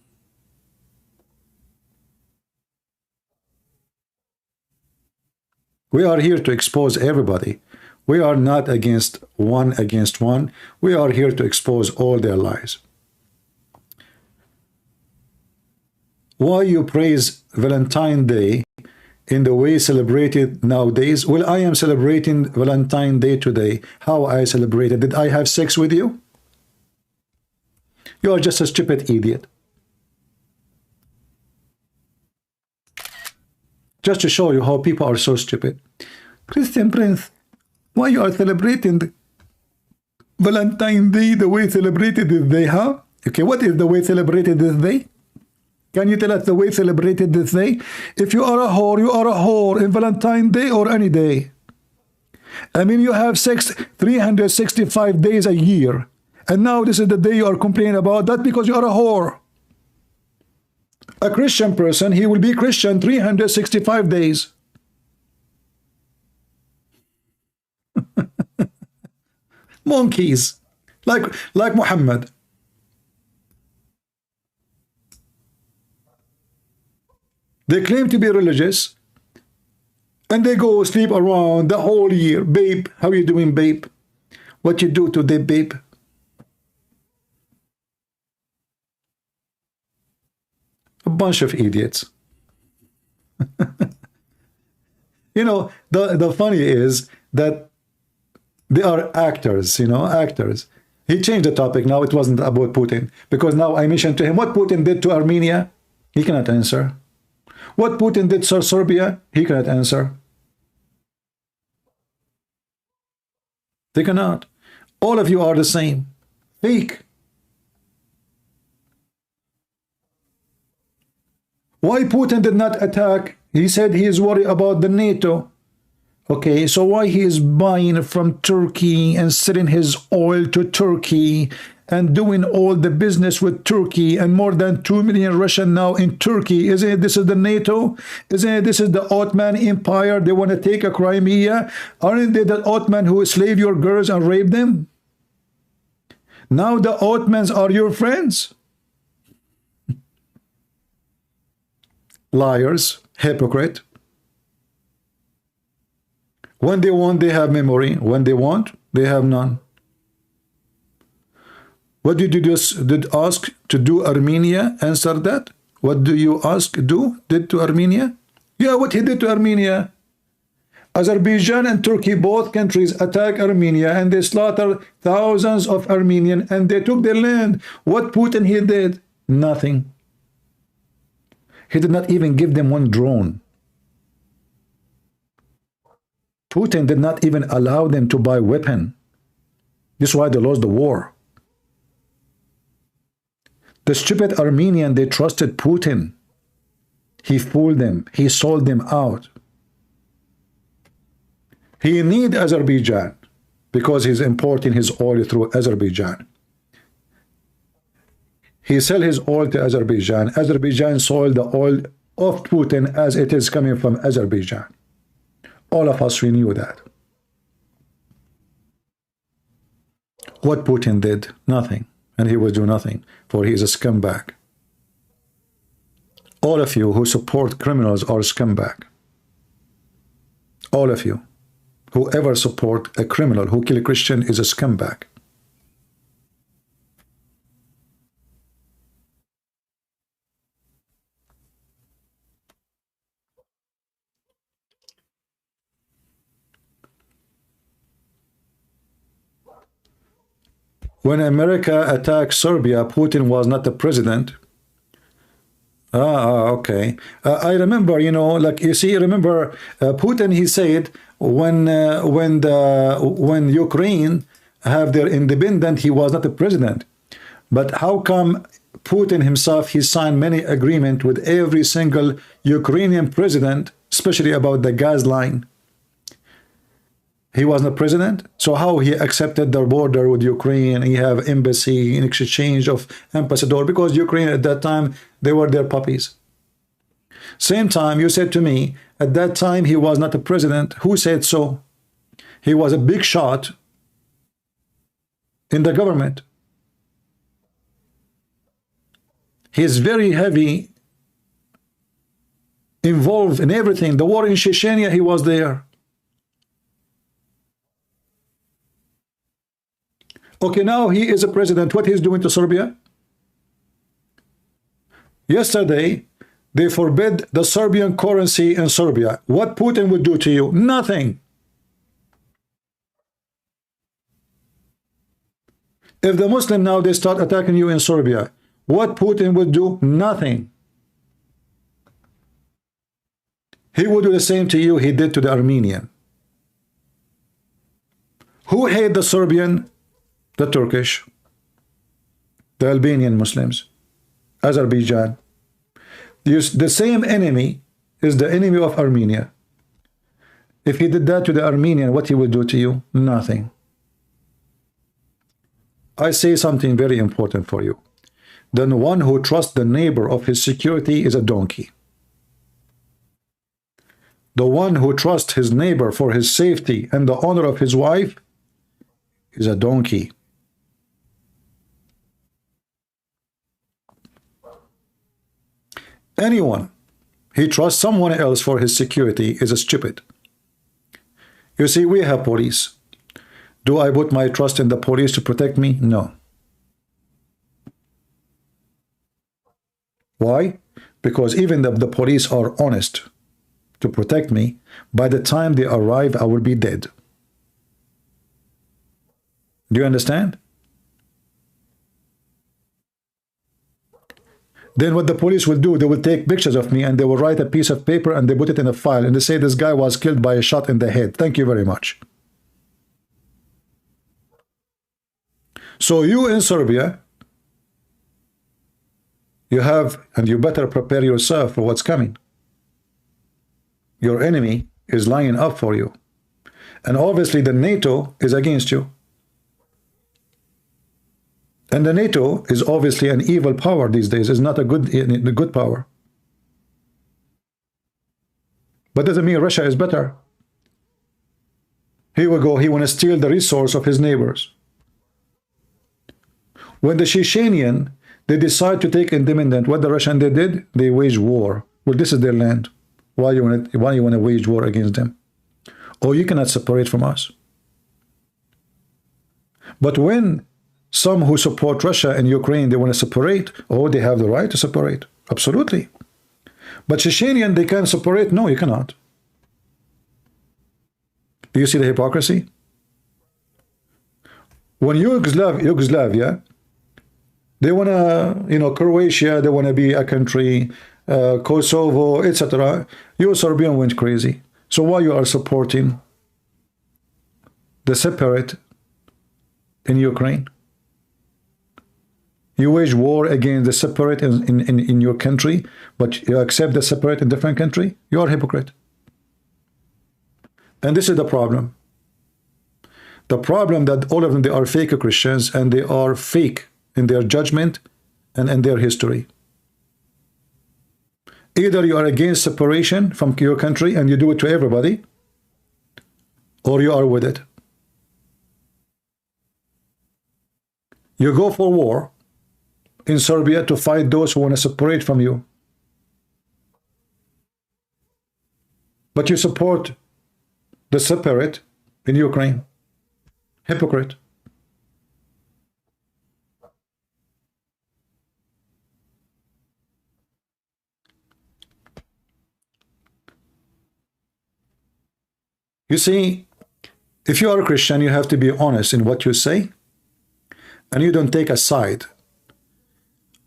We are here to expose everybody. We are not against one. We are here to expose all their lies. Why you praise Valentine's Day in the way celebrated nowadays? Well, I am celebrating Valentine's Day today. How I celebrated? Did I have sex with you? You are just a stupid idiot. Just to show you how people are so stupid. Christian Prince, why you are celebrating Valentine's Day the way celebrated this day, huh? Okay, what is the way celebrated this day? Can you tell us the way celebrated this day? If you are a whore, you are a whore in Valentine's Day or any day. I mean, you have sex 365 days a year. And now this is the day you are complaining about. That because you are a whore. A Christian person, he will be Christian 365 days. Monkeys. Like Muhammad. They claim to be religious, and they go sleep around the whole year. Babe, how you doing, babe? What you do today, babe? A bunch of idiots. You know, the funny is that they are actors, you know, actors. He changed the topic. Now it wasn't about Putin, because now I mentioned to him what Putin did to Armenia. He cannot answer. What Putin did to Serbia, he cannot answer. They cannot. All of you are the same. Fake. Why Putin did not attack? He said he is worried about the NATO. Okay, so why he is buying from Turkey and selling his oil to Turkey and doing all the business with Turkey, and more than 2 million Russian now in Turkey? Isn't it this is the NATO? Isn't it this is the Ottoman Empire? They want to take a Crimea. Aren't they the Ottoman who slave your girls and rape them? Now the Ottomans are your friends. Liars, hypocrite. When they want, they have memory. When they want, they have none. What did you did ask to do Armenia? Answer that. What do you ask did to Armenia? Yeah, what he did to Armenia. Azerbaijan and Turkey, both countries, attack Armenia and they slaughter thousands of Armenians and they took their land. What Putin he did? Nothing. He did not even give them one drone. Putin did not even allow them to buy weapon. This is why they lost the war. The stupid Armenian, they trusted Putin. He fooled them. He sold them out. He needs Azerbaijan because he's importing his oil through Azerbaijan. He sell his oil to Azerbaijan. Azerbaijan sold the oil of Putin as it is coming from Azerbaijan. All of us, we knew that. What Putin did? Nothing. And he will do nothing, for he is a scumbag. All of you who support criminals are scumbag. All of you. Whoever support a criminal who kill a Christian is a scumbag. When America attacked Serbia, Putin was not the president. Okay. I remember, you know, like you see, remember Putin, he said when Ukraine have their independence, he was not the president. But how come Putin himself, he signed many agreements with every single Ukrainian president, especially about the gas line? He was not president, so how he accepted the border with Ukraine? He have embassy in exchange of ambassador, because Ukraine at that time, they were their puppies. Same time, you said to me, at that time he was not a president. Who said so? He was a big shot in the government. He is very heavy involved in everything. The war in Chechnya, he was there. Okay, now he is a president. What he's doing to Serbia? Yesterday, they forbid the Serbian currency in Serbia. What Putin would do to you? Nothing. If the Muslim now, they start attacking you in Serbia, what Putin would do? Nothing. He would do the same to you he did to the Armenian. Who hate the Serbian? The Turkish, the Albanian Muslims, Azerbaijan. The same enemy is the enemy of Armenia. If he did that to the Armenian, what he will do to you? Nothing. I say something very important for you. The one who trusts the neighbor of his security is a donkey. The one who trusts his neighbor for his safety and the honor of his wife is a donkey. Anyone he trusts someone else for his security is a stupid. You see, we have police. Do I put my trust in the police to protect me? No. Why? Because even the police are honest. to protect me. By the time they arrive, I will be dead. Do you understand? Then what the police will do, they will take pictures of me and they will write a piece of paper and they put it in a file and they say this guy was killed by a shot in the head. Thank you very much. So you in Serbia, you have, and you better prepare yourself for what's coming. Your enemy is lining up for you. And obviously the NATO is against you. And the NATO is obviously an evil power these days. It's not a good power. But doesn't mean Russia is better. Here we go. He want to steal the resource of his neighbors. When the Chechenian, they decide to take independence, what the Russian they did? They waged war. Well, this is their land. Why you want to wage war against them? Oh, you cannot separate from us. But when some who support Russia and Ukraine, they want to separate, oh, they have the right to separate. Absolutely. But Chechenian, they can separate? No, you cannot. Do you see the hypocrisy? When Yugoslavia, they want to, Croatia, they want to be a country, Kosovo, etc. You Serbian went crazy. So why you are supporting the separate in Ukraine? You wage war against the separate in your country, but you accept the separate in different country? You are a hypocrite. And this is the problem. The problem that all of them, they are fake Christians and they are fake in their judgment and in their history. Either you are against separation from your country and you do it to everybody, or you are with it. You go for war in Serbia to fight those who want to separate from you. But you support the separate in Ukraine. Hypocrite. You see, if you are a Christian, you have to be honest in what you say, and you don't take a side.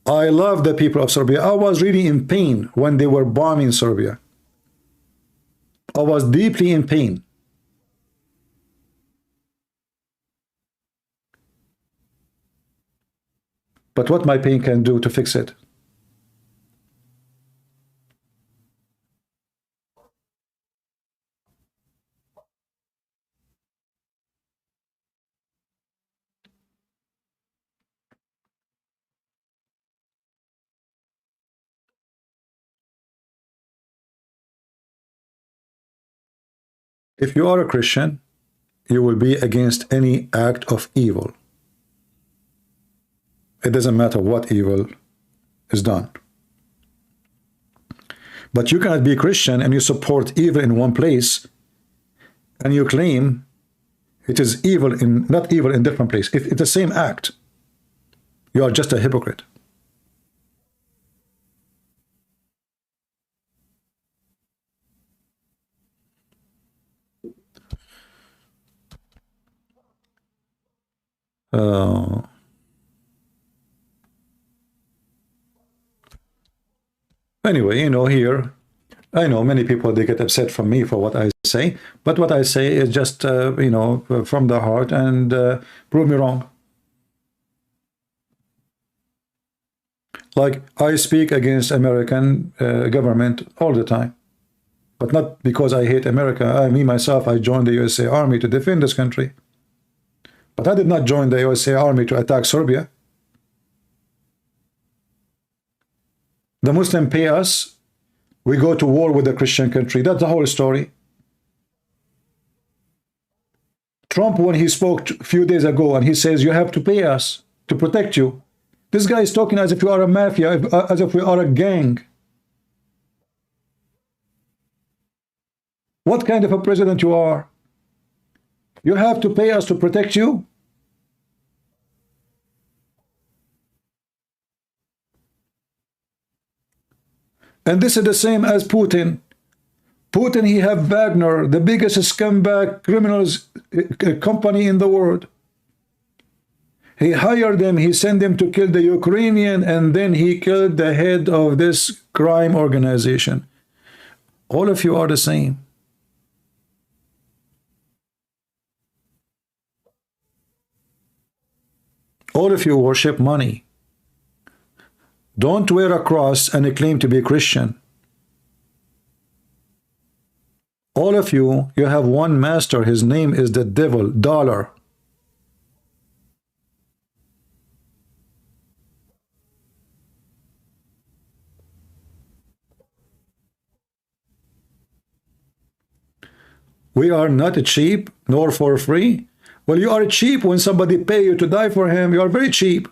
I love the people of Serbia. I was really in pain when they were bombing Serbia. I was deeply in pain. But what my pain can do to fix it? If you are a Christian, you will be against any act of evil. It doesn't matter what evil is done. But you cannot be a Christian and you support evil in one place and you claim it is evil in, not evil in different place. If it's the same act, you are just a hypocrite. Anyway, here, I know many people, they get upset from me for what I say, but what I say is just, from the heart, and prove me wrong. Like, I speak against American government all the time, but not because I hate America. Me, myself, I joined the USA Army to defend this country. But I did not join the USA Army to attack Serbia. The Muslims pay us. We go to war with a Christian country. That's the whole story. Trump, when he spoke a few days ago, and he says, you have to pay us to protect you. This guy is talking as if you are a mafia, as if we are a gang. What kind of a president you are? You have to pay us to protect you? And this is the same as Putin. Putin, he have Wagner, the biggest scumbag criminals company in the world. He hired them, he sent them to kill the Ukrainian, and then he killed the head of this crime organization. All of you are the same. All of you worship money. Don't wear a cross and claim to be Christian. All of you, you have one master. His name is the devil, dollar. We are not cheap, nor for free. Well, you are cheap when somebody pay you to die for him. You are very cheap.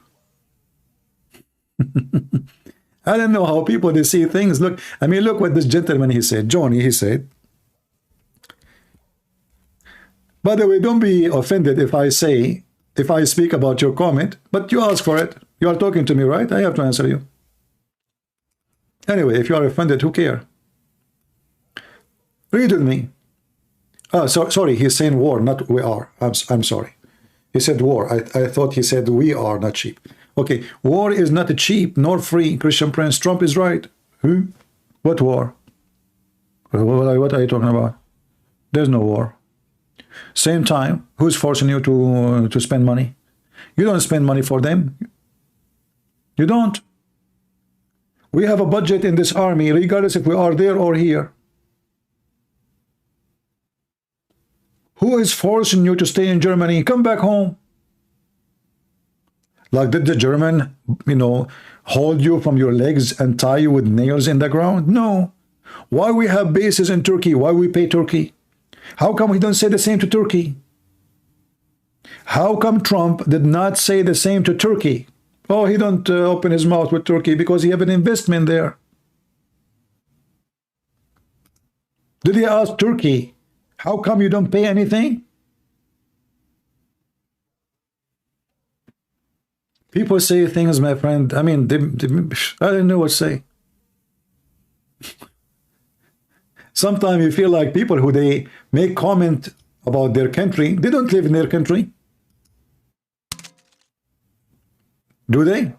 I don't know how people, they see things. Look, I mean, look what this gentleman, he said. Johnny, he said. By the way, don't be offended if I speak about your comment, but you ask for it. You are talking to me, right? I have to answer you. Anyway, if you are offended, who cares? Read with me. Oh, sorry, he's saying war, not we are. I'm sorry. He said war. I thought he said we are, not cheap. Okay, war is not cheap nor free. Christian Prince, Trump is right. What war? What are you talking about? There's no war. Same time, who's forcing you to spend money? You don't spend money for them. You don't. We have a budget in this army, regardless if we are there or here. Who is forcing you to stay in Germany? Come back home. Like, did the German, hold you from your legs and tie you with nails in the ground? No. Why we have bases in Turkey? Why we pay Turkey? How come we don't say the same to Turkey? How come Trump did not say the same to Turkey? Oh, he don't open his mouth with Turkey because he have an investment there. Did he ask Turkey, how come you don't pay anything? People say things, my friend. I mean, I don't know what to say. Sometimes you feel like people who they make comment about their country, they don't live in their country. Do they?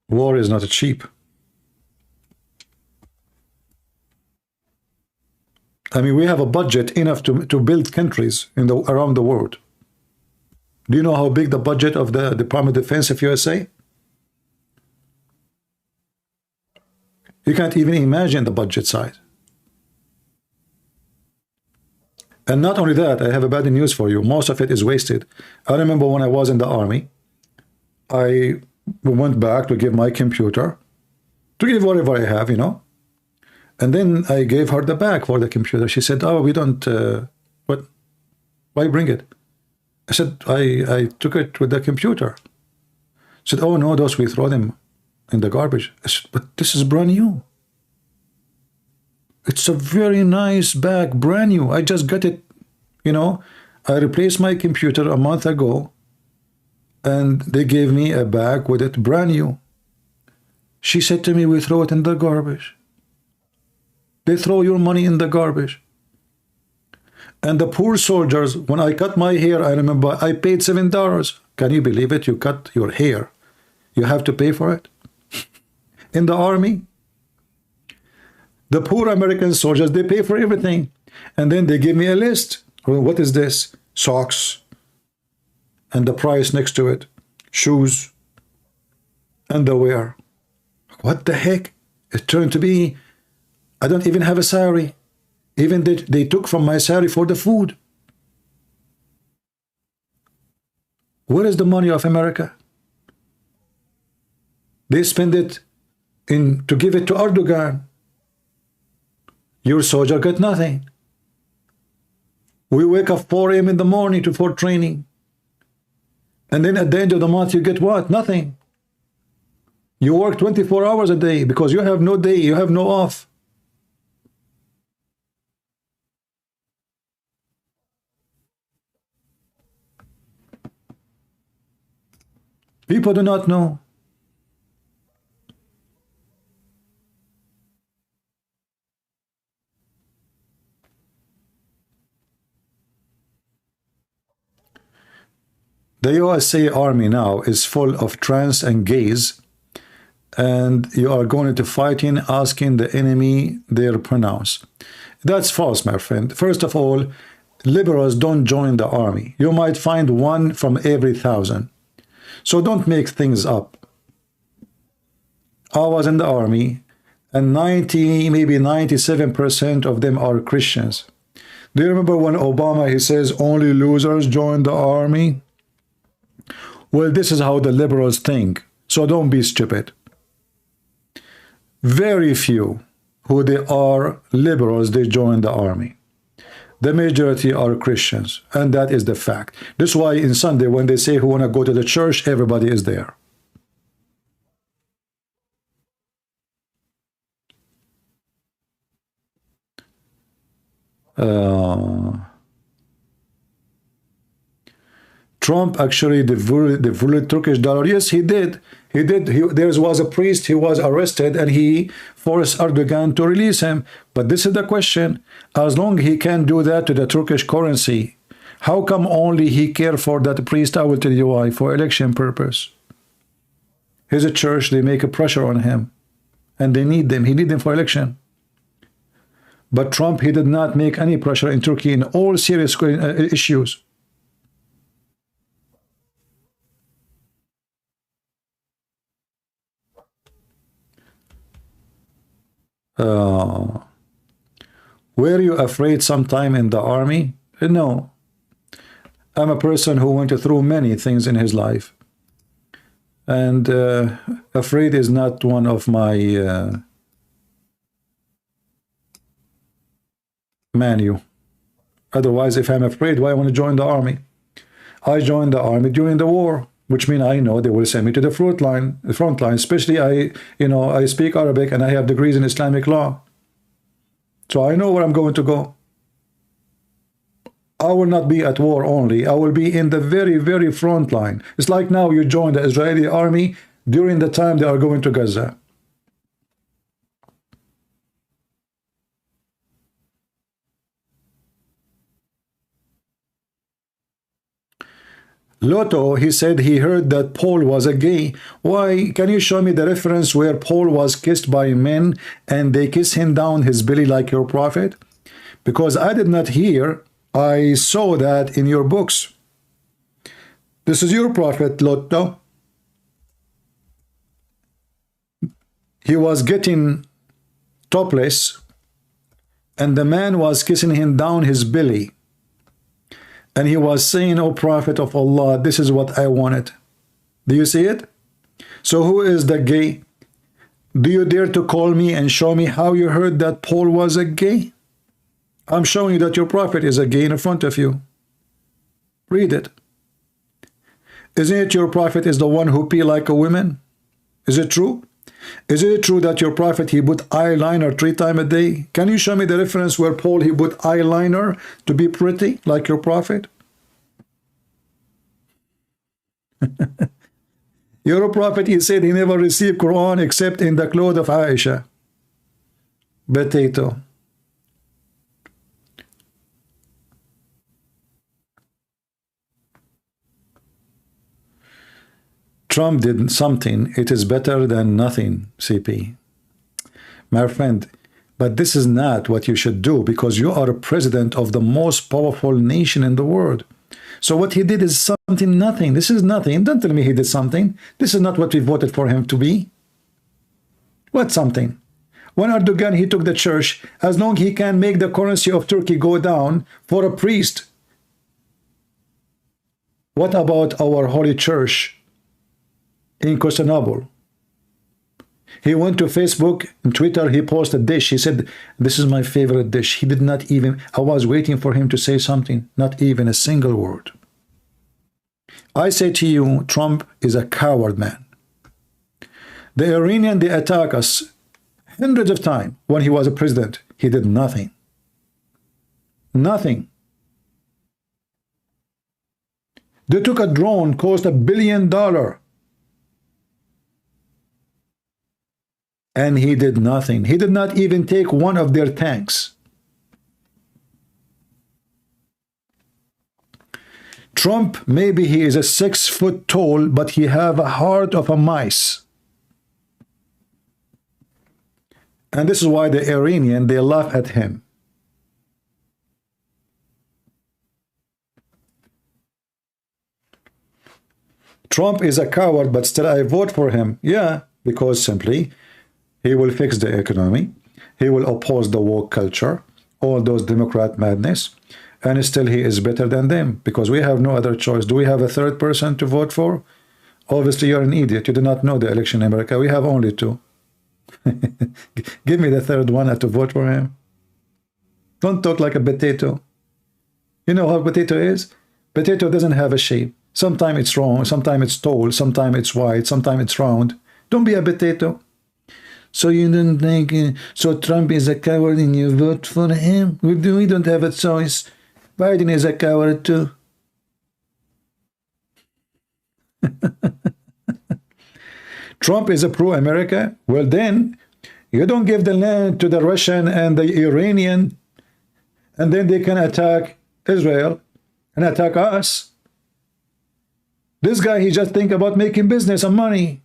War is not cheap. I mean, we have a budget enough to build countries around the world. Do you know how big the budget of the Department of Defense of USA? You can't even imagine the budget size. And not only that, I have a bad news for you. Most of it is wasted. I remember when I was in the army, I went back to give my computer, to give whatever I have, And then I gave her the bag for the computer. She said, oh, we don't, what? Why bring it? I said, I took it with the computer. She said, oh, no, those we throw them in the garbage. I said, but this is brand new. It's a very nice bag, brand new. I just got it, I replaced my computer a month ago, and they gave me a bag with it, brand new. She said to me, we throw it in the garbage. They throw your money in the garbage. And the poor soldiers, when I cut my hair, I remember I paid $7. Can you believe it? You cut your hair. You have to pay for it. In the army. The poor American soldiers, they pay for everything. And then they give me a list. Well, what is this? Socks. And the price next to it. Shoes. Underwear. What the heck? It turned to be, I don't even have a salary. Even they took from my salary for the food. Where is the money of America? They spend it to give it to Erdogan. Your soldier got nothing. We wake up 4 a.m. in the morning for training. And then at the end of the month, you get what? Nothing. You work 24 hours a day because you have no day, you have no off. People do not know. The USA Army now is full of trans and gays, and you are going to fighting asking the enemy their pronouns. That's false, my friend. First of all, liberals don't join the army. You might find one from every 1,000. So don't make things up. I was in the army, and 90, maybe 97% of them are Christians. Do you remember when Obama, he says, only losers join the army? Well, this is how the liberals think, so don't be stupid. Very few who they are liberals, they join the army. The majority are Christians, and that is the fact. That's why in Sunday, when they say who want to go to the church, everybody is there. Trump actually devalued Turkish dollar. Yes, he did. He did. There was a priest, he was arrested, and he forced Erdogan to release him. But this is the question. As long as he can do that to the Turkish currency, how come only he care for that priest? I will tell you why. For election purpose. He's a church, they make a pressure on him. And they need them. He need them for election. But Trump, he did not make any pressure in Turkey in all serious issues. Were you afraid sometime in the army? No. I'm a person who went through many things in his life. And afraid is not one of my menu. Otherwise, if I'm afraid, why I want to join the army? I joined the army during the war, which means I know they will send me to the front line. Especially I speak Arabic and I have degrees in Islamic law. So I know where I'm going to go. I will not be at war only. I will be in the very, very front line. It's like now you join the Israeli army during the time they are going to Gaza. Lotto, he said he heard that Paul was a gay. Why? Can you show me the reference where Paul was kissed by men and they kiss him down his belly like your prophet? Because I did not hear. I saw that in your books. This is your prophet, Lotto. He was getting topless and the man was kissing him down his belly. And he was saying, "O Prophet of Allah, this is what I wanted." Do you see it? So who is the gay? Do you dare to call me and show me how you heard that Paul was a gay? I'm showing you that your prophet is a gay in front of you. Read it. Isn't it your prophet is the one who pee like a woman? Is it true? Is it true that your prophet, he put eyeliner 3 times a day? Can you show me the reference where Paul, he put eyeliner to be pretty like your prophet? Your prophet, he said he never received Quran except in the clothes of Aisha. Potato. Trump did something, it is better than nothing, CP. My friend, but this is not what you should do because you are a president of the most powerful nation in the world. So what he did is something nothing. This is nothing. Don't tell me he did something. This is not what we voted for him to be. What something? When Erdogan, he took the church, as long as he can make the currency of Turkey go down for a priest. What about our holy church in Constantinople? He went to Facebook and Twitter, he posted a dish. He said, "This is my favorite dish." He did not even, I was waiting for him to say something, not even a single word. I say to you, Trump is a coward man. The Iranian, they attack us hundreds of times. When he was a president, he did nothing. Nothing. They took a drone, cost $1 billion. And he did nothing. He did not even take one of their tanks. Trump, maybe he is a 6 foot tall, but he have a heart of a mice. And this is why the Iranian, they laugh at him. Trump is a coward, but still I vote for him. Yeah, because simply he will fix the economy. He will oppose the woke culture, all those Democrat madness. And still he is better than them because we have no other choice. Do we have a third person to vote for? Obviously, you're an idiot. You do not know the election in America. We have only two. Give me the third one to vote for him. Don't talk like a potato. You know how potato is? Potato doesn't have a shape. Sometimes it's wrong, sometimes it's tall, sometimes it's wide, sometimes it's round. Don't be a potato. So you don't think, so Trump is a coward and you vote for him? We don't have a choice. Biden is a coward too. Trump is a pro-America? Well then, you don't give the land to the Russian and the Iranian, and then they can attack Israel and attack us. This guy, he just think about making business and money.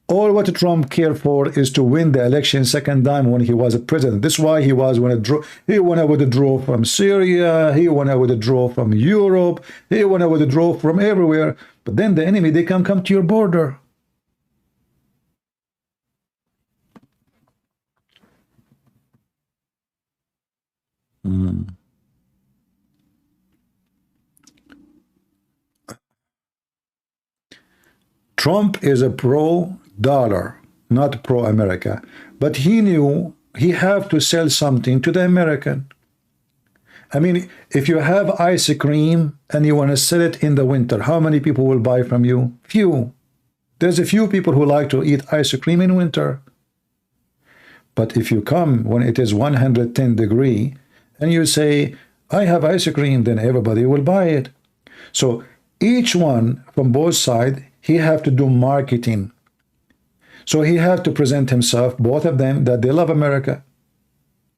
All what Trump cared for is to win the election second time when he was a president. This is why he was he want to withdraw from Syria, he want to withdraw from Europe, he want to withdraw from everywhere. But then the enemy, they come to your border. Trump is a pro-dollar, not pro-America. But he knew he have to sell something to the American. I mean, if you have ice cream and you want to sell it in the winter, how many people will buy from you? Few. There's a few people who like to eat ice cream in winter. But if you come when it is 110 degrees and you say, I have ice cream, then everybody will buy it. So each one from both sides, he have to do marketing. So he have to present himself, both of them, that they love America.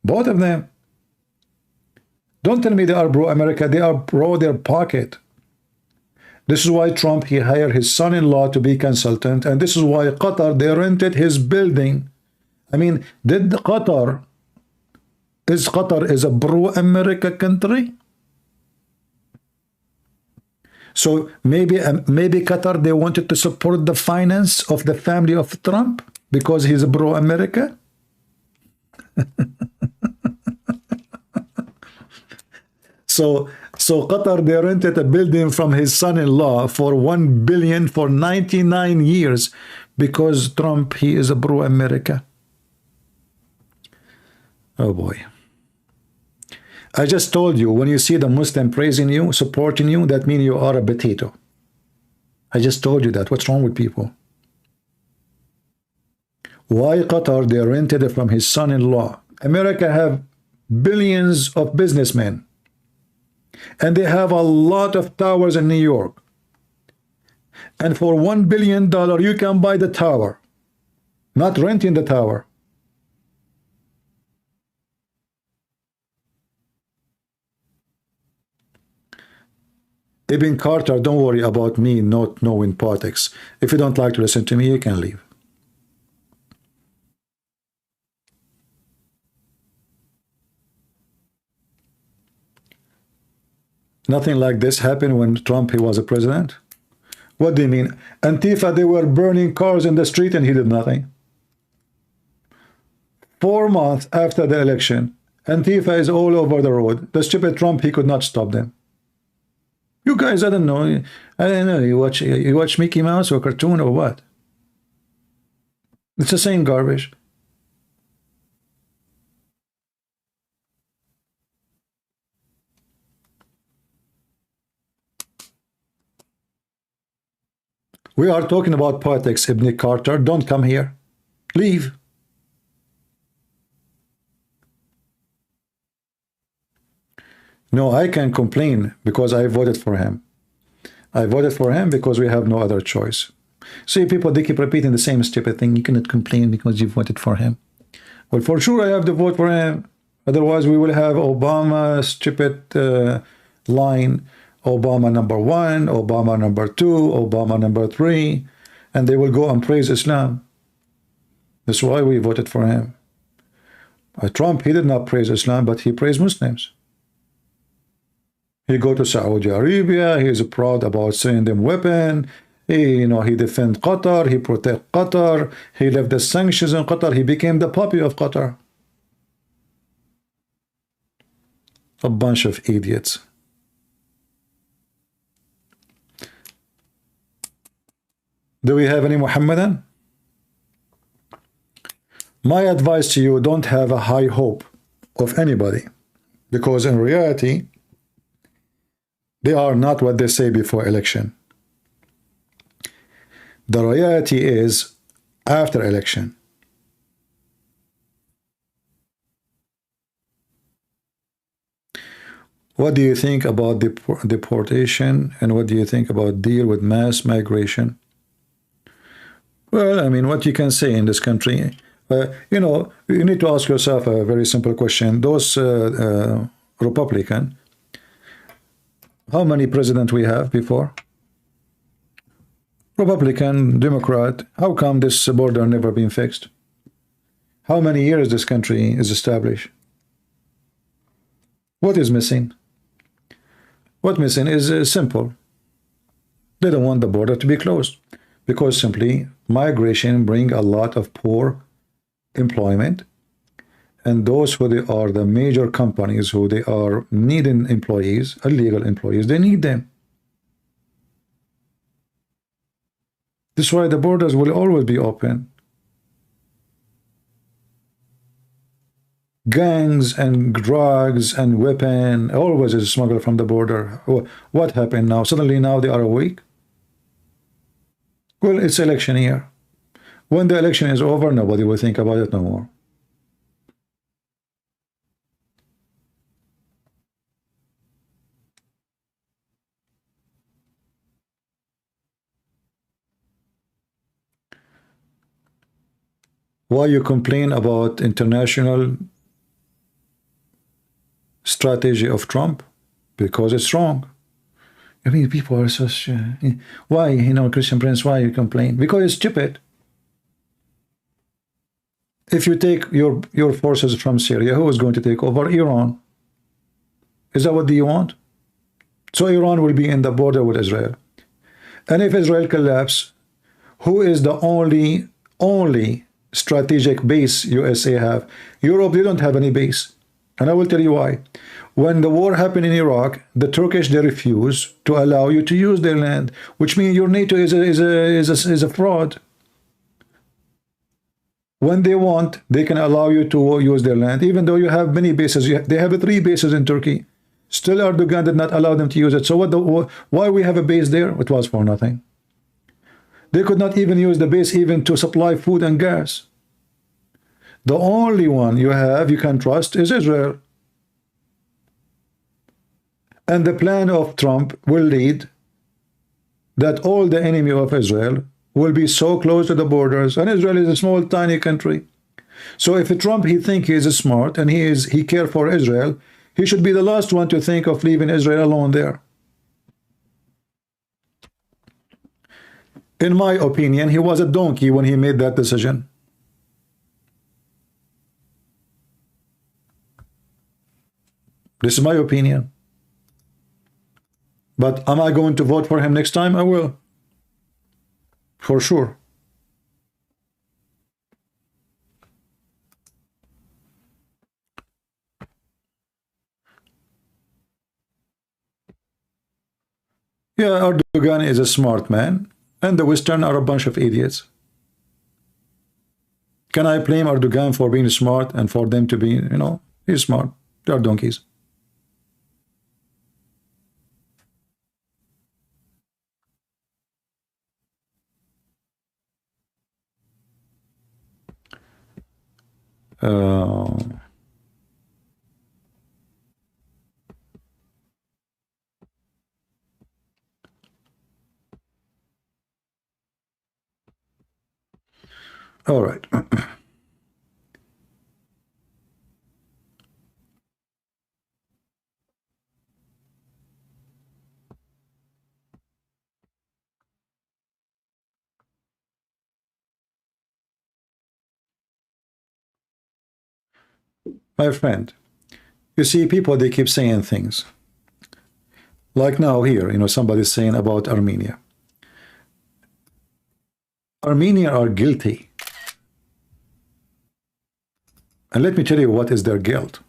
Both of them. Don't tell me they are pro-America. They are pro their pocket. This is why Trump, he hired his son-in-law to be consultant. And this is why Qatar, they rented his building. I mean, Qatar is a pro-America country? So maybe Qatar, they wanted to support the finance of the family of Trump because he's a pro-America? So Qatar, they rented a building from his son-in-law for $1 billion for 99 years because Trump, he is a pro-America. Oh boy. I just told you, when you see the Muslim praising you, supporting you, that means you are a potato. I just told you that. What's wrong with people? Why Qatar, they rented it from his son-in-law? America have billions of businessmen. And they have a lot of towers in New York. And for $1 billion, you can buy the tower. Not renting the tower. Ibn Carter, don't worry about me not knowing politics. If you don't like to listen to me, you can leave. Nothing like this happened when Trump, he was a president. What do you mean? Antifa, they were burning cars in the street and he did nothing. 4 months after the election, Antifa is all over the road. The stupid Trump, he could not stop them. You guys, I don't know. You watch Mickey Mouse or cartoon or what? It's the same garbage. We are talking about politics, Ibn Carter. Don't come here. Leave. No, I can complain because I voted for him. I voted for him because we have no other choice. See, people, they keep repeating the same stupid thing. You cannot complain because you voted for him. Well, for sure I have to vote for him. Otherwise, we will have Obama stupid line. Obama #1, Obama #2, Obama #3. And they will go and praise Islam. That's why we voted for him. Trump, he did not praise Islam, but he praised Muslims. He go to Saudi Arabia. He is proud about sending them weapon. He defend Qatar. He protect Qatar. He left the sanctions in Qatar. He became the puppy of Qatar. A bunch of idiots. Do we have any Muhammadan? My advice to you, don't have a high hope of anybody, because in reality, they are not what they say before election. The reality is after election. What do you think about deportation, and what do you think about deal with mass migration? Well, I mean, what you can say in this country, you need to ask yourself a very simple question. Those Republican, how many presidents we have before? Republican, Democrat, how come this border never been fixed? How many years this country is established? What is missing? What missing is simple. They don't want the border to be closed, because simply migration bring a lot of poor employment, and those who they are the major companies who they are needing employees, illegal employees, they need them. This is why the borders will always be open. Gangs and drugs and weapon always is smuggled from the border. What happened now? Suddenly now they are awake? Well, it's election year. When the election is over, nobody will think about it no more. Why you complain about international strategy of Trump? Because it's wrong. I mean, people are so why, Christian Prince, why you complain? Because it's stupid. If you take your forces from Syria, who is going to take over? Iran. Is that what you want? So Iran will be in the border with Israel. And if Israel collapse, who is the only strategic base USA have? Europe, they don't have any base. And I will tell you why. When the war happened in Iraq, the Turkish, they refuse to allow you to use their land, which means your NATO is a fraud. When they want, they can allow you to use their land, even though you have many bases. They have 3 bases in Turkey. Still, Erdogan did not allow them to use it. So why we have a base there? It was for nothing. They could not even use the base even to supply food and gas. The only one you can trust is Israel. And the plan of Trump will lead that all the enemy of Israel will be so close to the borders, and Israel is a small, tiny country. So if Trump, he think he is smart and he care for Israel, he should be the last one to think of leaving Israel alone there. In my opinion, he was a donkey when he made that decision. This is my opinion. But am I going to vote for him next time? I will. For sure. Yeah, Erdogan is a smart man, and the Western are a bunch of idiots. Can I blame Erdogan for being smart and for them to be, he's smart. They are donkeys. All right. My friend, you see, people, they keep saying things. Like now here, you know, somebody's saying about Armenia. Armenia are guilty. And let me tell you what is their guilt.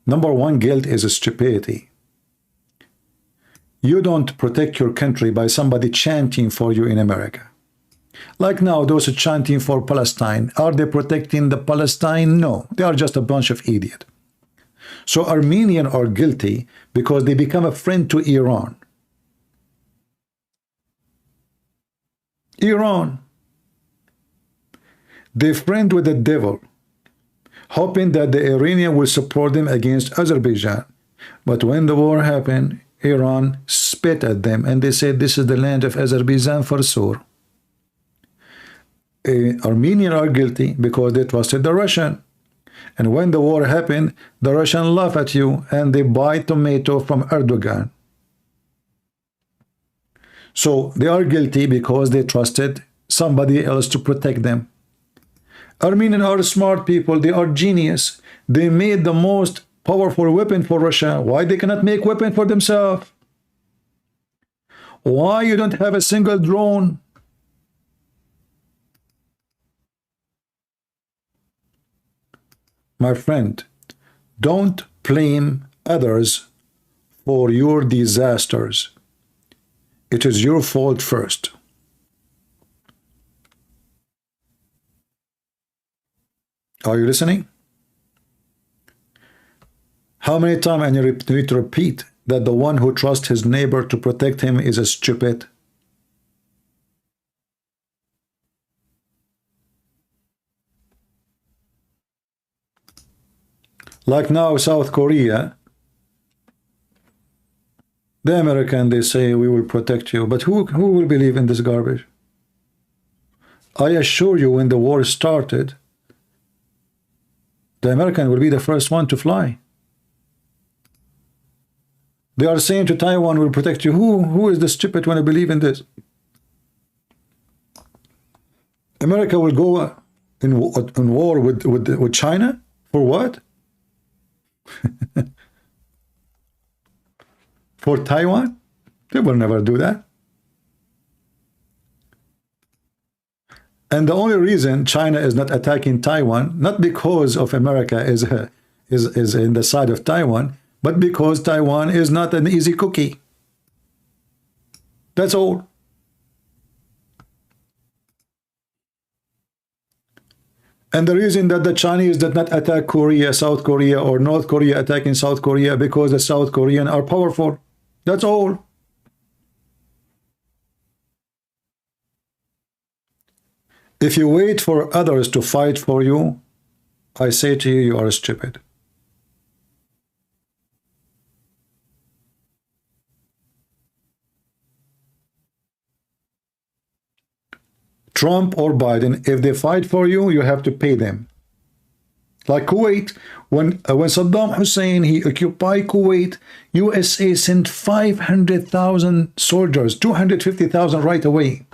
Number one guilt is stupidity. You don't protect your country by somebody chanting for you in America. Like now, those chanting for Palestine, are they protecting the Palestine? No, they are just a bunch of idiots. So Armenians are guilty because they become a friend to Iran. Iran, they friend with the devil, hoping that the Iranian will support them against Azerbaijan. But when the war happened, Iran spit at them and they said, this is the land of Azerbaijan for sure. Armenians are guilty because they trusted the Russian. And when the war happened, the Russians laugh at you and they buy tomato from Erdogan. So they are guilty because they trusted somebody else to protect them. Armenians are smart people. They are genius. They made the most powerful weapon for Russia. Why they cannot make weapon for themselves? Why you don't have a single drone? My friend, don't blame others for your disasters. It is your fault first. Are you listening? How many times I need to repeat that the one who trusts his neighbor to protect him is a stupid? Like now, South Korea, the American, they say, we will protect you. But who will believe in this garbage? I assure you, when the war started, the American will be the first one to fly. They are saying to Taiwan, we'll protect you. Who is the stupid when I believe in this? America will go in war with China? For what? For Taiwan? They will never do that. And the only reason China is not attacking Taiwan, not because of America is in the side of Taiwan, but because Taiwan is not an easy cookie. That's all. And the reason that the Chinese did not attack Korea, South Korea, or North Korea attacking South Korea, because the South Koreans are powerful. That's all. If you wait for others to fight for you, I say to you, you are stupid. Trump or Biden, if they fight for you, you have to pay them. Like Kuwait, when Saddam Hussein, he occupied Kuwait, USA sent 500,000 soldiers, 250,000 right away.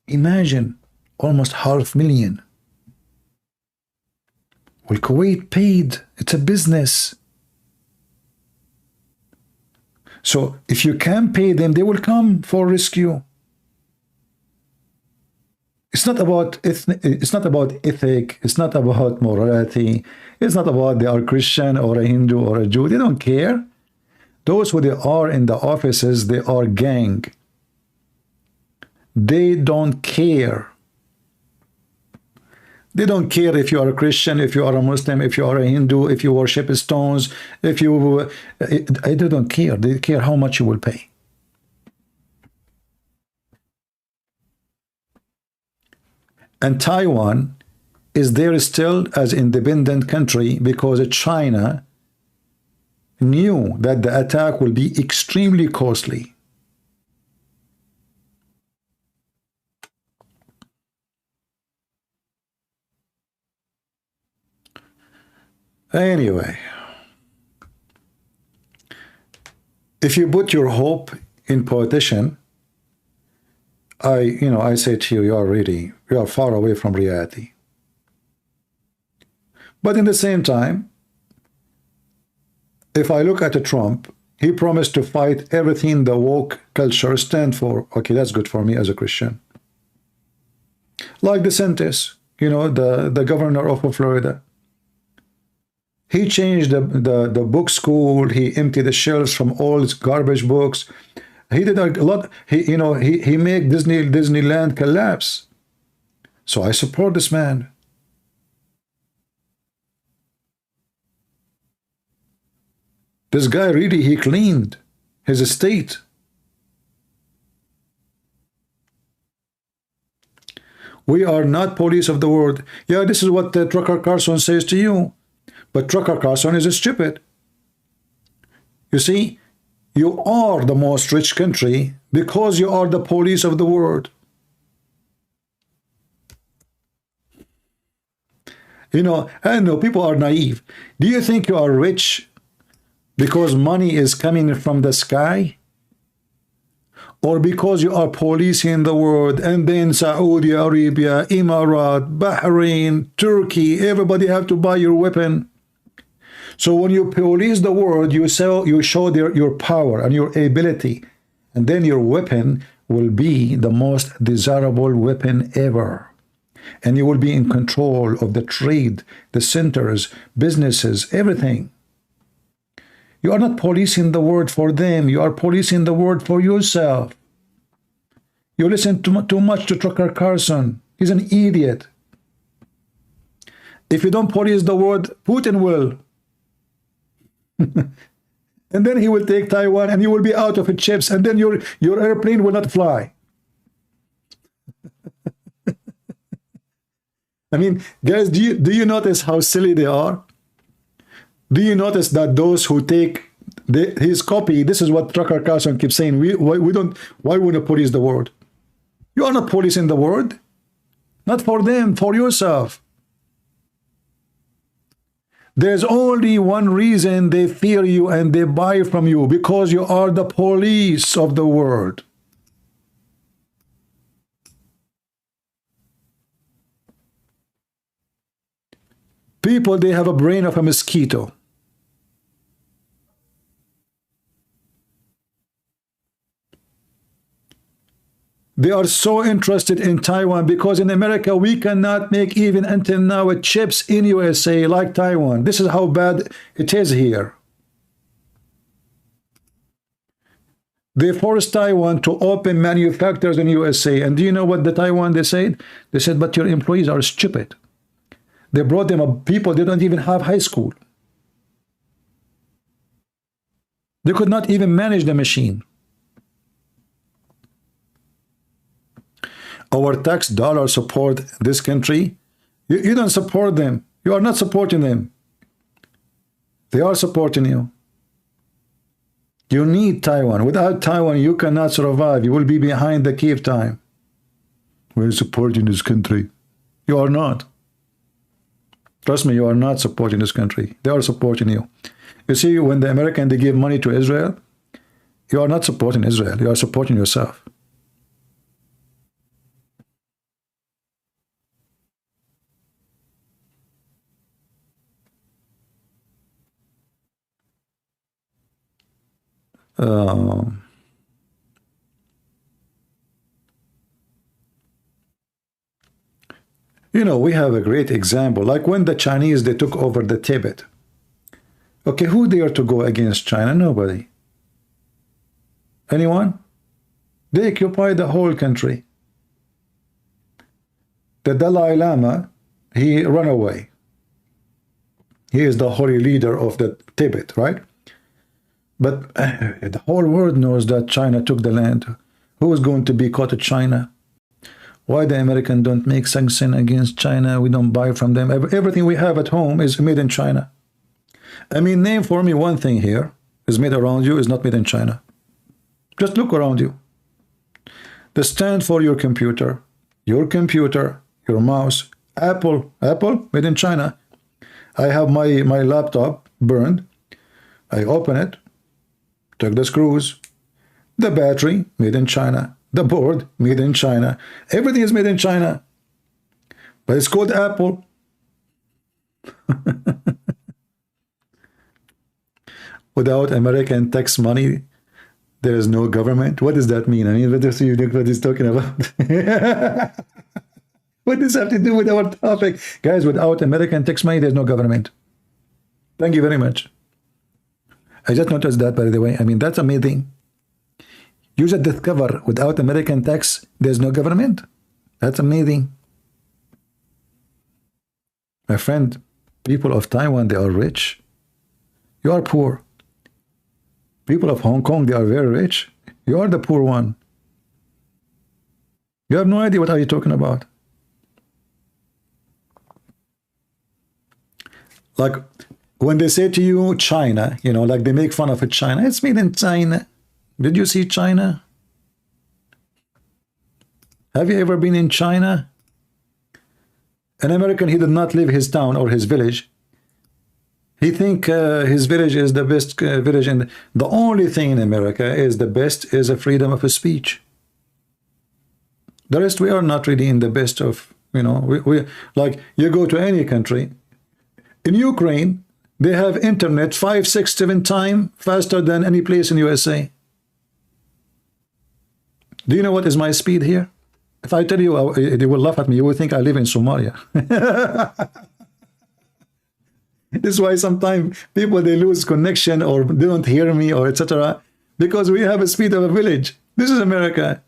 Imagine, almost 500,000. Well, Kuwait paid. It's a business. So if you can pay them, they will come for rescue. It's not about ethic. It's not about morality. It's not about they are Christian or a Hindu or a Jew. They don't care. Those who they are in the offices, they are gang. They don't care. They don't care if you are a Christian, if you are a Muslim, if you are a Hindu, if you worship stones, if you... They don't care. They care how much you will pay. And Taiwan is there still as independent country because China knew that the attack will be extremely costly. Anyway, if you put your hope in politician, I say to you, you are far away from reality. But in the same time, if I look at Trump, he promised to fight everything the woke culture stand for. Okay, that's good for me as a Christian. Like DeSantis, the governor of Florida. He changed the book school. He emptied the shelves from all his garbage books. He did a lot. He made Disneyland collapse. So I support this man. This guy really, he cleaned his estate. We are not police of the world. Yeah, this is what Tucker Carlson says to you. But Tucker Carlson is stupid. You see, you are the most rich country because you are the police of the world. I know people are naive. Do you think you are rich because money is coming from the sky? Or because you are policing the world, and then Saudi Arabia, Emirat, Bahrain, Turkey, everybody have to buy your weapon. So when you police the world, you show your power and your ability, and then your weapon will be the most desirable weapon ever. And you will be in control of the trade, the centers, businesses, everything. You are not policing the world for them. You are policing the world for yourself. You listen too much to Tucker Carlson. He's an idiot. If you don't police the world, Putin will. And then he will take Taiwan and you will be out of chips, and then your airplane will not fly. I mean, guys, do you notice how silly they are? Do you notice that those who take his copy, this is what Tucker Carlson keeps saying, why wouldn't police the world? You are not policing the world. Not for them, for yourself. There's only one reason they fear you and they buy from you, because you are the police of the world. People, they have a brain of a mosquito. They are so interested in Taiwan because in America we cannot make even until now chips in USA like Taiwan. This is how bad it is here. They forced Taiwan to open manufacturers in USA. And do you know what the Taiwan they said? They said, but your employees are stupid. They brought them up people, they don't even have high school. They could not even manage the machine. Our tax dollars support this country. You don't support them. You are not supporting them. They are supporting you. You need Taiwan. Without Taiwan, you cannot survive. You will be behind the cave time. We're supporting this country. You are not. Trust me, you are not supporting this country. They are supporting you. You see, when the Americans, they give money to Israel, you are not supporting Israel. You are supporting yourself. You know, we have a great example, like when the Chinese, they took over the Tibet. Okay, who dared to go against China? Nobody. Anyone? They occupied the whole country. The Dalai Lama, he ran away. He is the holy leader of the Tibet, right? But the whole world knows that China took the land. Who is going to be caught at China? Why the Americans don't make sanction against China? We don't buy from them. Everything we have at home is made in China. I mean, name for me one thing here is made around you is not made in China. Just look around you. The stand for your computer, your mouse, Apple, made in China. I have my laptop burned. I open it, took the screws, the battery made in China, the board made in China. Everything is made in China, but it's called Apple. Without American tax money, there is no government. What does that mean? I mean, what is talking about? What does that have to do with our topic? Guys, without American tax money, there's no government. Thank you very much. I just noticed that, by the way. I mean, that's amazing. You just discover without American tax, there's no government. That's amazing. My friend, people of Taiwan, they are rich. You are poor. People of Hong Kong, they are very rich. You are the poor one. You have no idea what are you talking about. Like when they say to you China, you know, like they make fun of it, China. It's made in China. Did you see China? Have you ever been in China? An American, he did not leave his town or his village. He think his village is the best village, and the only thing in America is the best is a freedom of speech. The rest, we are not really in the best of, you know, we like you go to any country. In Ukraine, they have internet 5, 6, 7 times faster than any place in USA. Do you know what is my speed here? If I tell you, they will laugh at me. You will think I live in Somalia. This is why sometimes people, they lose connection or they don't hear me or etc. because we have a speed of a village. This is America.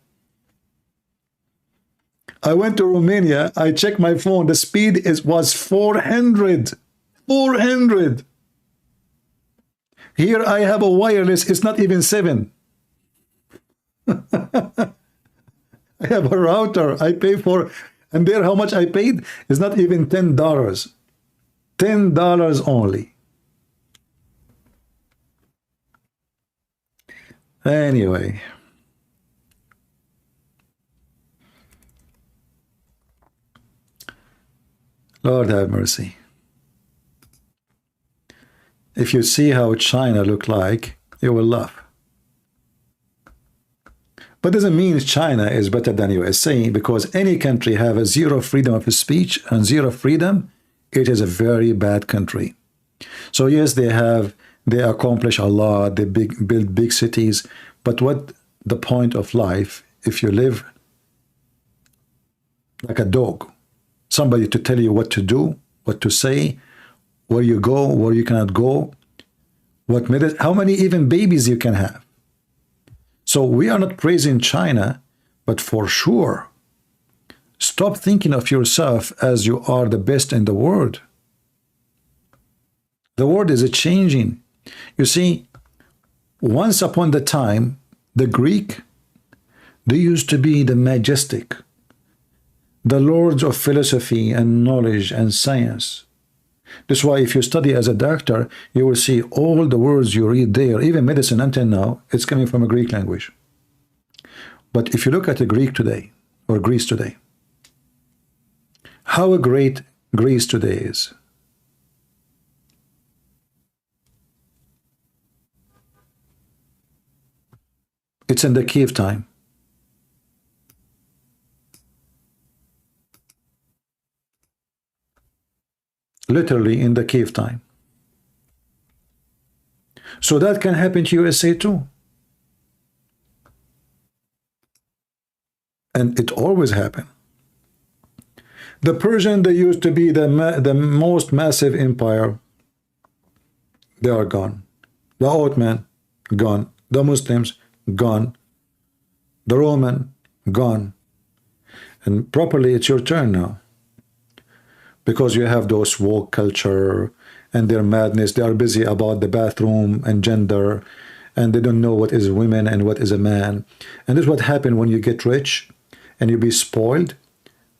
I went to Romania. I checked my phone. The speed was 400. 400. Here I have a wireless. It's not even 7. I have a router. I pay for, and there how much I paid is not even $10. $10 only. Anyway. Lord have mercy. If you see how China look like, you will laugh. But doesn't mean China is better than USA, because any country have a zero freedom of speech and zero freedom, it is a very bad country. So yes, they accomplish a lot, they build big cities, but what the point of life if you live like a dog? Somebody to tell you what to do, what to say, where you go, where you cannot go, how many even babies you can have. So we are not praising China, but for sure, stop thinking of yourself as you are the best in the world. The world is changing. You see, once upon the time, the Greek, they used to be the majestic, the lords of philosophy and knowledge and science. That's why if you study as a doctor, you will see all the words you read there, even medicine until now, it's coming from a Greek language. But if you look at the Greek today, or Greece today, how great Greece today is. It's in the cave time. Literally in the cave time. So that can happen to USA too. And it always happened. The Persian, they used to be the most massive empire. They are gone. The Ottoman, gone. The Muslims, gone. The Roman, gone. And properly, it's your turn now. Because you have those woke culture and their madness. They are busy about the bathroom and gender, and they don't know what is women and what is a man. And this is what happens when you get rich and you be spoiled.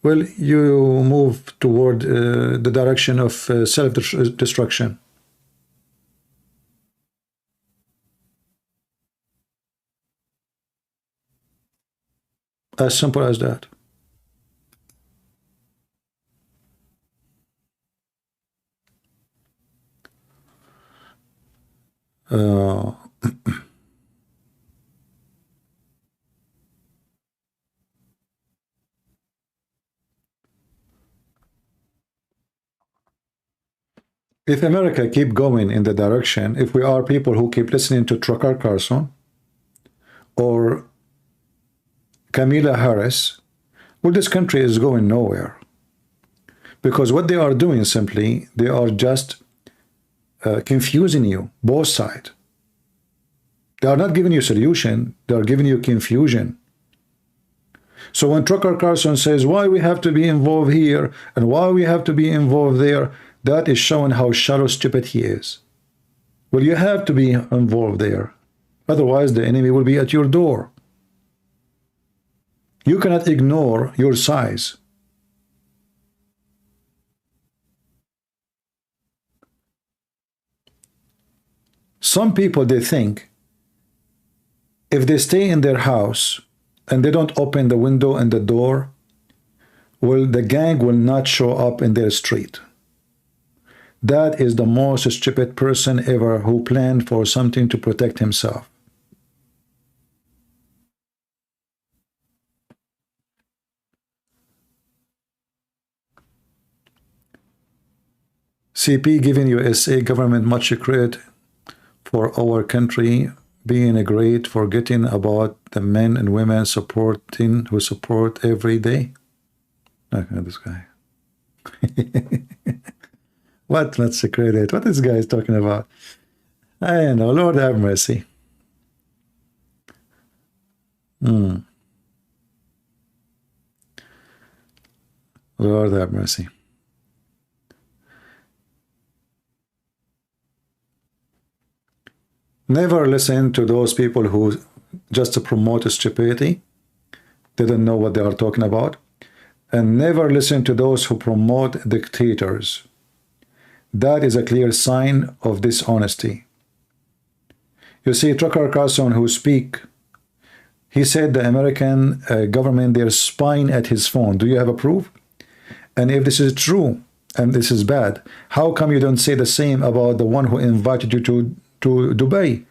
Well, you move toward the direction of self-destruction. As simple as that. If America keep going in the direction, if we are people who keep listening to Tucker Carlson or Kamala Harris, well, this country is going nowhere. Because what they are doing simply, they are just confusing you, both sides. They are not giving you solution, they are giving you confusion. So when Tucker Carlson says why we have to be involved here and why we have to be involved there, that is showing how shallow, stupid he is. Well, you have to be involved there. Otherwise, the enemy will be at your door. You cannot ignore your size. Some people, they think if they stay in their house and they don't open the window and the door, well, the gang will not show up in their street. That is the most stupid person ever who planned for something to protect himself. CP giving USA government much credit for our country being great, forgetting about the men and women supporting who support every day. Look at this guy. What much credit? What this guy is talking about? I don't know. Lord have mercy. Lord have mercy. Never listen to those people who just promote stupidity. They don't know what they are talking about. And never listen to those who promote dictators. That is a clear sign of dishonesty. You see, Tucker Carlson, who speak, he said the American government, they're spying at his phone. Do you have a proof? And if this is true, and this is bad, how come you don't say the same about the one who invited you to Dubai?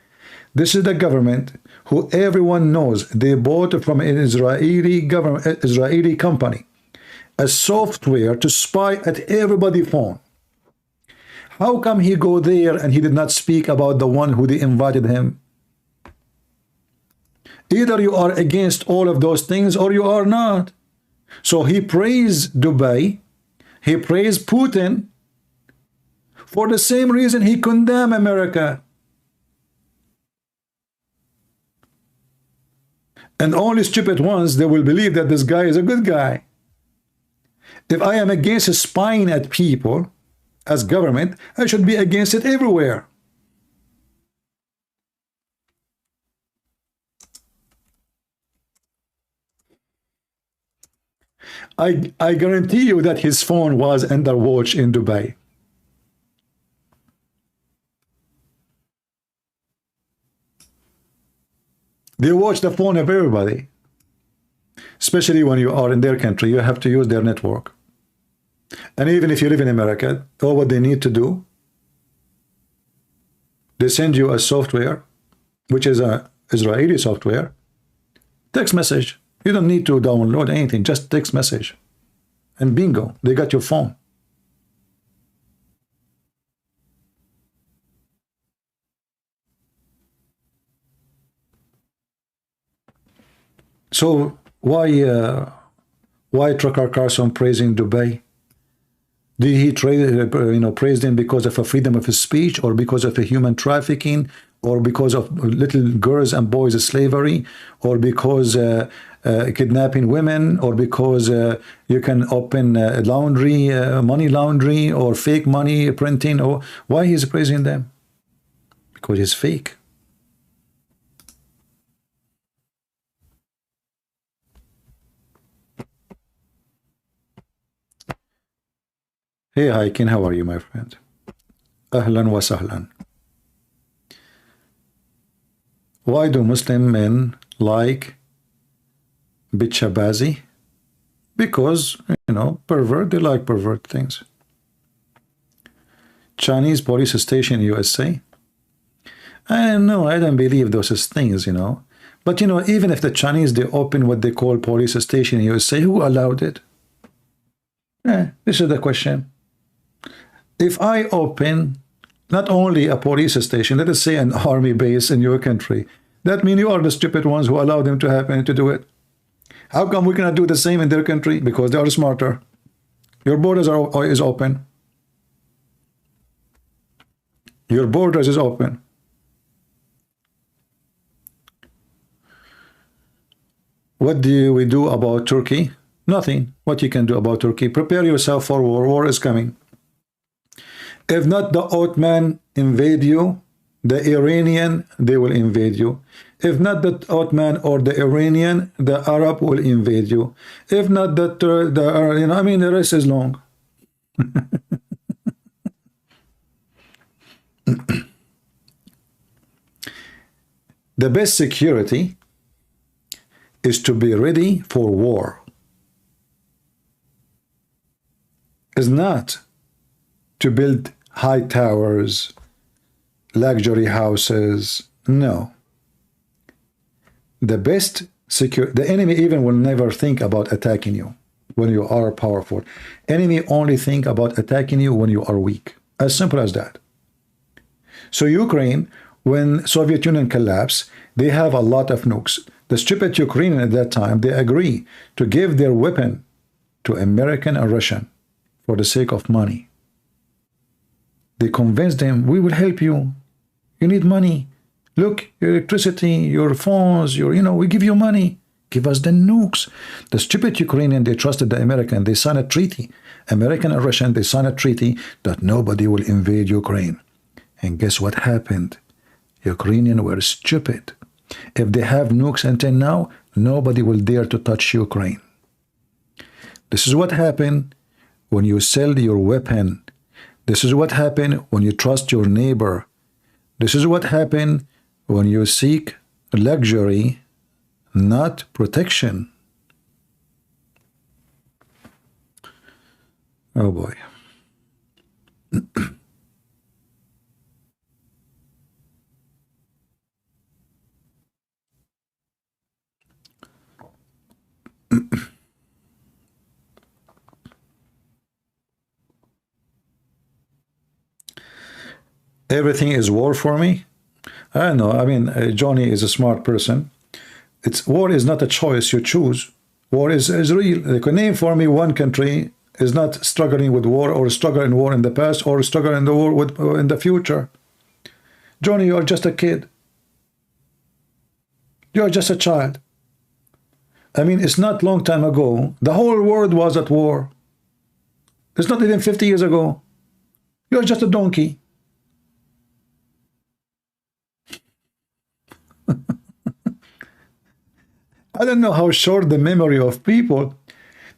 This is the government who everyone knows they bought from an Israeli company a software to spy at everybody's phone. How come he go there and he did not speak about the one who they invited him? Either you are against all of those things or you are not. So he praised Dubai, he praised Putin for the same reason he condemned America. And only stupid ones, they will believe that this guy is a good guy. If I am against spying at people as government, I should be against it everywhere. I guarantee you that his phone was under watch in Dubai. They watch the phone of everybody. Especially when you are in their country, you have to use their network. And even if you live in America, all what they need to do, they send you a software, which is a Israeli software, text message. You don't need to download anything, just text message. And bingo, they got your phone. So why Tucker Carlson praising Dubai? Did he praise them because of a freedom of speech, or because of a human trafficking, or because of little girls and boys slavery, or because kidnapping women, or because you can open laundry, money laundry, or fake money printing? Or why he's praising them? Because it's fake. Hey Hiking, how are you, my friend? Ahlan wa sahlan. Why do Muslim men like bitchabazi? Because, pervert, they like pervert things. Chinese police station, USA. I don't know. I don't believe those things, you know. But, you know, even if the Chinese, they open what they call police station in USA, who allowed it? This is the question. If I open not only a police station, let us say an army base in your country, that means you are the stupid ones who allow them to happen to do it. How come we cannot do the same in their country? Because they are smarter. Your borders is open. Your borders is open. What do we do about Turkey? Nothing. What you can do about Turkey? Prepare yourself for war. War is coming. If not the Ottoman invade you, the Iranian, they will invade you. If not the Ottoman or the Iranian, the Arab will invade you. If not the you know, I mean, the rest is long. The best security is to be ready for war. Is not to build high towers, luxury houses. No. The best the enemy even will never think about attacking you when you are powerful. Enemy only think about attacking you when you are weak. As simple as that. So Ukraine, when Soviet Union collapsed, they have a lot of nukes. The stupid Ukrainian at that time, they agree to give their weapon to American and Russian for the sake of money. They convinced them, we will help you. You need money. Look, your electricity, your phones, your, you know, we give you money. Give us the nukes. The stupid Ukrainian, they trusted the American. They signed a treaty. American and Russian, they signed a treaty that nobody will invade Ukraine. And guess what happened? Ukrainians were stupid. If they have nukes until now, nobody will dare to touch Ukraine. This is what happened when you sell your weapon. This is what happened when you trust your neighbor. This is what happened when you seek luxury, not protection. Oh boy. Everything is war for me. I don't know. I mean, Johnny is a smart person. War is not a choice you choose. War is real. They could name for me one country is not struggling with war or struggle in war in the past or struggle in the war with in the future. Johnny, you are just a kid. You are just a child. I mean, it's not long time ago. The whole world was at war. It's not even 50 years ago. You're just a donkey. I don't know how short the memory of people.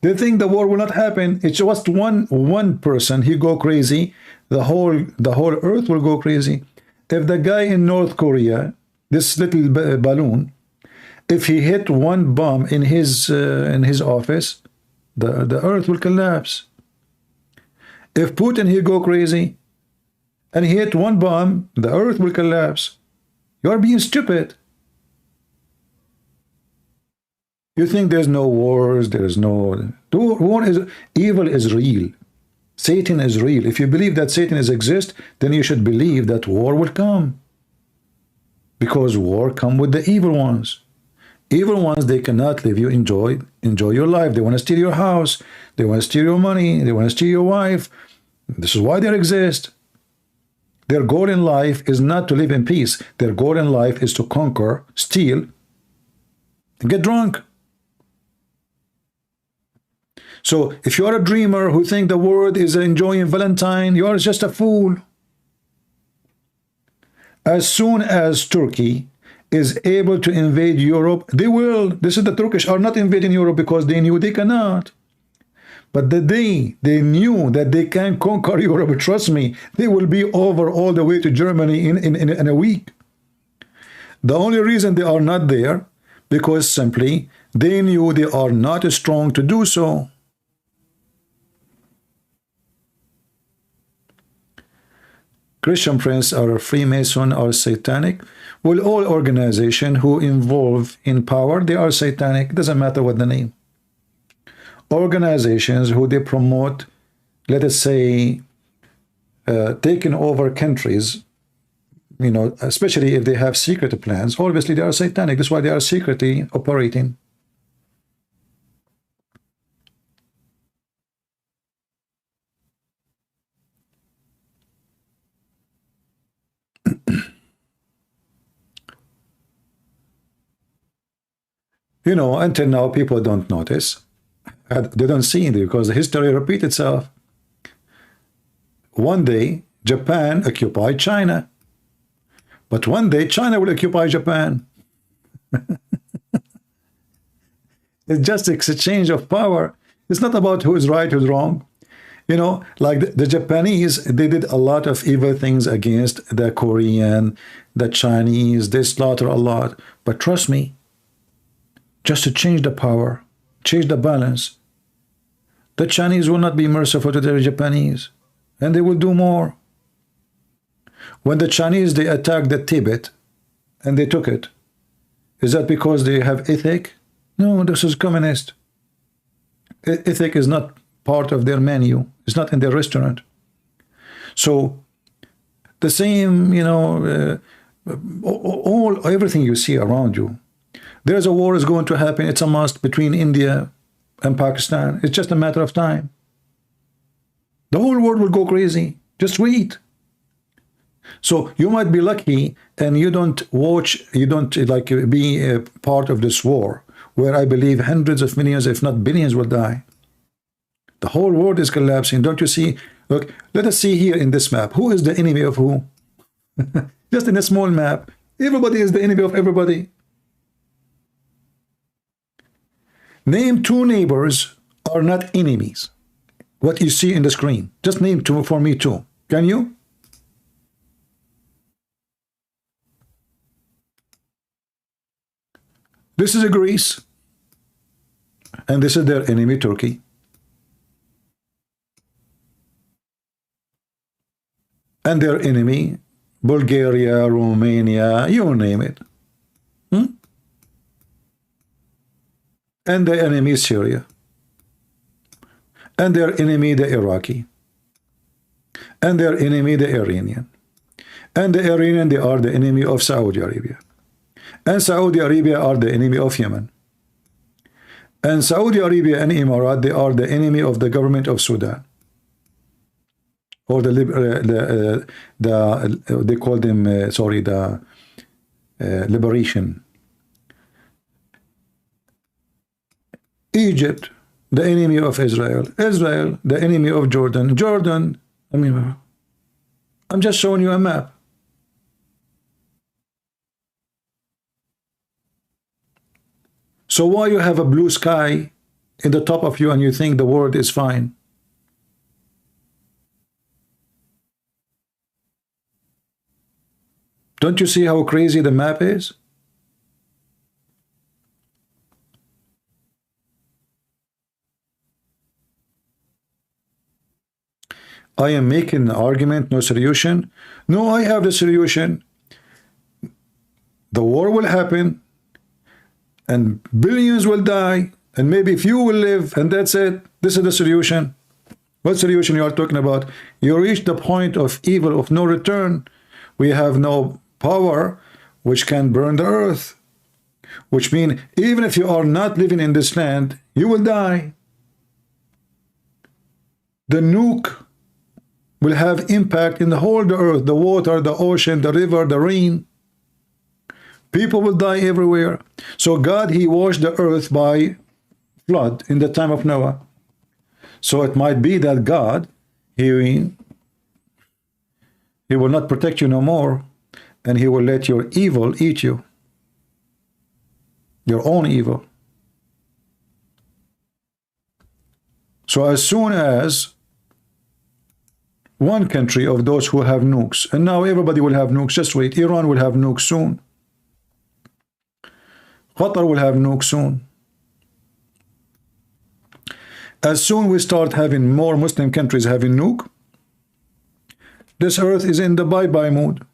They think the war will not happen. It's just one person. He go crazy. The whole earth will go crazy. If the guy in North Korea, this little balloon, if he hit one bomb in his office, the earth will collapse. If Putin he go crazy and he hit one bomb, the earth will collapse. You are being stupid. You think there's no wars, there is no... War is... Evil is real. Satan is real. If you believe that Satan exists, then you should believe that war will come. Because war come with the evil ones. Evil ones, they cannot let you enjoy your life. They want to steal your house. They want to steal your money. They want to steal your wife. This is why they exist. Their goal in life is not to live in peace. Their goal in life is to conquer, steal, and get drunk. So if you are a dreamer who think the world is enjoying Valentine, you are just a fool. As soon as Turkey is able to invade Europe, they will. This is the Turkish are not invading Europe because they knew they cannot. But the day they knew that they can conquer Europe, trust me, they will be over all the way to Germany in a week. The only reason they are not there, because simply they knew they are not strong to do so. Christian Prince or Freemason or satanic. Well, all organizations who involve in power, they are satanic. It doesn't matter what the name. Organizations who they promote, let us say, taking over countries, you know, especially if they have secret plans, obviously they are satanic. That's why they are secretly operating. You know, until now, people don't notice. They don't see it because the history repeats itself. One day, Japan occupied China. But one day, China will occupy Japan. It's just a change of power. It's not about who is right, who's wrong. You know, like the Japanese, they did a lot of evil things against the Korean, the Chinese. They slaughter a lot. But trust me, just to change the power, change the balance, the Chinese will not be merciful to the Japanese, and they will do more. When the Chinese, they attacked the Tibet and they took it, is that because they have ethic? No, this is communist. Ethic is not part of their menu. It's not in their restaurant. So the same, you know, everything you see around you. There's a war is going to happen. It's a must between India and Pakistan. It's just a matter of time. The whole world will go crazy. Just wait. So you might be lucky and you don't watch, you don't like be a part of this war where I believe hundreds of millions, if not billions, will die. The whole world is collapsing. Don't you see? Look, let us see here in this map. Who is the enemy of who? Just in a small map. Everybody is the enemy of everybody. Name two neighbors are not enemies. What you see in the screen. Just name two for me too. Can you? This is Greece. And this is their enemy, Turkey. And their enemy, Bulgaria, Romania, you name it. And the enemy is Syria. And their enemy, the Iraqi. And their enemy, the Iranian. And the Iranian, they are the enemy of Saudi Arabia. And Saudi Arabia are the enemy of Yemen. And Saudi Arabia and Emirat, they are the enemy of the government of Sudan. Or they call them, the liberation. Egypt, the enemy of Israel. Israel, the enemy of Jordan. Jordan, I mean, I'm just showing you a map. So why you have a blue sky in the top of you and you think the world is fine? Don't you see how crazy the map is? I am making an argument, no solution. No, I have the solution. The war will happen, and billions will die, and maybe few will live, and that's it. This is the solution. What solution you are talking about? You reach the point of evil of no return. We have no power which can burn the earth, which means even if you are not living in this land, you will die. The nuke will have impact in the whole the earth, the water, the ocean, the river, the rain. People will die everywhere. So God, he washed the earth by flood in the time of Noah. So it might be that God, he will not protect you no more, and he will let your evil eat you. Your own evil. So as soon as one country of those who have nukes, and now everybody will have nukes, just wait, Iran will have nukes soon. Qatar will have nukes soon. As soon we start having more Muslim countries having nuke, This earth is in the bye-bye mood.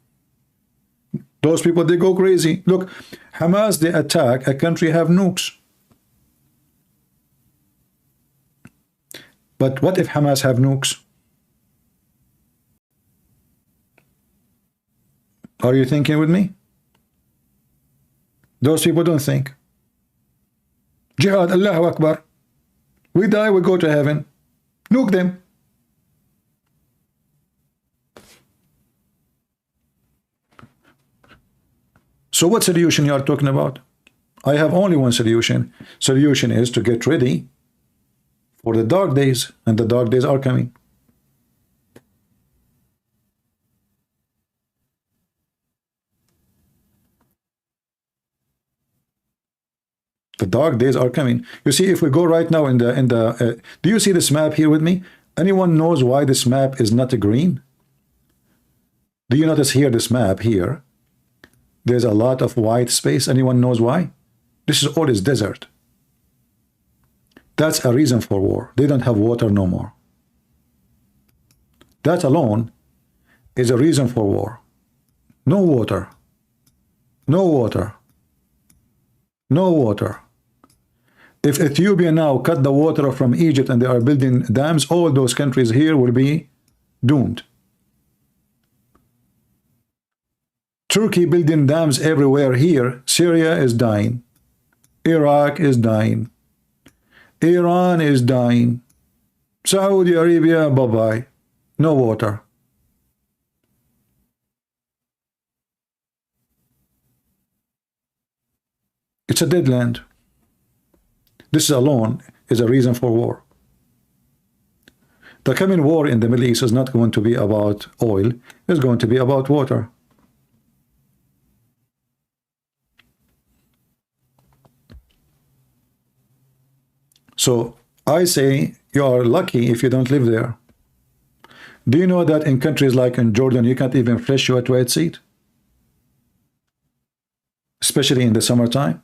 Those people, they go crazy. Look, Hamas, they attack a country have nukes. But what if Hamas have nukes? Are you thinking with me? Those people don't think. Jihad, Allahu Akbar. We die, we go to heaven. Nuke them. So what solution you are talking about? I have only one solution. Solution is to get ready for the dark days, and the dark days are coming. The dark days are coming. You see, if we go right now in the do you see this map here with me? Anyone knows why this map is not a green? Do you notice here, this map here? There's a lot of white space. Anyone knows why? This is all is desert. That's a reason for war. They don't have water no more. That alone is a reason for war. No water. No water. No water. If Ethiopia now cut the water from Egypt and they are building dams, all those countries here will be doomed. Turkey building dams everywhere here. Syria is dying. Iraq is dying. Iran is dying. Saudi Arabia, bye-bye. No water. It's a dead land. This alone is a reason for war. The coming war in the Middle East is not going to be about oil. It's going to be about water. So I say you are lucky if you don't live there. Do you know that in countries like in Jordan, you can't even fresh your toilet seat? Especially in the summertime.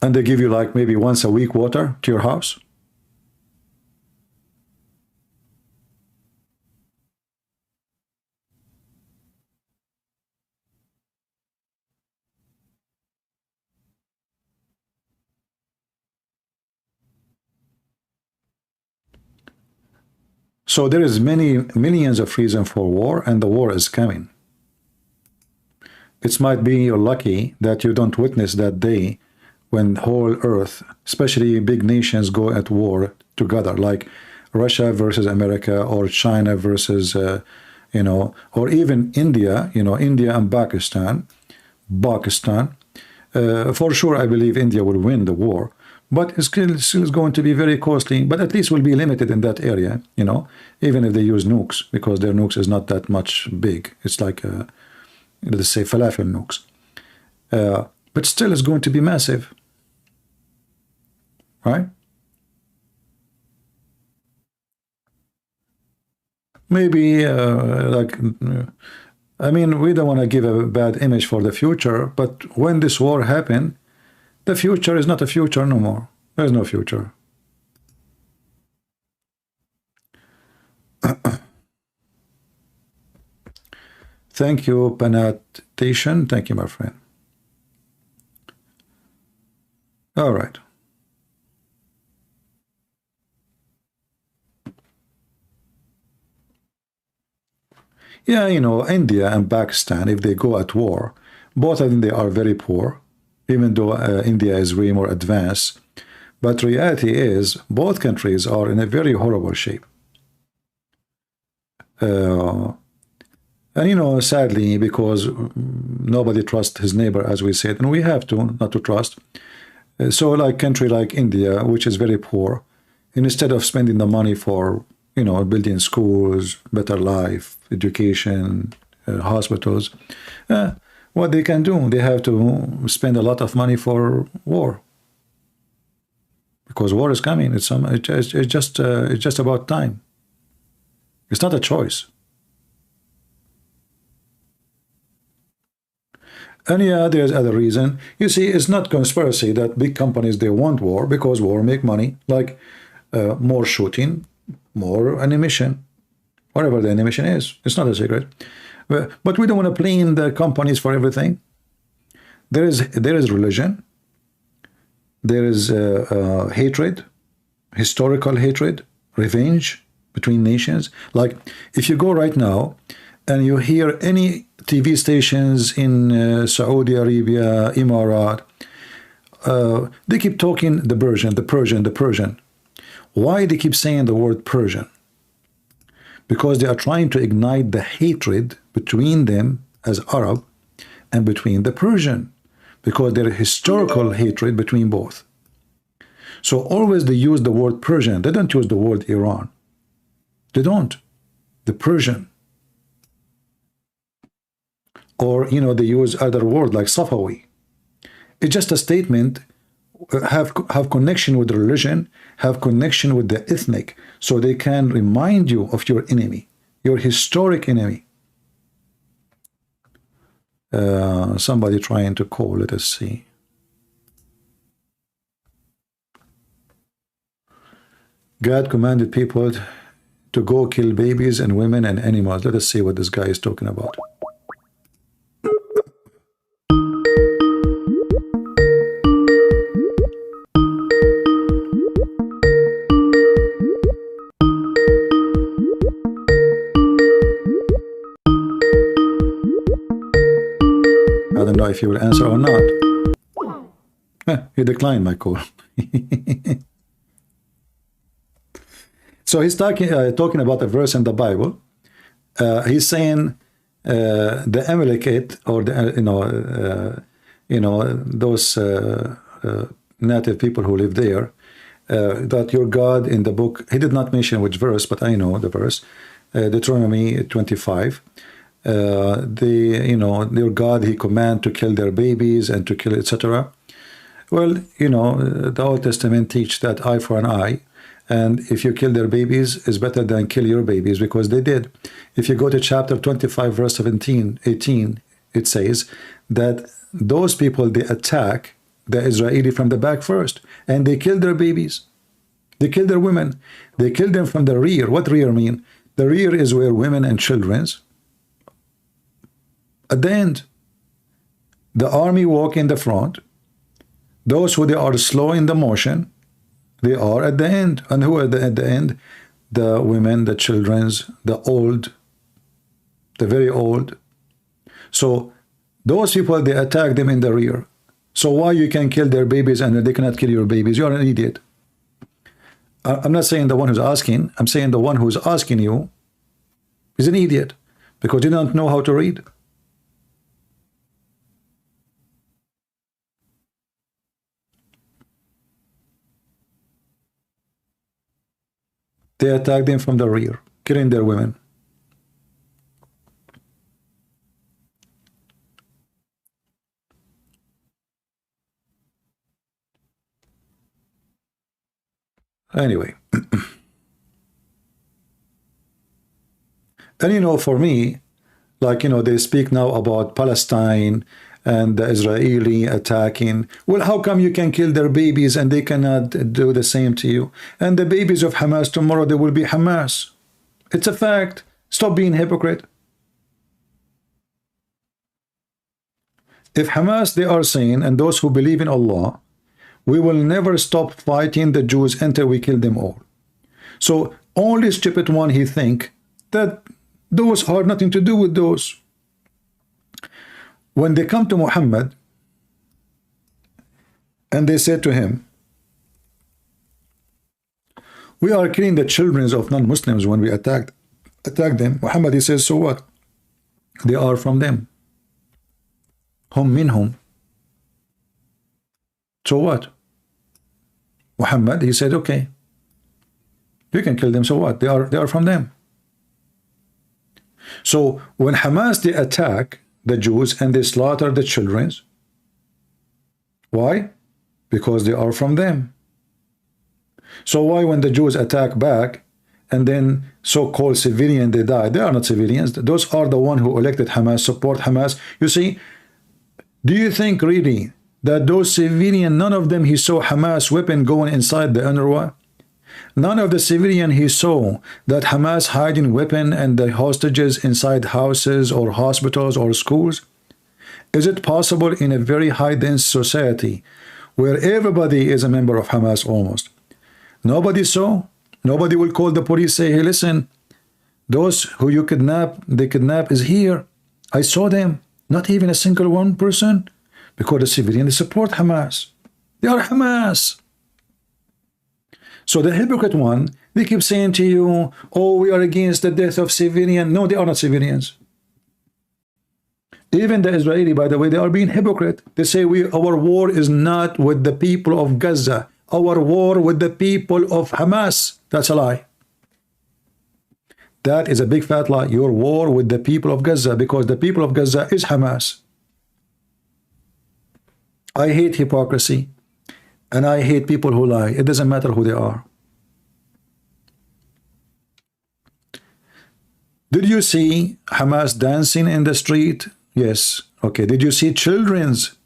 And they give you like maybe once a week water to your house. So there is millions of reasons for war, and the war is coming. It might be you're lucky that you don't witness that day when whole earth, especially big nations, go at war together, like Russia versus America, or China versus, or even India, India and Pakistan. For sure, I believe India will win the war. But it's still going to be very costly, but at least will be limited in that area, even if they use nukes, because their nukes is not that much big. It's like, let's say, falafel nukes. But still it's going to be massive, right? Maybe, I mean, we don't want to give a bad image for the future, but when this war happened, the future is not a future no more. There's no future. Thank you, Panatation. Thank you, my friend. All right. Yeah, India and Pakistan, if they go at war, both of them, they are very poor. Even though India is way more advanced. But reality is, both countries are in a very horrible shape. And sadly, because nobody trusts his neighbor, as we said, and we have to, not to trust. So like country like India, which is very poor, instead of spending the money for, building schools, better life, education, hospitals, what they can do, they have to spend a lot of money for war, because war is coming. It's just about time. It's not a choice. And yeah, there's other reason. You see, it's not conspiracy that big companies, they want war because war make money, like more shooting, more ammunition, whatever the animation is. It's not a secret. But we don't want to blame the companies for everything. There is religion. There is hatred, historical hatred, revenge between nations. Like if you go right now and you hear any TV stations in Saudi Arabia, Emirat, they keep talking the Persian, the Persian, the Persian. Why they keep saying the word Persian? Because they are trying to ignite the hatred between them as Arab and between the Persian, because there is historical hatred between both. So always they use the word Persian. They don't use the word Iran. They don't. The Persian. Or, you know, they use other word like Safawi. It's just a statement, have connection with religion, have connection with the ethnic, so they can remind you of your enemy, your historic enemy. Somebody trying to call, let us see. God commanded people to go kill babies and women and animals. Let us see what this guy is talking about. I don't know if he will answer or not. He declined my call. So he's talking about a verse in the Bible. He's saying the Amalekite, or the those native people who live there, that your God in the book. He did not mention which verse, but I know the verse. Deuteronomy 25. Their God, he command to kill their babies and to kill, etc. Well, the Old Testament teach that eye for an eye, and if you kill their babies, is better than kill your babies, because they did. If you go to chapter 25, verse 18, it says that those people, they attack the Israeli from the back first, and they kill their babies. They kill their women. They kill them from the rear. What rear mean? The rear is where women and children's. At the end, the army walk in the front. Those who they are slow in the motion, they are at the end. And who are at the end? The women, the children's, the old, the very old. So those people, they attack them in the rear. So why you can kill their babies and they cannot kill your babies? You're an idiot. I'm not saying the one who's asking. I'm saying the one who's asking you is an idiot, because you don't know how to read. They attack them from the rear, killing their women. Anyway. And for me, like, they speak now about Palestine and the Israeli attacking. Well, how come you can kill their babies and they cannot do the same to you? And the babies of Hamas, tomorrow they will be Hamas. It's a fact. Stop being hypocrite. If Hamas, they are saying, and those who believe in Allah, we will never stop fighting the Jews until we kill them all. So only stupid one, he think that those have nothing to do with those. When they come to Muhammad and they said to him, we are killing the children of non-Muslims when we attack them. Muhammad, he says, so what? They are from them. Hum minhum. So what? Muhammad, he said, okay, you can kill them, so what? They are from them. So when Hamas, they attack the Jews and they slaughter the children, why? Because they are from them. So why when the Jews attack back and then so-called civilian, they die? They are not civilians. Those are the one who elected Hamas, support Hamas. You see, do you think really that those civilian, none of them he saw Hamas weapon going inside the UNRWA? None of the civilian he saw that Hamas hiding weapon and the hostages inside houses or hospitals or schools? Is it possible in a very high dense society where everybody is a member of Hamas almost? Nobody saw? Nobody will call the police, say, hey, listen, those who you kidnap, they kidnap is here. I saw them. Not even a single one person. Because the civilians support Hamas. They are Hamas. So the hypocrite one, they keep saying to you, oh, we are against the death of civilians. No, they are not civilians. Even the Israeli, by the way, they are being hypocrite. They say our war is not with the people of Gaza. Our war with the people of Hamas. That's a lie. That is a big fat lie. Your war with the people of Gaza, because the people of Gaza is Hamas. I hate hypocrisy. And I hate people who lie. It doesn't matter who they are. Did you see Hamas dancing in the street? Yes. Okay. Did you see children's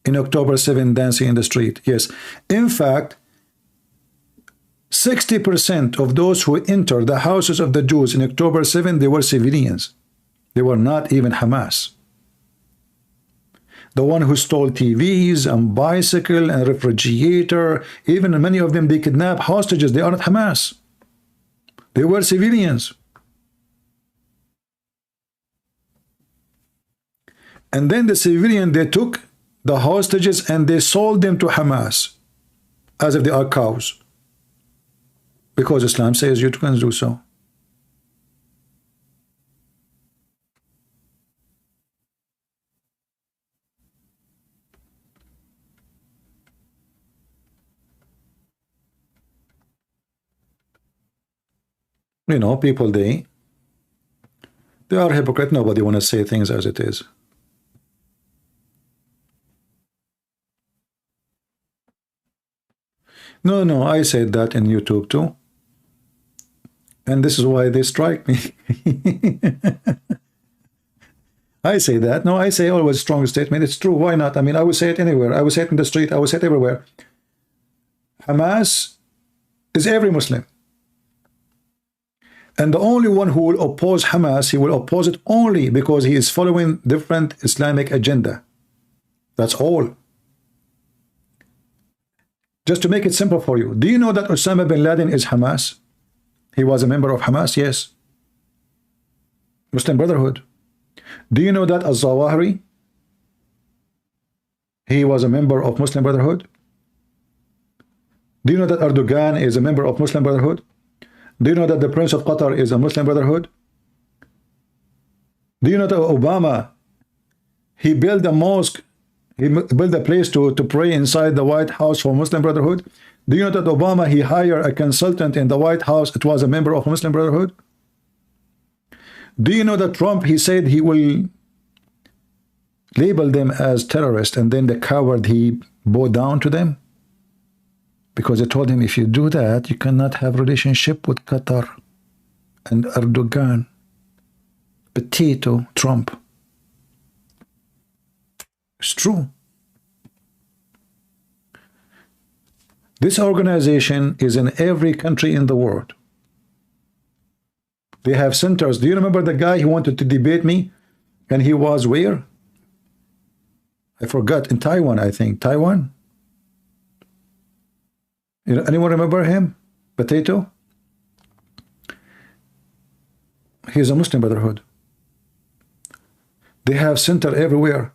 in October 7 dancing in the street? Yes. In fact, 60% of those who entered the houses of the Jews in October 7, they were civilians. They were not even Hamas. The one who stole TVs and bicycle and refrigerator, even many of them, they kidnap hostages. They are not Hamas. They were civilians. And then the civilian, they took the hostages and they sold them to Hamas as if they are cows. Because Islam says you can do so. You know, people, they are hypocrite. Nobody want to say things as it is. No, I said that in YouTube too. And this is why they strike me. I say that. No, I say always strong statement. It's true. Why not? I mean, I would say it anywhere. I would say it in the street. I would say it everywhere. Hamas is every Muslim. And the only one who will oppose Hamas, he will oppose it only because he is following different Islamic agenda. That's all. Just to make it simple for you, do you know that Osama bin Laden is Hamas? He was a member of Hamas, yes. Muslim Brotherhood. Do you know that Al-Zawahiri, he was a member of Muslim Brotherhood? Do you know that Erdogan is a member of Muslim Brotherhood? Do you know that the Prince of Qatar is a Muslim Brotherhood? Do you know that Obama, he built a mosque, he built a place to pray inside the White House for Muslim Brotherhood? Do you know that Obama, he hired a consultant in the White House, it was a member of Muslim Brotherhood? Do you know that Trump, he said he will label them as terrorists, and then the coward, he bowed down to them? Because they told him, if you do that, you cannot have relationship with Qatar and Erdogan. Petito Trump. It's true. This organization is in every country in the world. They have centers. Do you remember the guy who wanted to debate me? And he was where? I forgot. In Taiwan, I think. Taiwan? You know, anyone remember him? Potato? He's a Muslim Brotherhood. They have center everywhere.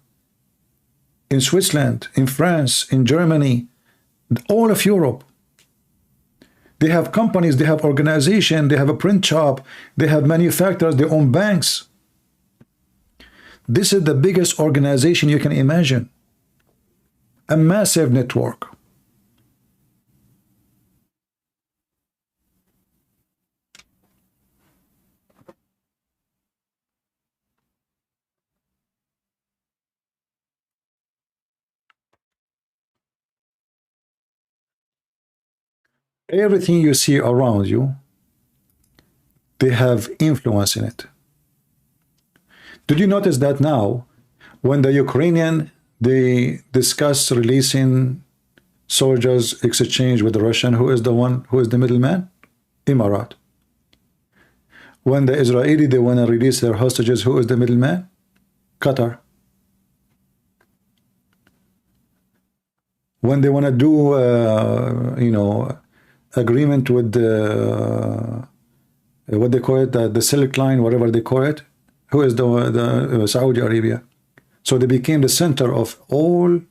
In Switzerland, in France, in Germany, all of Europe. They have companies, they have organization, they have a print shop, they have manufacturers, they own banks. This is the biggest organization you can imagine. A massive network. Everything you see around you, they have influence in it. Did you notice that now, when the Ukrainian, they discuss releasing soldiers exchange with the Russian. Who is the one? Who is the middleman? Emirat. When the Israeli, they want to release their hostages, who is the middleman? Qatar. When they want to do, you know, agreement with the, what they call it, the Silk Line, whatever they call it, who is the Saudi Arabia. So they became the center of all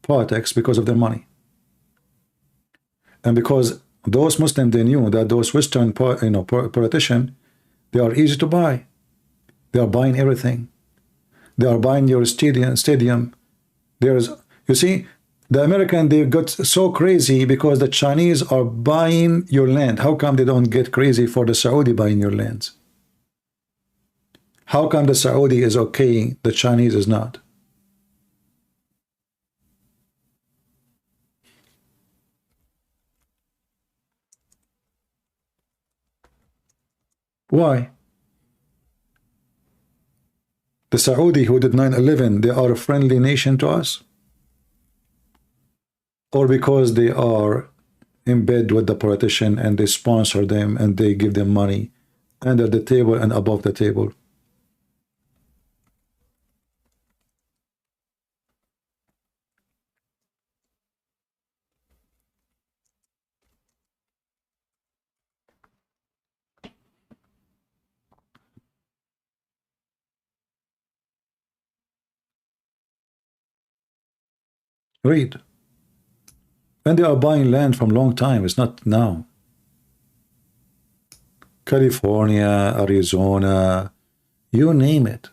politics because of their money. And because those Muslims, they knew that those Western, you know, politicians, they are easy to buy. They are buying everything. They are buying your stadium. There's, you see, the American, they got so crazy because the Chinese are buying your land. How come they don't get crazy for the Saudi buying your lands? How come the Saudi is okay, the Chinese is not? Why? The Saudi who did 9/11, they are a friendly nation to us? Or because they are in bed with the politician and they sponsor them and they give them money under the table and above the table? Read. And they are buying land from long time. It's not now. California, Arizona, you name it.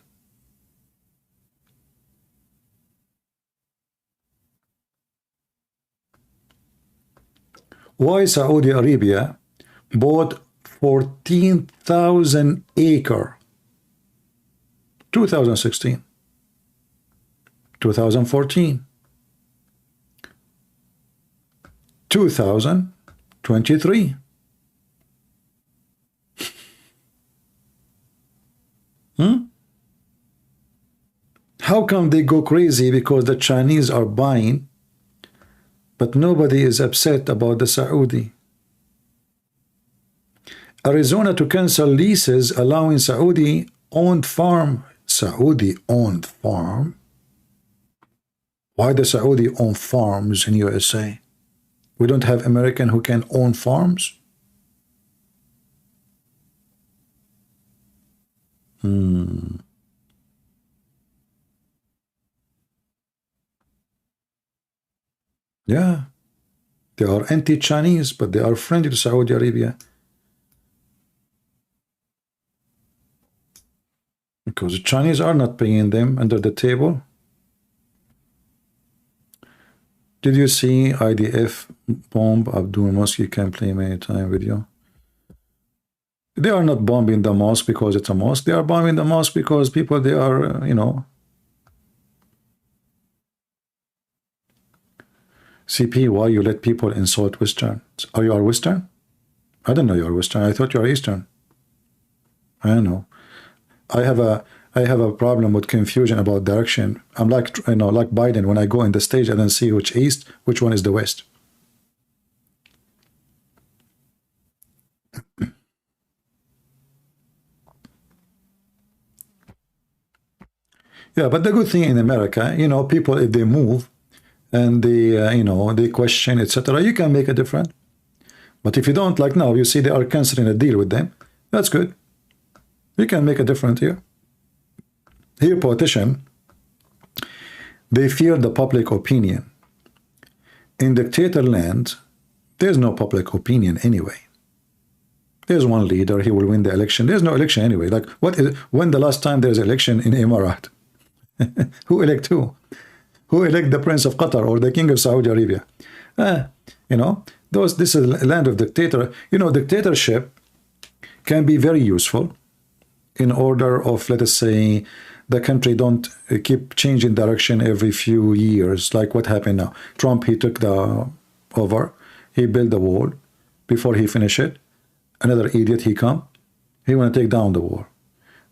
Why Saudi Arabia bought 14,000 acre 2016, 2014, 2023. How come they go crazy because the Chinese are buying, but nobody is upset about the Saudi? Arizona to cancel leases allowing Saudi-owned farm. Saudi-owned farm? Why the Saudi-own farms in USA? We don't have American who can own farms? Yeah. They are anti-Chinese, but they are friendly to Saudi Arabia. Because the Chinese are not paying them under the table. Did you see IDF bomb Abdul Mosque? You can play many time video. They are not bombing the mosque because it's a mosque. They are bombing the mosque because people, they are, you know. CP, why you let people insult Western? Are you Western? I don't know you are Western. I thought you are Eastern. I don't know. I have a problem with confusion about direction. I'm like, you know, like Biden. When I go in the stage, I don't see which east, which one is the west. Yeah, but the good thing in America, you know, people, if they move and they, you know, they question, etc., you can make a difference. But if you don't, like now, you see they are canceling a deal with them. That's good. You can make a difference here. Here, politicians, they fear the public opinion. In dictator land, there's no public opinion anyway. There's one leader, he will win the election. There's no election anyway. Like, what is, when the last time there's election in Emirat? Who elect who? Who elect the Prince of Qatar or the King of Saudi Arabia? You know, this is a land of dictator. You know, dictatorship can be very useful in order of, let us say, the country don't keep changing direction every few years, like what happened now. Trump, he took the over, he built the wall. Before he finished it, another idiot, he come, he want to take down the wall.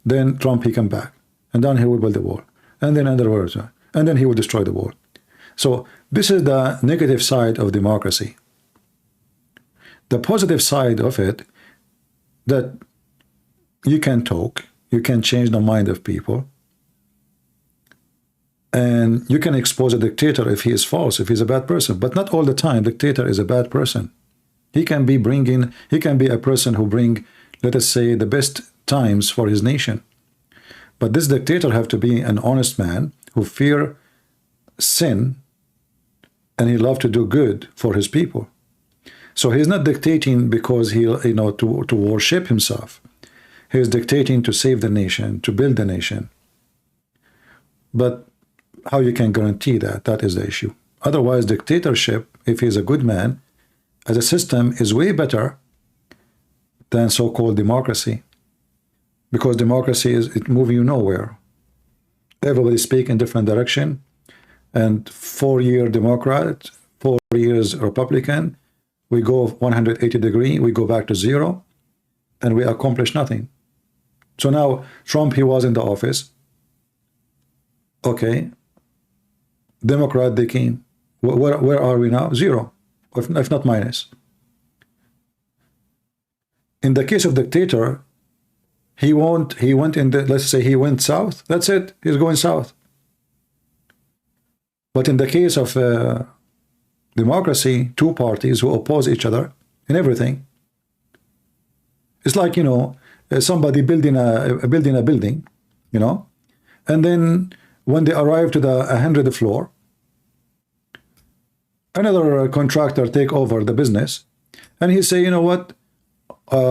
Then Trump, he come back, and then he will build the wall. And then another word, and then he will destroy the wall. So this is the negative side of democracy. The positive side of it, that you can talk, you can change the mind of people, and you can expose a dictator if he is false, if he's a bad person. But not all the time dictator is a bad person. He can be a person who bring, let us say, the best times for his nation. But this dictator have to be an honest man who fear sin, and he love to do good for his people. So he's not dictating because he, to worship himself. He is dictating to save the nation, to build the nation. But how you can guarantee that? That is the issue. Otherwise, dictatorship, if he's a good man, as a system, is way better than so-called democracy. Because democracy is moving you nowhere. Everybody speak in different direction, and 4-year Democrat, 4 years Republican, we go 180 degree, we go back to zero, and we accomplish nothing. So now Trump, he was in the office. Okay, Democrat, they came. Where are we now? Zero, if not minus. In the case of dictator, he went in the, let's say he went south. That's it. He's going south. But in the case of democracy, two parties who oppose each other in everything. It's like, somebody building a building, and then when they arrive to the 100th floor, another contractor take over the business, and he say, you know what,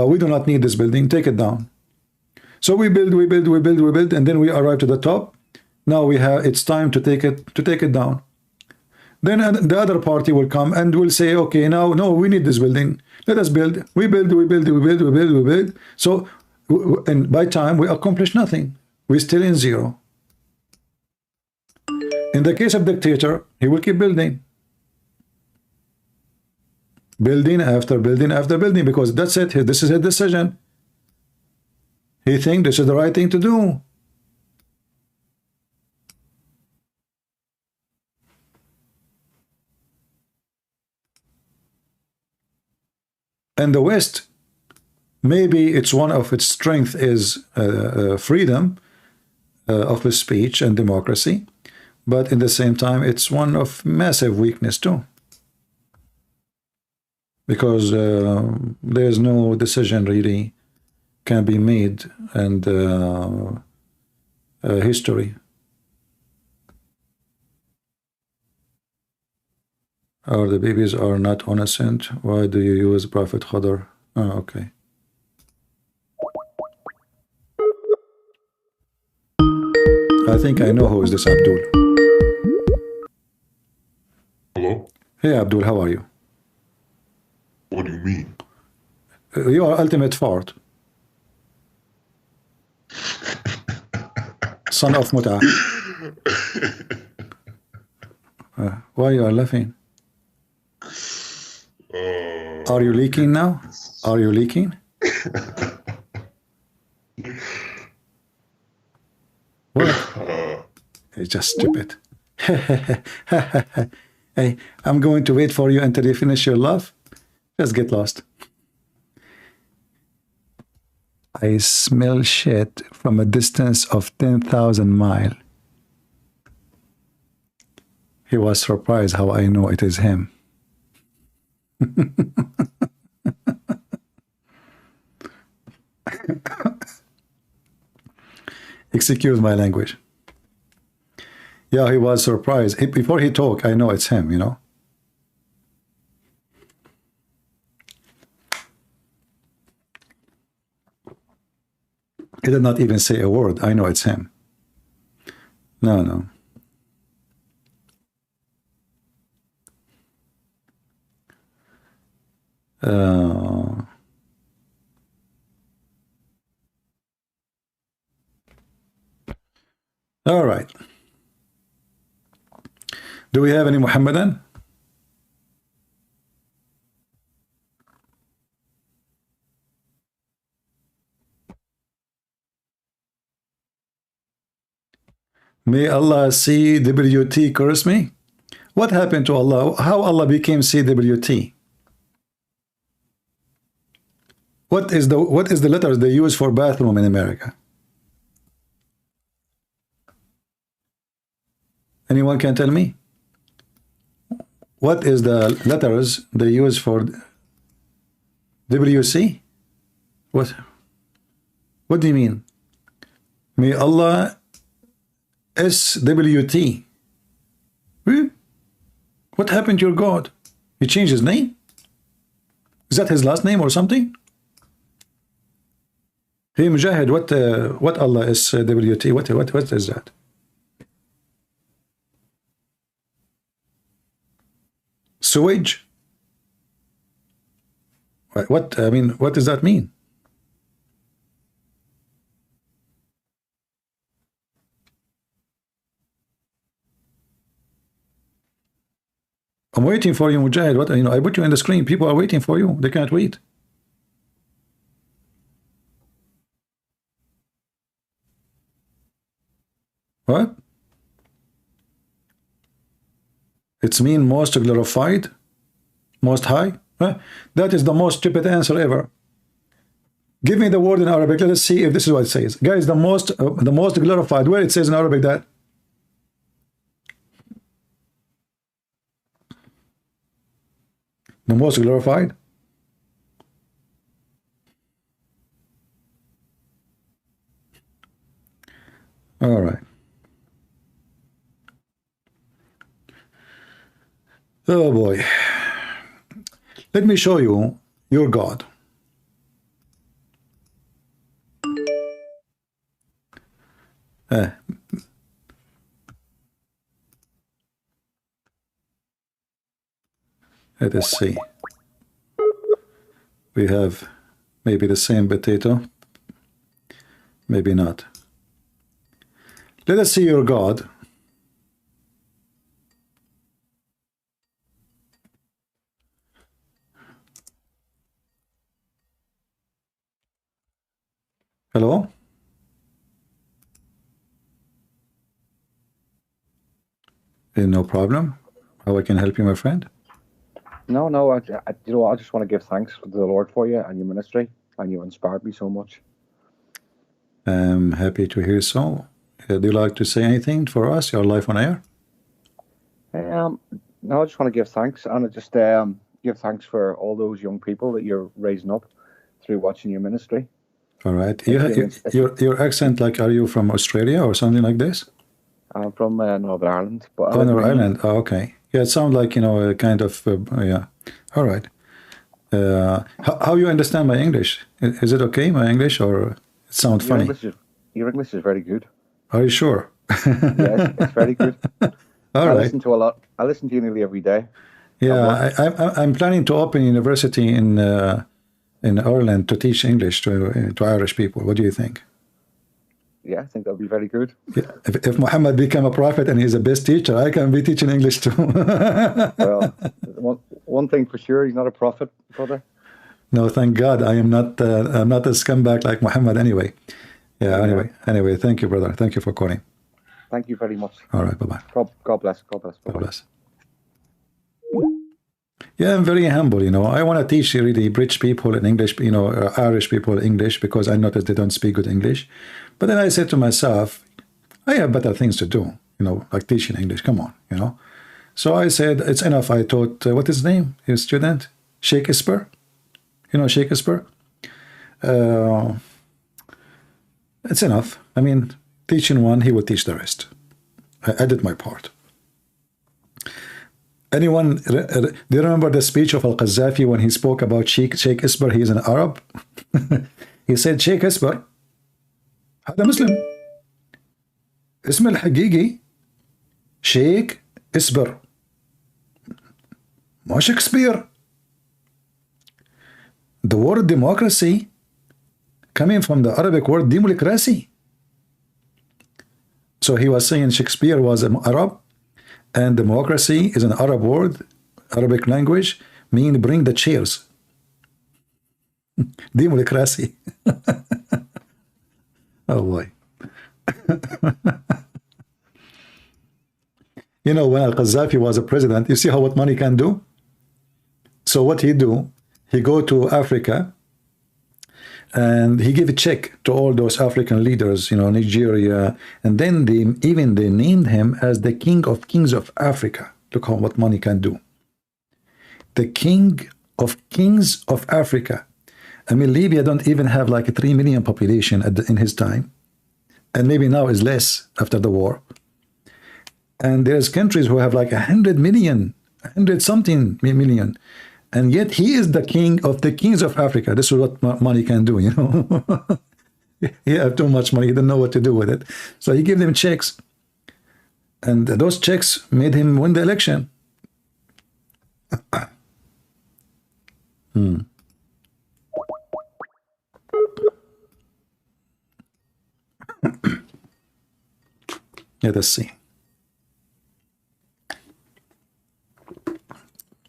we do not need this building, take it down. So we build, and then we arrive to the top. Now it's time to take it down. Then the other party will come and will say, okay, now, no, we need this building. Let us build. We build. So, and by time, we accomplish nothing. We're still in zero. In the case of dictator, he will keep building. Building after building after building, because that's it. This is his decision. He thinks this is the right thing to do. And the West, maybe it's one of its strength is freedom of speech and democracy, but in the same time, it's one of massive weakness too. Because there's no decision really can be made, and history. Or the babies are not innocent. Why do you use Prophet Khadr? Oh, okay. I think I know who is this Abdul. Hello? Hey Abdul, how are you? What do you mean? You are ultimate fart. Son of Muta. Why you are laughing? Are you leaking now? Are you leaking? What? It's just stupid. Hey, I'm going to wait for you until you finish your laugh. Just get lost. I smell shit from a distance of 10,000 miles. He was surprised how I know it is him. Excuse my language. Yeah, he was surprised. Before he talked, I know it's him, you know. He did not even say a word. I know it's him. No, no. All right. Do we have any Muhammadan? May Allah see WT curse me. What happened to Allah? How Allah became CWT? What is the letters they use for bathroom in America? Anyone can tell me? What is the letters they use for WC? What do you mean? May Allah SWT. What happened to your God? He changed his name? Is that his last name or something? Hey Mujahid, what Allah is SWT? What is that? Sewage? What I mean, what does that mean? I'm waiting for you, Mujahid. What, I put you in the screen. People are waiting for you. They can't wait. What? It's mean most glorified, most high. Huh? That is the most stupid answer ever. Give me the word in Arabic. Let us see if this is what it says. Guys, the most glorified. Where it says in Arabic that? The most glorified. All right. Oh boy. Let me show you your God. Let us see. We have maybe the same potato, maybe not. Let us see your God. Hello? No problem. How I can help you, my friend? No, I just want to give thanks to the Lord for you and your ministry, and you inspired me so much. I'm happy to hear so. Do you like to say anything for us? Your life on air? No, I just want to give thanks, and I just give thanks for all those young people that you're raising up through watching your ministry. All right. Your accent, like, are you from Australia or something like this? I'm from Northern Ireland. But Northern Ireland. Oh, okay. Yeah, it sounds like, a kind of, yeah. All right. How you understand my English? Is it okay, my English, or it sounds funny? Your English is very good. Are you sure? Yes, it's very good. All right. Listen to a lot. I listen to you nearly every day. Yeah, I'm planning to open a university in Ireland to teach English to Irish people. What do you think? Yeah, I think that'll be very good. Yeah. If Muhammad become a prophet and he's the best teacher, I can be teaching English too. Well, one thing for sure, he's not a prophet, brother. No, thank God. I'm not a scumbag like Muhammad anyway. Yeah, anyway, thank you, brother. Thank you for calling. Thank you very much. All right, bye-bye. God bless. God bless. God bless. Yeah, I'm very humble, I want to teach really British people in English, Irish people English, because I noticed they don't speak good English. But then I said to myself, I have better things to do, like teaching English. Come on, So I said, it's enough. I taught, what is his name? His student? Shakespeare. Shakespeare? It's enough. I mean, teaching one, he will teach the rest. I did my part. Anyone, do you remember the speech of Al-Qaddafi when he spoke about Shakespeare? He's an Arab. He said, Shakespeare, هذا مسلم. اسم الحقيقي شيك اسبر. ما Shakespeare. The word democracy coming from the Arabic word democracy. So he was saying Shakespeare was an Arab, and democracy is an Arab word, Arabic language, mean bring the chairs. Democracy. Oh boy. You know, when Al-Qaddafi was a president, you see how what money can do? So what he do? He go to Africa and he give a check to all those African leaders, you know, Nigeria, and then they named him as the King of Kings of Africa. Look how what money can do. The King of Kings of Africa. I mean, Libya don't even have like a 3 million population in his time, and maybe now is less after the war. And there's countries who have like 100 million, 100 something million. And yet he is the king of the kings of Africa. This is what money can do, you know. He have too much money. He didn't know what to do with it. So he gave them checks. And those checks made him win the election. Let us see.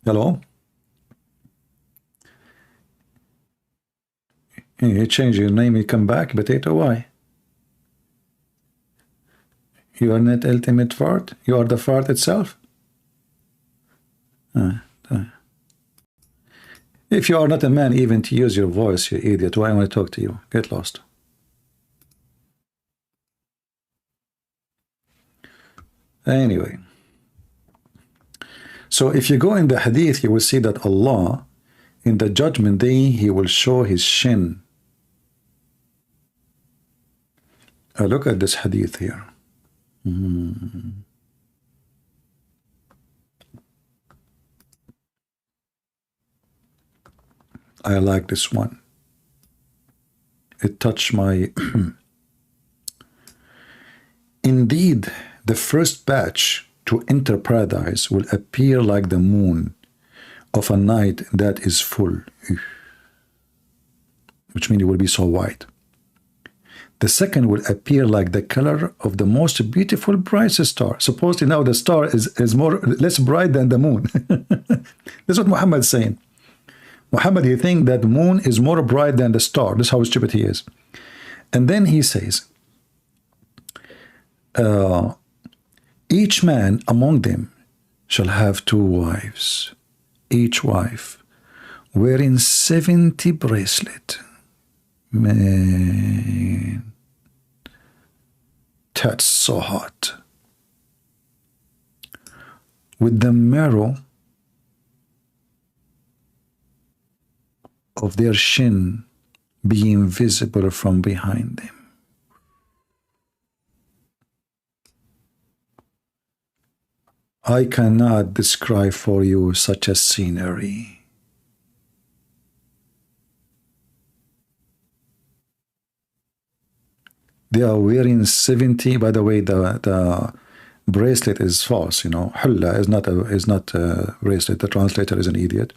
Hello? You change your name, you come back, Potato, why? You are not ultimate fart? You are the fart itself? If you are not a man even to use your voice, you idiot, why am I talk to you? Get lost. Anyway. So if you go in the hadith, you will see that Allah, in the judgment day, he will show his shin. Look at this hadith here. I like this one. It touched my... Indeed, the first batch to enter paradise will appear like the moon of a night that is full, which means it will be so white. The second will appear like the color of the most beautiful brightest star. Supposedly now the star is less bright than the moon. That's what Muhammad is saying. Muhammad, he thinks that the moon is more bright than the star. That's how stupid he is. And then he says, each man among them shall have 2 wives, each wife wearing 70 bracelets. Man, that's so hot. With the marrow of their shin being visible from behind them. I cannot describe for you such a scenery. They are wearing 70. By the way, the bracelet is false. You know, hulla is not a bracelet. The translator is an idiot.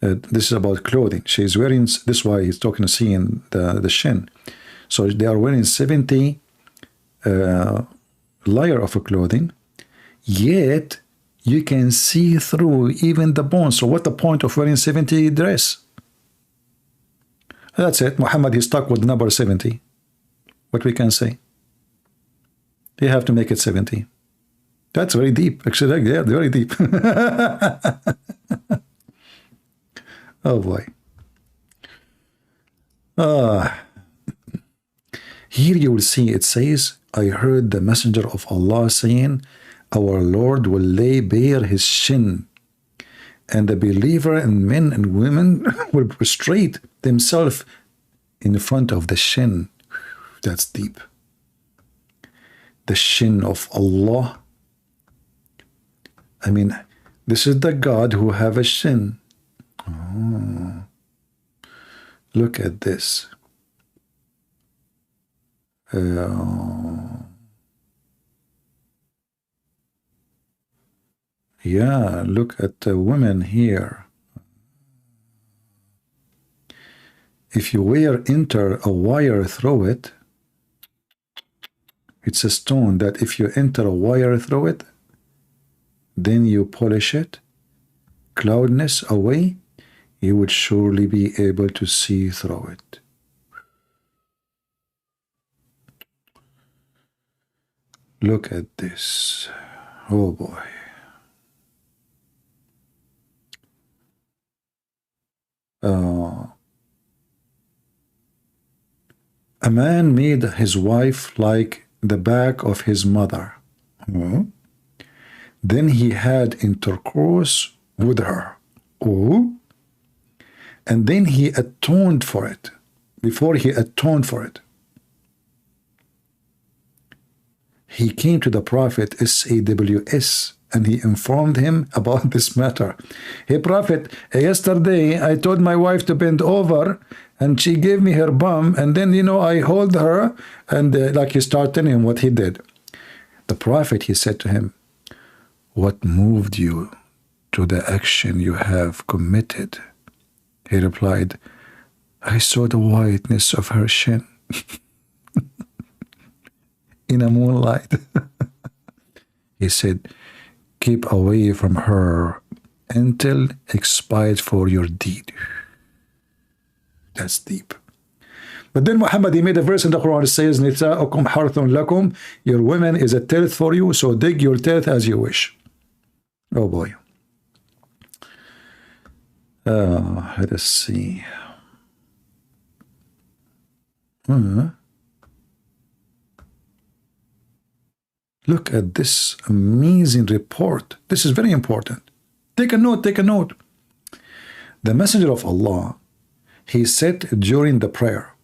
This is about clothing. She's wearing. This is why he's talking to seeing the shin. So they are wearing 70 layer of clothing. Yet you can see through even the bones. So what's the point of wearing 70 dress? That's it. Muhammad is stuck with number 70. What we can say? You have to make it 70. That's very deep. Actually, yeah, very deep. Oh boy. Here you will see it says, I heard the messenger of Allah saying, our Lord will lay bare his shin, and the believer and men and women will prostrate themselves in front of the shin. That's deep. The shin of Allah. I mean, this is the God who have a shin. Oh. Look at this. Yeah, look at the women here. If you enter a wire through it, it's a stone that if you enter a wire through it, then you polish it, cloudness away, you would surely be able to see through it. Look at this. Oh boy. A man made his wife like the back of his mother. Then he had intercourse with her. And then he atoned for it. Before he atoned for it, he came to the Prophet SAWS and he informed him about this matter. Hey Prophet, yesterday I told my wife to bend over and she gave me her bum, and then I hold her, and like he started telling him what he did. The Prophet, he said to him, what moved you to the action you have committed? He replied, I saw the whiteness of her shin in a moonlight. He said, keep away from her until expired for your deed. That's deep. But then Muhammad, he made a verse in the Quran that says, Nisa'ukum harthun lakum, your women is a tilth for you, so dig your tilth as you wish. Oh boy. Let us see. Look at this amazing report. This is very important. Take a note, take a note. The Messenger of Allah, he said during the prayer,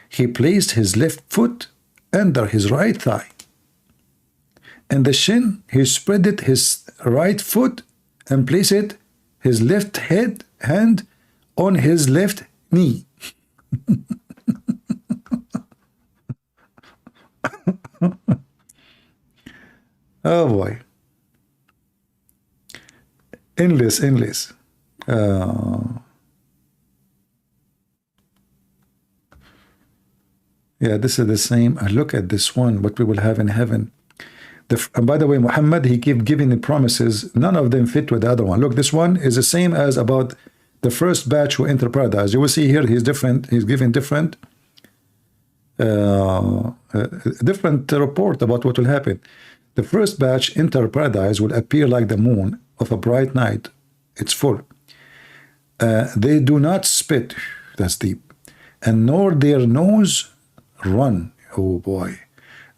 he placed his left foot under his right thigh. And the shin, he spreaded his right foot and placed his left hand on his left knee. Oh boy. Endless. Yeah, this is the same. Look at this one, what we will have in heaven. And by the way, Muhammad, he kept giving the promises. None of them fit with the other one. Look, this one is the same as about the first batch who enter paradise. You will see here he's different. He's giving different report about what will happen. The first batch enter paradise will appear like the moon of a bright night. It's full. They do not spit. That's deep. And nor their nose run. Oh boy.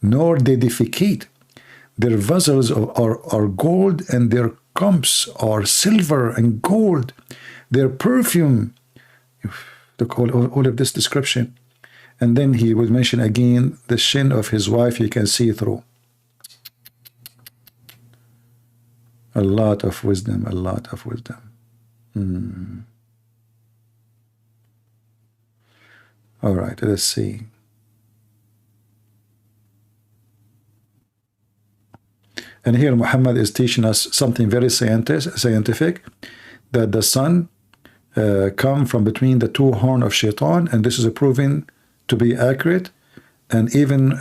Nor they defecate. Their vessels are gold, and their cups are silver and gold. Their perfume, all of this description. And then he would mention again the shin of his wife you can see through. A lot of wisdom, a lot of wisdom. All right, let's see. And here Muhammad is teaching us something very scientific, that the sun come from between the two horns of Shaitan, and this is proven to be accurate. And even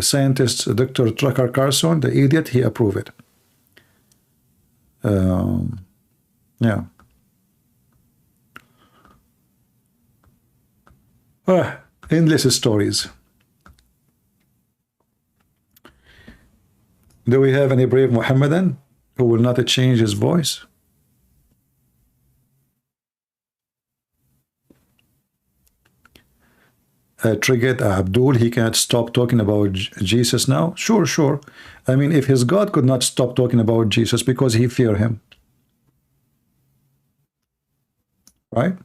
scientist Dr. Tucker Carlson, the idiot, he approved it. Yeah. Endless stories. Do we have any brave Muhammadan who will not change his voice? Triggered Abdul, he can't stop talking about Jesus now? Sure. I mean, if his God could not stop talking about Jesus because he feared him. Right?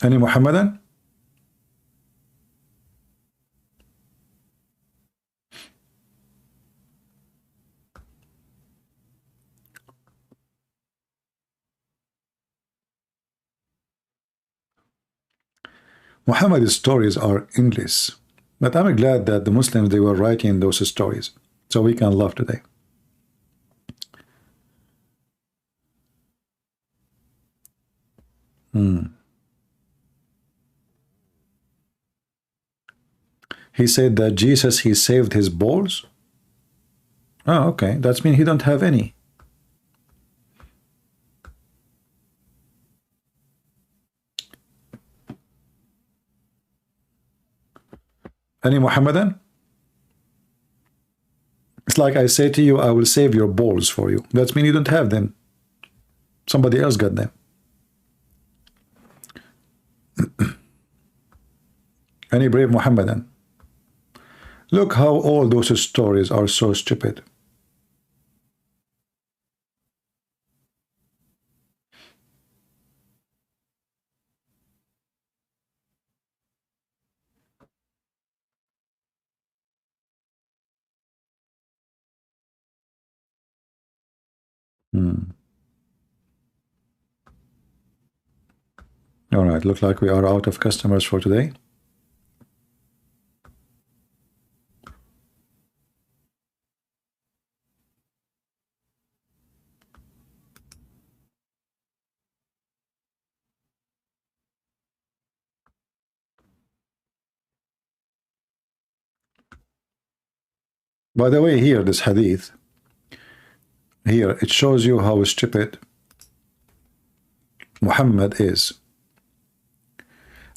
Any Muhammadan? Muhammad's stories are endless, but I'm glad that the Muslims, they were writing those stories so we can laugh today. He said that Jesus, he saved his balls. Oh, okay. That means he don't have any. Any Muhammadan? It's like I say to you, I will save your balls for you. That means you don't have them. Somebody else got them. Any brave Muhammadan? Look how all those stories are so stupid. All right, look like we are out of customers for today. By the way, here, this hadith, here, it shows you how stupid Muhammad is.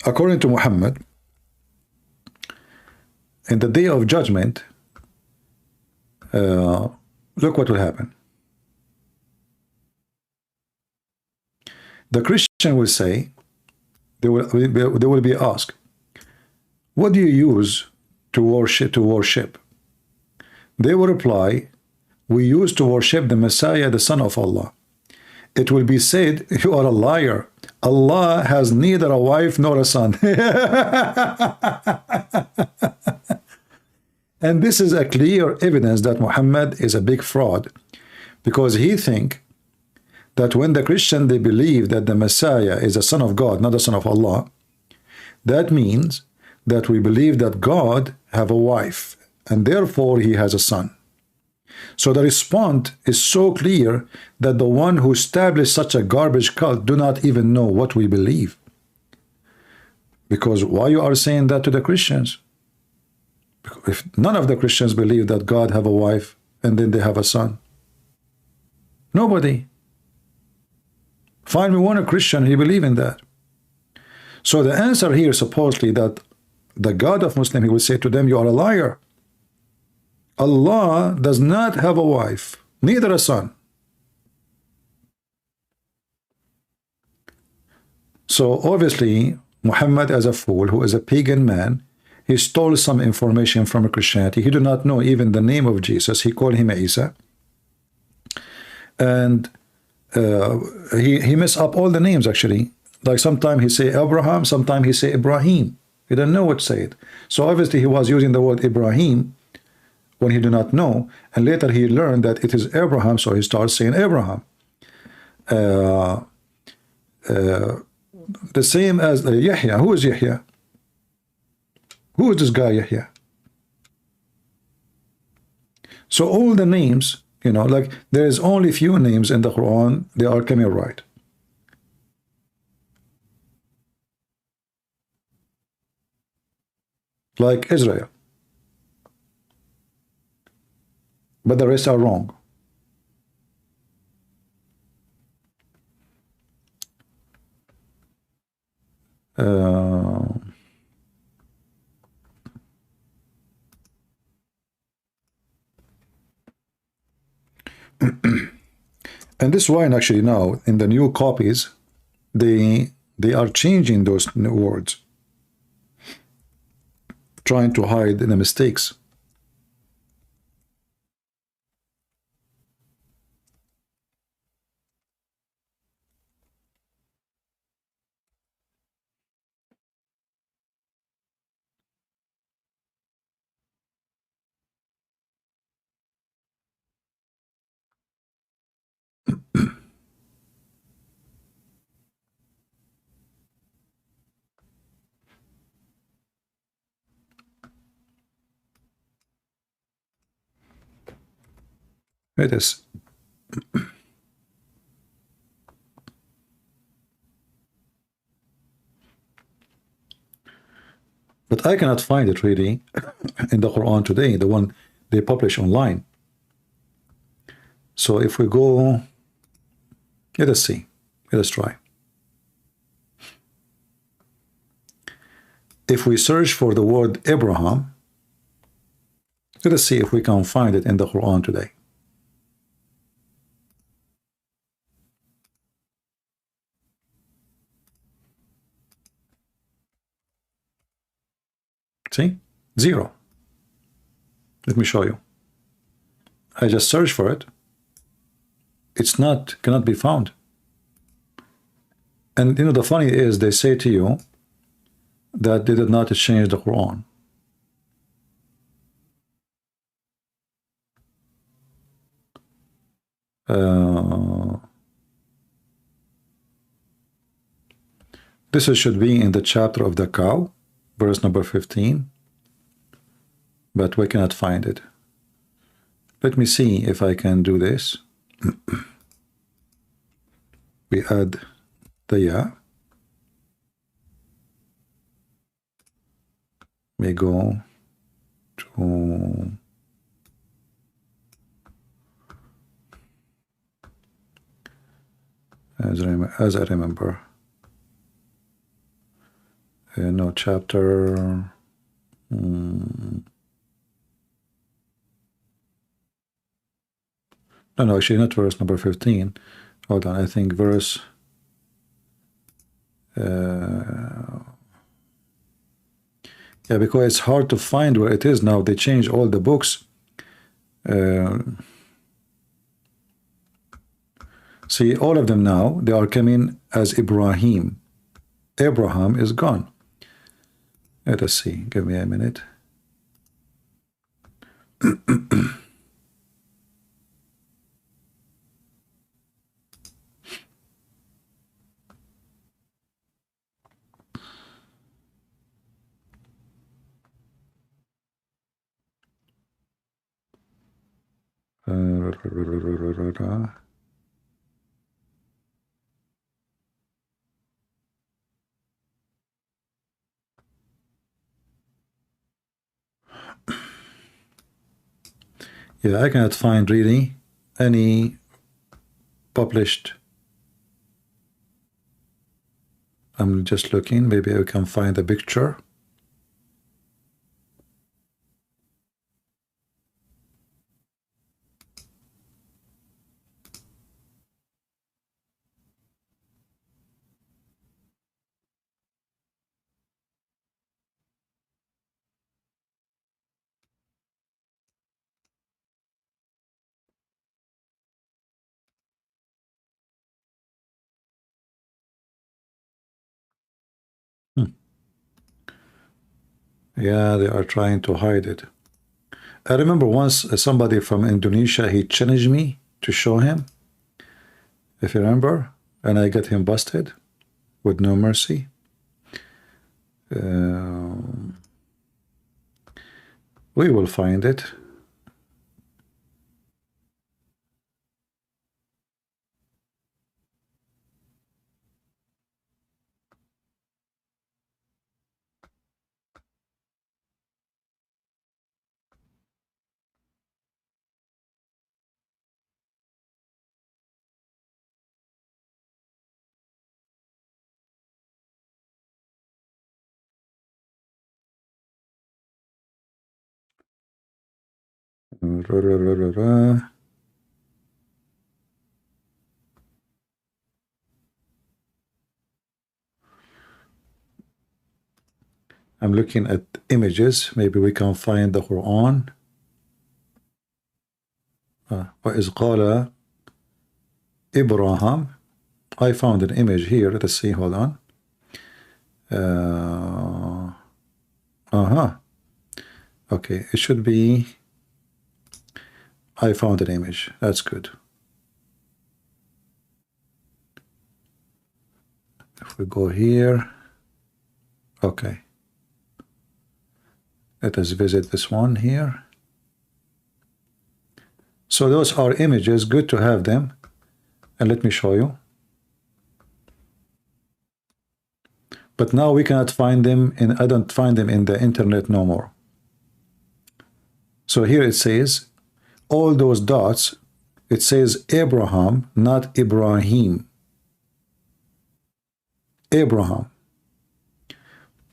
According to Muhammad, in the day of judgment, look what will happen. The Christian will say, they will be asked, what do you use to worship? They will reply, we used to worship the Messiah, the Son of Allah. It will be said, you are a liar. Allah has neither a wife nor a son. And this is a clear evidence that Muhammad is a big fraud, because he think that when the Christian, they believe that the Messiah is a son of God, not a son of Allah, that means that we believe that God have a wife, and therefore he has a son. So the response is so clear that the one who established such a garbage cult do not even know what we believe. Because why you are saying that to the Christians? If none of the Christians believe that God have a wife and then they have a son. Nobody. Find me one Christian who believe in that. So the answer here supposedly that the God of Muslim, he will say to them, you are a liar. Allah does not have a wife, neither a son. So obviously, Muhammad as a fool, who is a pagan man, he stole some information from Christianity. He did not know even the name of Jesus. He called him Isa. And he messed up all the names actually. Like sometimes he say Abraham, sometimes he say Ibrahim. He didn't know what to say it. So obviously he was using the word Ibrahim when he did not know, and later he learned that it is Abraham, so he starts saying Abraham. The same as Yahya. Who is Yahya? Who is this guy Yahya? So all the names, you know, like there is only few names in the Quran, they are coming right. Like Israel. But the rest are wrong. And this wine actually now in the new copies, they are changing those words, trying to hide the mistakes. It is. But I cannot find it really in the Quran today, the one they publish online. So if we go, let us see, let us try. If we search for the word Abraham, let us see if we can find it in the Quran today. See? 0. Let me show you. I just search for it. It's not, cannot be found. And you know, the funny is, they say to you that they did not change the Quran. This should be in the chapter of the cow, verse number 15, but we cannot find it. Let me see if I can do this. We add the ya. We go to as I remember. No, chapter. No, actually not verse number 15. Hold on, I think verse. Yeah, because it's hard to find where it is now. They changed all the books. See, all of them now, they are coming as Ibrahim. Abraham is gone. Let us see. Give me a minute. Yeah, I cannot find really any published. I'm just looking. Maybe I can find a picture. Yeah, they are trying to hide it. I remember once somebody from Indonesia, he challenged me to show him, if you remember, and I got him busted with no mercy. We will find it. I'm looking at images. Maybe we can find the Quran. وَإِذْ قَالَ Abraham. I found an image here. Let us see. Hold on. Okay, it should be. I found an image. That's good. If we go here. Okay. Let us visit this one here. So those are images, good to have them. And let me show you. But now we cannot find them, and I don't find them in the internet no more. So here it says, all those dots It says Abraham, not Ibrahim. Abraham.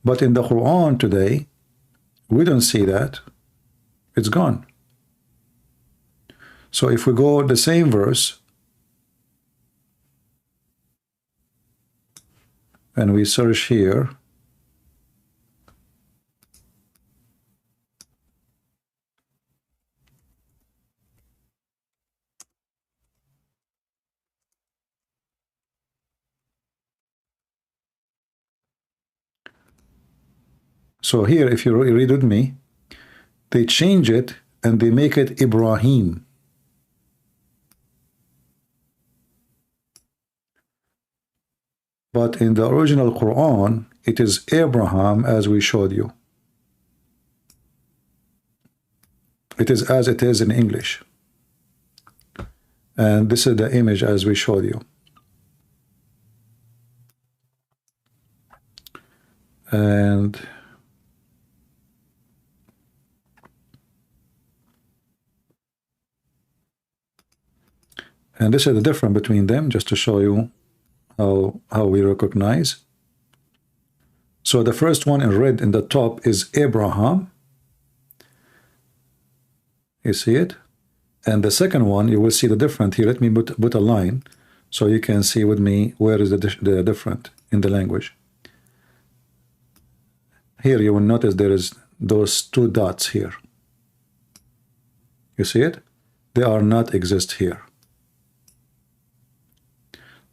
But in the Quran today, we don't see that. It's gone. So if we go the same verse and we search here, so here, if you read with me, they change it and they make it Ibrahim. But in the original Quran, it is Abraham, as we showed you. It is as it is in English. And this is the image as we showed you. And this is the difference between them, just to show you how we recognize. So the first one in red in the top is Abraham. You see it? And the second one, you will see the difference here. Let me put a line so you can see with me where is the different in the language. Here you will notice there is those two dots here. You see it? They are not exist here.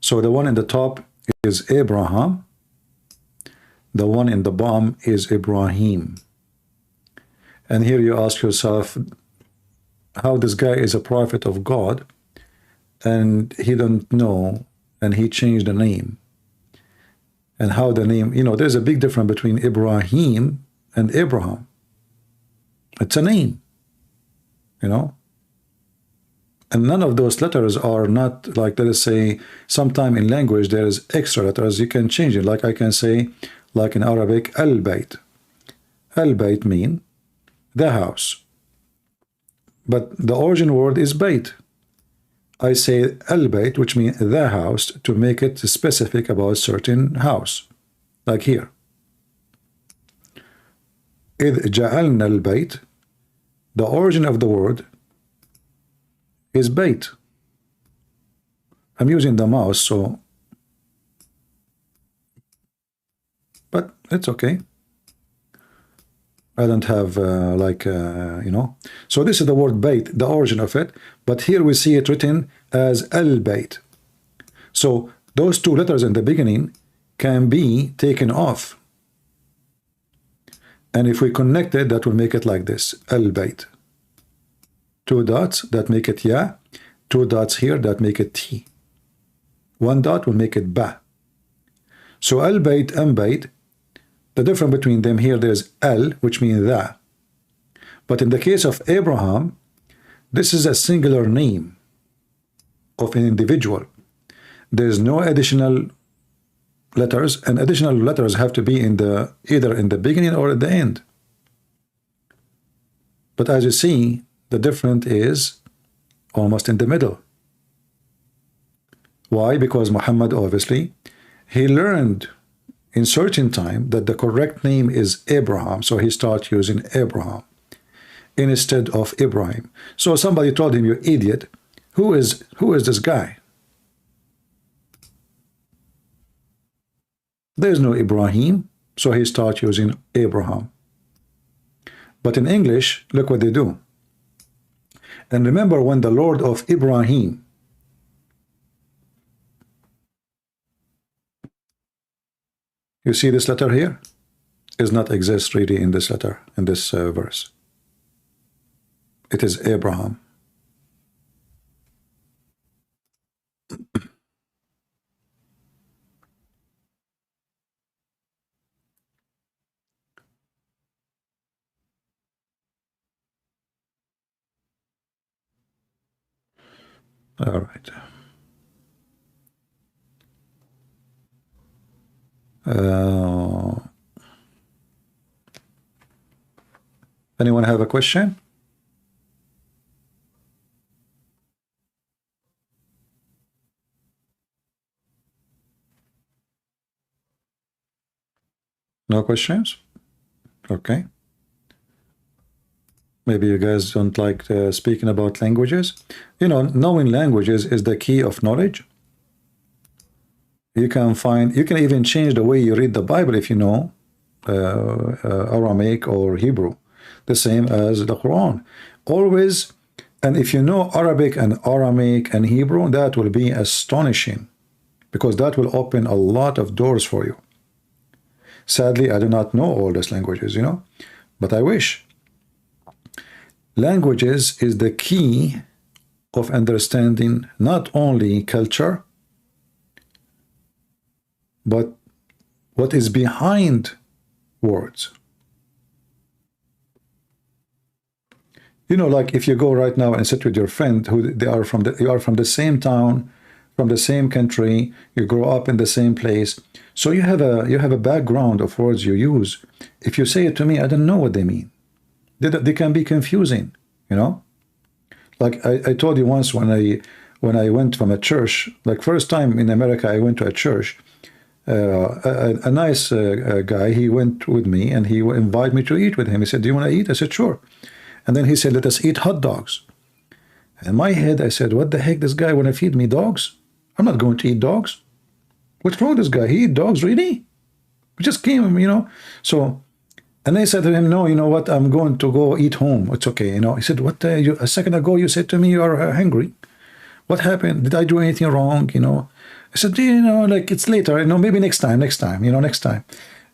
So the one in the top is Abraham. The one in the bottom is Ibrahim. And here you ask yourself how this guy is a prophet of God and he don't know and he changed the name. And how the name, you know, there's a big difference between Ibrahim and Abraham. It's a name, you know. And none of those letters are not like, let us say, sometime in language there is extra letters. You can change it. Like I can say, like in Arabic, Al-Bayt. Al-Bayt mean the house. But the origin word is Bayt. I say Al-Bayt, which means the house, to make it specific about certain house. Like here. إِذْ جَعَلْنَا الْبَيْتِ. The origin of the word is Bayt. I'm using the mouse, so, but it's okay. I don't have you know. So this is the word Bayt, the origin of it, but here we see it written as Al-Bayt. So those two letters in the beginning can be taken off. And if we connect it, that will make it like this, Al-Bayt. Two dots that make it Ya, two dots here that make it T. One dot will make it Ba. So Al-Bayt and Bayt, the difference between them here, there's Al, which means the. But in the case of Abraham, this is a singular name of an individual. There's no additional letters, and additional letters have to be in the either in the beginning or at the end. But as you see, the difference is almost in the middle. Why? Because Muhammad, obviously, he learned in certain time that the correct name is Abraham, so he started using Abraham instead of Ibrahim. So somebody told him, "You idiot, who is this guy? There's no Ibrahim," so he started using Abraham. But in English, look what they do. And remember when the Lord of Ibrahim, you see this letter here, does not exist really in this letter, in this verse. It is Abraham. All right. Anyone have a question? No questions? Okay. Maybe you guys don't like speaking about languages. You know, knowing languages is the key of knowledge. You can even change the way you read the Bible if you know Aramaic or Hebrew, the same as the Quran. Always, and if you know Arabic and Aramaic and Hebrew, that will be astonishing, because that will open a lot of doors for you. Sadly, I do not know all these languages, you know, but I wish. Languages is the key of understanding not only culture, but what is behind words. You know, like if you go right now and sit with your friend who you are from the same town, from the same country, you grow up in the same place, so you have a background of words you use. If you say it to me, I don't know what they mean. They can be confusing, you know. Like I told you once when I went from a church, like first time in America, I went to a church. A nice guy, he went with me and he invited me to eat with him. He said, "Do you want to eat?" I said, "Sure." And then he said, "Let us eat hot dogs." In my head, I said, "What the heck? This guy want to feed me dogs? I'm not going to eat dogs. What's wrong with this guy? He eat dogs, really? We just came, you know." So, and I said to him, "No, you know what? I'm going to go eat home. It's okay, you know." He said, "What? A second ago you said to me you are hungry. What happened? Did I do anything wrong? You know?" I said, "You know, like it's later, you know, maybe next time, you know, next time."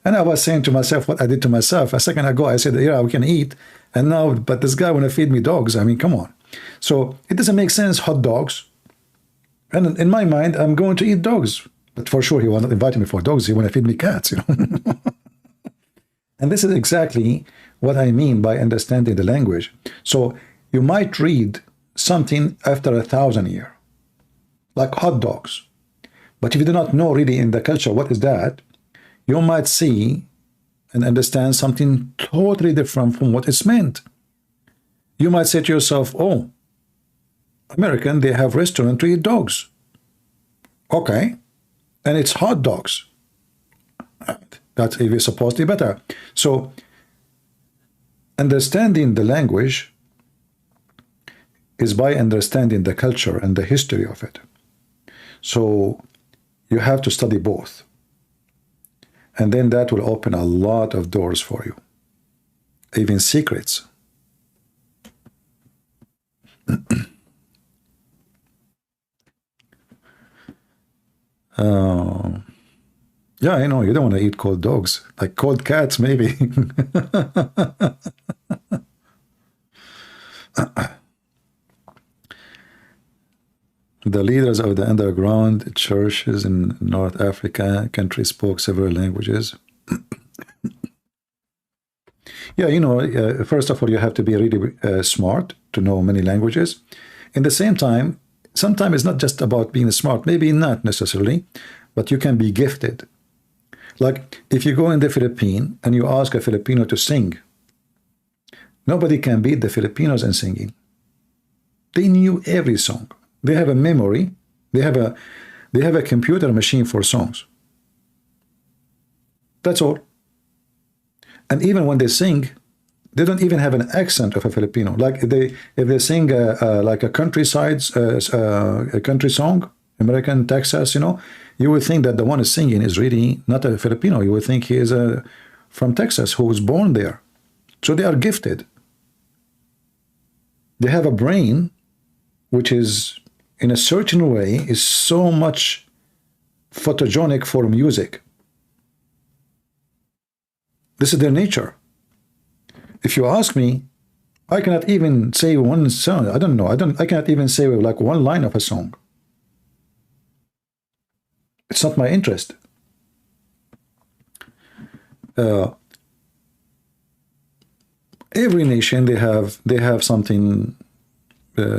And I was saying to myself what I did to myself. A second ago, I said, "Yeah, we can eat." And now, but this guy want to feed me dogs. I mean, come on. So it doesn't make sense, hot dogs. And in my mind, I'm going to eat dogs. But for sure, he will not invite me for dogs. He want to feed me cats, you know. And this is exactly what I mean by understanding the language. So you might read something after 1,000 years, like hot dogs. But if you do not know really in the culture what is that, you might see and understand something totally different from what it's meant. You might say to yourself, "Oh, American, they have restaurant to eat dogs." Okay. And it's hot dogs. That's even supposed to be better. So understanding the language is by understanding the culture and the history of it. So you have to study both. And then that will open a lot of doors for you, even secrets. Yeah, I know, you don't want to eat cold dogs. Like cold cats, maybe. The leaders of the underground churches in North Africa country spoke several languages. Yeah, you know, first of all, you have to be really smart to know many languages. In the same time, sometimes it's not just about being smart, maybe not necessarily, but you can be gifted. Like if you go in the Philippines and you ask a Filipino to sing, nobody can beat the Filipinos in singing. They knew every song. They have a memory. They have a computer machine for songs. That's all. And even when they sing, they don't even have an accent of a Filipino. Like if they sing like a countryside, a country song, American Texas, you know, you would think that the one is singing is really not a Filipino. You would think he is from Texas, who was born there. So they are gifted. They have a brain which is, in a certain way, is so much photogenic for music. This is their nature. If you ask me, I cannot even say one song. I don't know. I cannot even say like one line of a song. It's not my interest. Every nation, they have something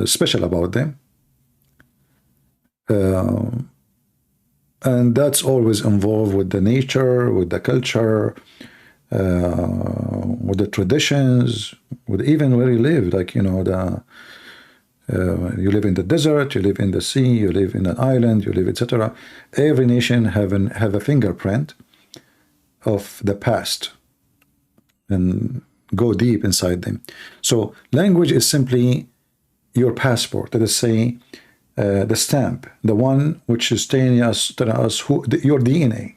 special about them. And that's always involved with the nature, with the culture, with the traditions, with even where you live. Like, you know, you live in the desert, you live in the sea, you live in an island, you live, etc. Every nation have a fingerprint of the past and go deep inside them. So language is simply your passport. Let us say the stamp, the one which is telling us your DNA.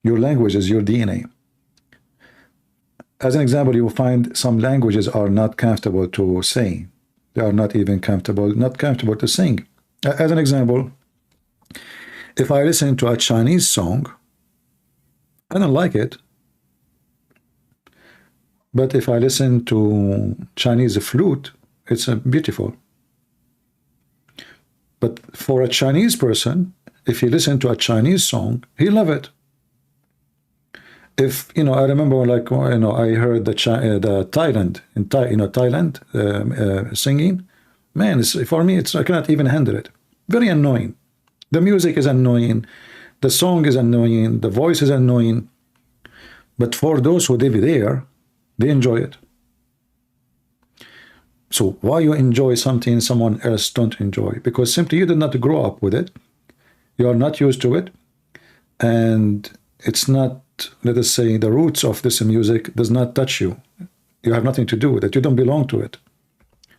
Your language is your DNA. As an example, you will find some languages are not comfortable to say. They are not even not comfortable to sing. As an example, if I listen to a Chinese song, I don't like it. But if I listen to Chinese flute, it's beautiful. But for a Chinese person, if he listen to a Chinese song, he love it. If I remember, like I heard the Thailand singing, man, for me, I cannot even handle it. Very annoying. The music is annoying, the song is annoying, the voice is annoying. But for those who live there, they enjoy it. So why you enjoy something someone else don't enjoy? Because simply you did not grow up with it. You are not used to it, and it's not. Let us say the roots of this music does not touch you. You have nothing to do with it. You don't belong to it.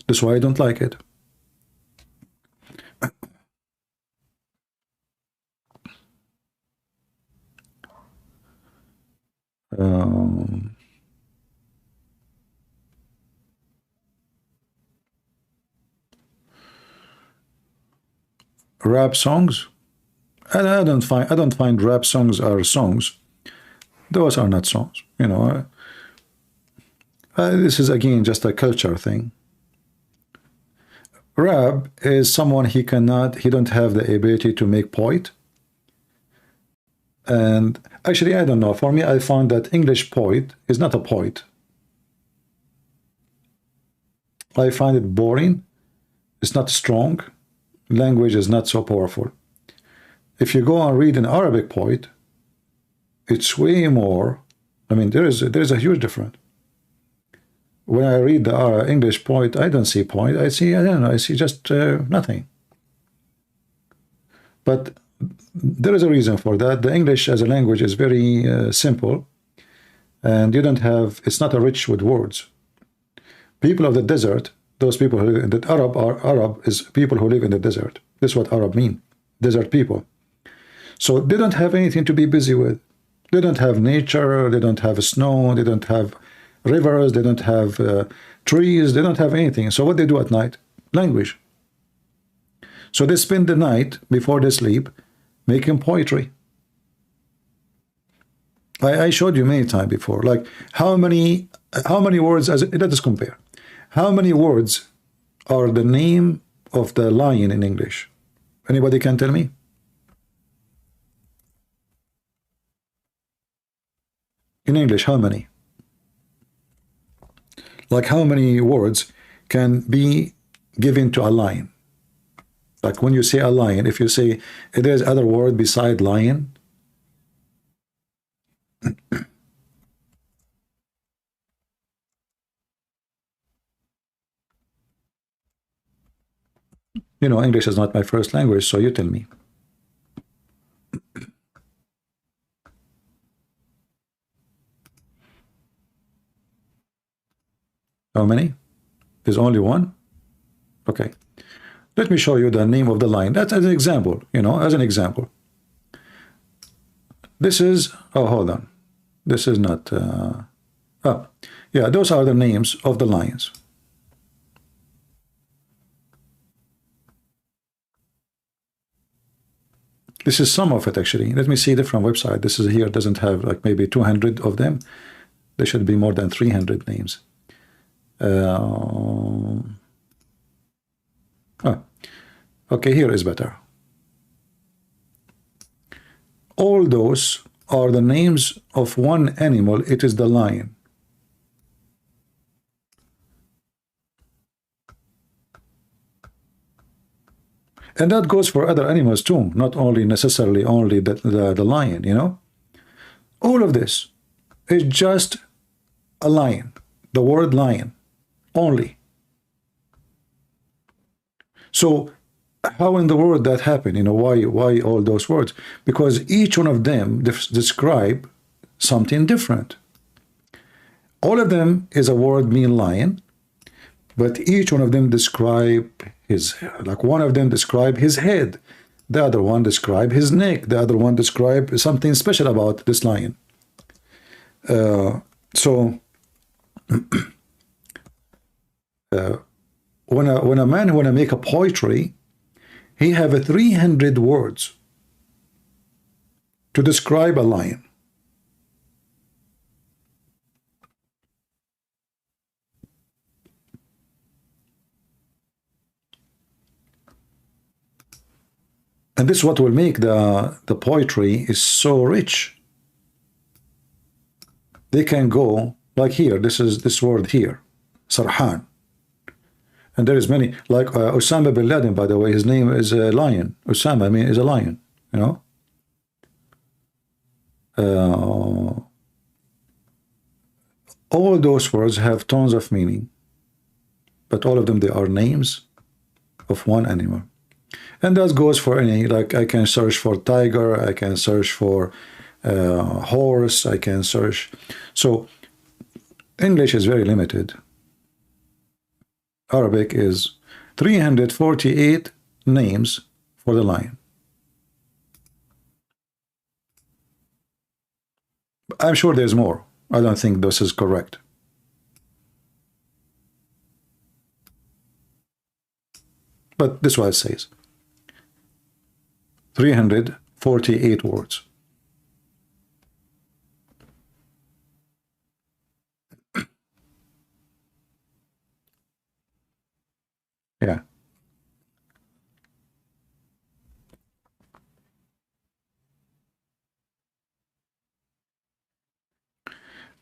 That's why I don't like it. Rap songs. I don't find rap songs are songs. Those are not songs, this is again just a culture thing. Rap is someone he don't have the ability to make poet. And actually, I don't know. For me, I found that English poet is not a poet. I find it boring. It's not strong. Language is not so powerful. If you go and read an Arabic poet, it's way more. I mean, there is a huge difference. When I read the English poet, I don't see point. I see just nothing. But there is a reason for that. The English as a language is very simple, and it's not rich with words. People of the desert, those people who live in the Arab is people who live in the desert. This is what Arab mean, desert people. So they don't have anything to be busy with. They don't have nature, they don't have snow, they don't have rivers, they don't have trees, they don't have anything. So what they do at night? Language. So they spend the night before they sleep making poetry. I showed you many times before, like how many words, let us compare. How many words are the name of the lion in English? Anybody can tell me? In English, how many? Like how many words can be given to a lion? Like when you say a lion, if you say there's other word beside lion, English is not my first language, so you tell me. How many? There's only one? Okay. Let me show you the name of the lion. That's as an example, as an example. This is, hold on. This is not, yeah, those are the names of the lions. This is some of it, actually. Let me see different website. This is here, doesn't have like maybe 200 of them. There should be more than 300 names. Okay, here is better. All those are the names of one animal. It is the lion. And that goes for other animals too, not only necessarily only the lion, All of this is just a lion, the word lion, only. So how in the world that happened? You know, why all those words? Because each one of them describe something different. All of them is a word mean lion, but each one of them describe his, like one of them describe his head, the other one describe his neck, the other one describe something special about this lion. So when a man want to make a poetry, he have a 300 words to describe a lion. And this is what will make the poetry is so rich. They can go like here. This is this word here, Sarhan. And there is many, like Osama bin Laden, by the way, his name is a lion. Osama, I mean, is a lion, you know. All those words have tons of meaning, but all of them, they are names of one animal. And that goes for any, like I can search for tiger, I can search for horse, I can search. So English is very limited. Arabic is 348 names for the lion. I'm sure there's more. I don't think this is correct. But this is what it says. 348 words. Yeah.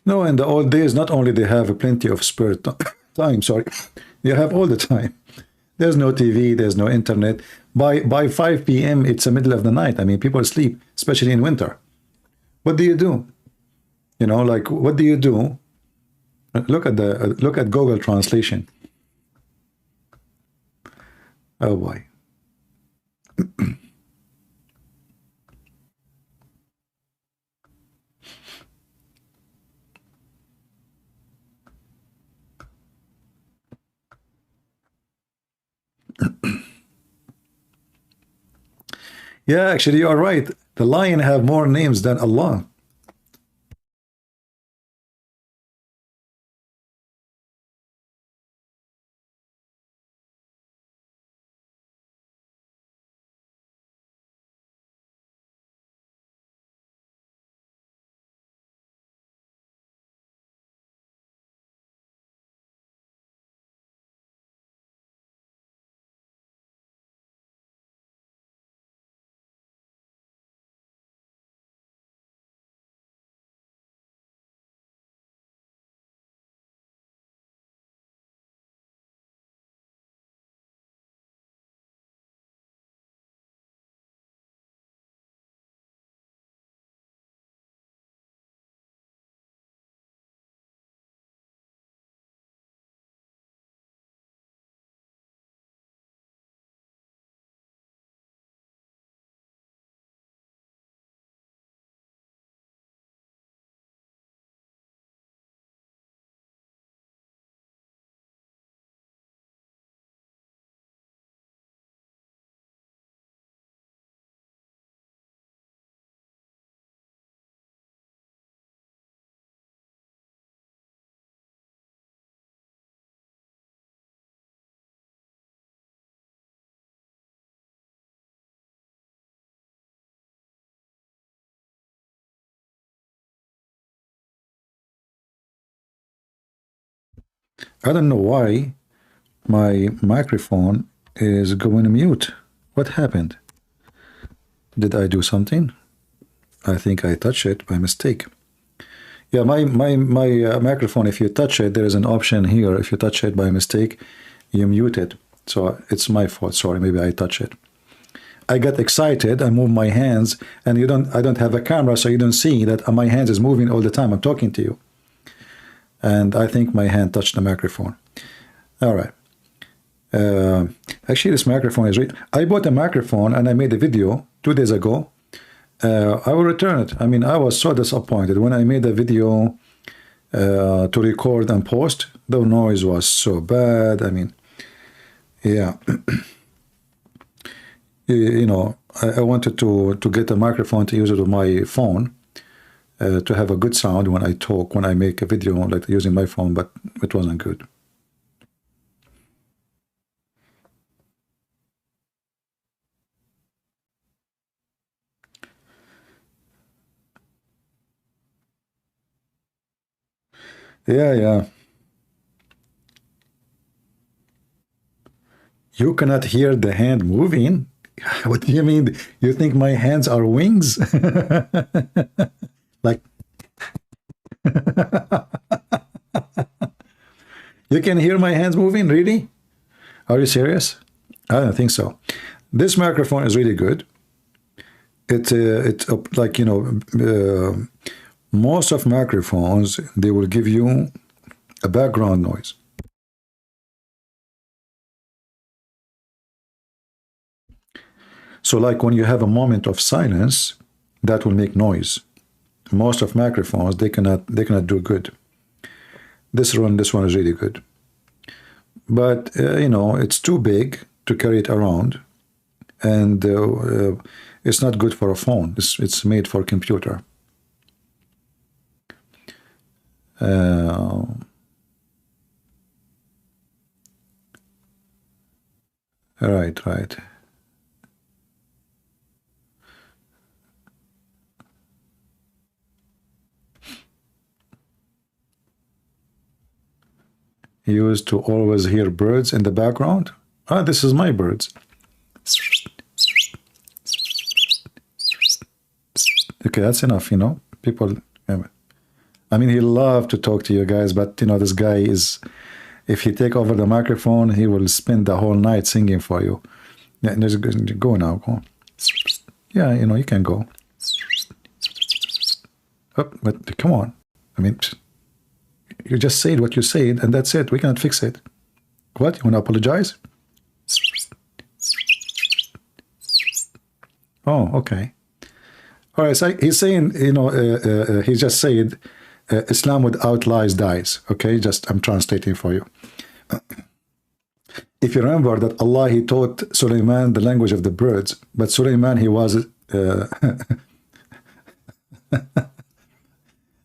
No, in the old days, not only they have plenty of spare time, sorry, you have all the time. There's no TV, there's no internet. By 5 p.m., it's the middle of the night. I mean, people sleep, especially in winter. What do you do? You know, like, what do you do? Look at Google Translation. Oh boy. Yeah, actually, you are right. The lion have more names than Allah. I don't know why my microphone is going mute. What happened? Did I do something? I think I touched it by mistake. Yeah, my microphone, if you touch it, there is an option here. If you touch it by mistake, you mute it. So it's my fault. Sorry, maybe I touched it. I got excited. I move my hands, and I don't have a camera, so you don't see that my hands is moving all the time. I'm talking to you. And I think my hand touched the microphone. All right. Actually, this microphone is I bought a microphone and I made a video 2 days ago. I will return it. I mean, I was so disappointed when I made a video to record and post. The noise was so bad. I mean, yeah. You know, I wanted to get a microphone to use it with my phone to have a good sound when I talk, when I make a video like using my phone, but it wasn't good. Yeah. You cannot hear the hand moving? What do you mean? You think my hands are wings? Like, you can hear my hands moving? Really? Are you serious? I don't think so. This microphone is really good. It's like, you know, most of microphones, they will give you a background noise. So like when you have a moment of silence, that will make noise. Most of microphones, they cannot do good. This one is really good. But, you know, it's too big to carry it around. And it's not good for a phone. It's made for a computer. Right. He used to always hear birds in the background. Ah, this is my birds. Okay, that's enough, you know. People, I mean, he loved to talk to you guys, but, you know, this guy is, if he take over the microphone, he will spend the whole night singing for you. Yeah, go now, go. Yeah, you know, you can go. Oh, but come on. I mean, you just said what you said, and that's it. We cannot fix it. What? You want to apologize? Oh, okay. All right, so he's saying, you know, he just said, Islam without lies dies. Okay, just I'm translating for you. If you remember that Allah, he taught Sulaiman the language of the birds, but Sulaiman, he was... do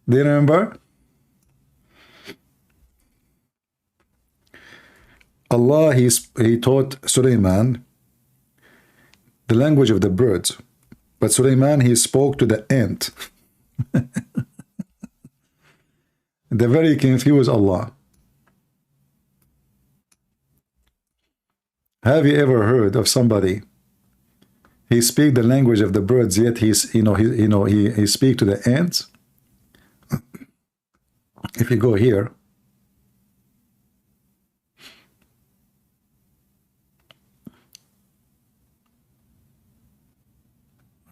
you remember? Allah, he taught Sulaiman the language of the birds, but Sulaiman, he spoke to the ant. They very confused Allah. Have you ever heard of somebody? He speak the language of the birds, yet he speak to the ants. If you go here,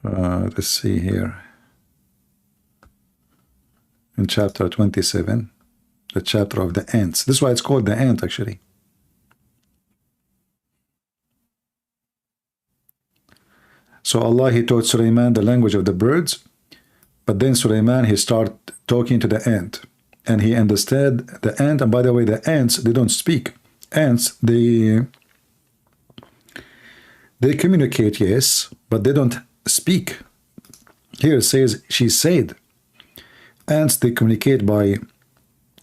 let's see here. In chapter 27, the chapter of the ants. This is why it's called the ant, actually. So Allah, he taught Sulaiman the language of the birds, but then Sulaiman, he started talking to the ant, and he understood the ant. And by the way, the ants, they don't speak. Ants, they communicate, yes, but they don't speak. Here it says, she said. Ants, they communicate by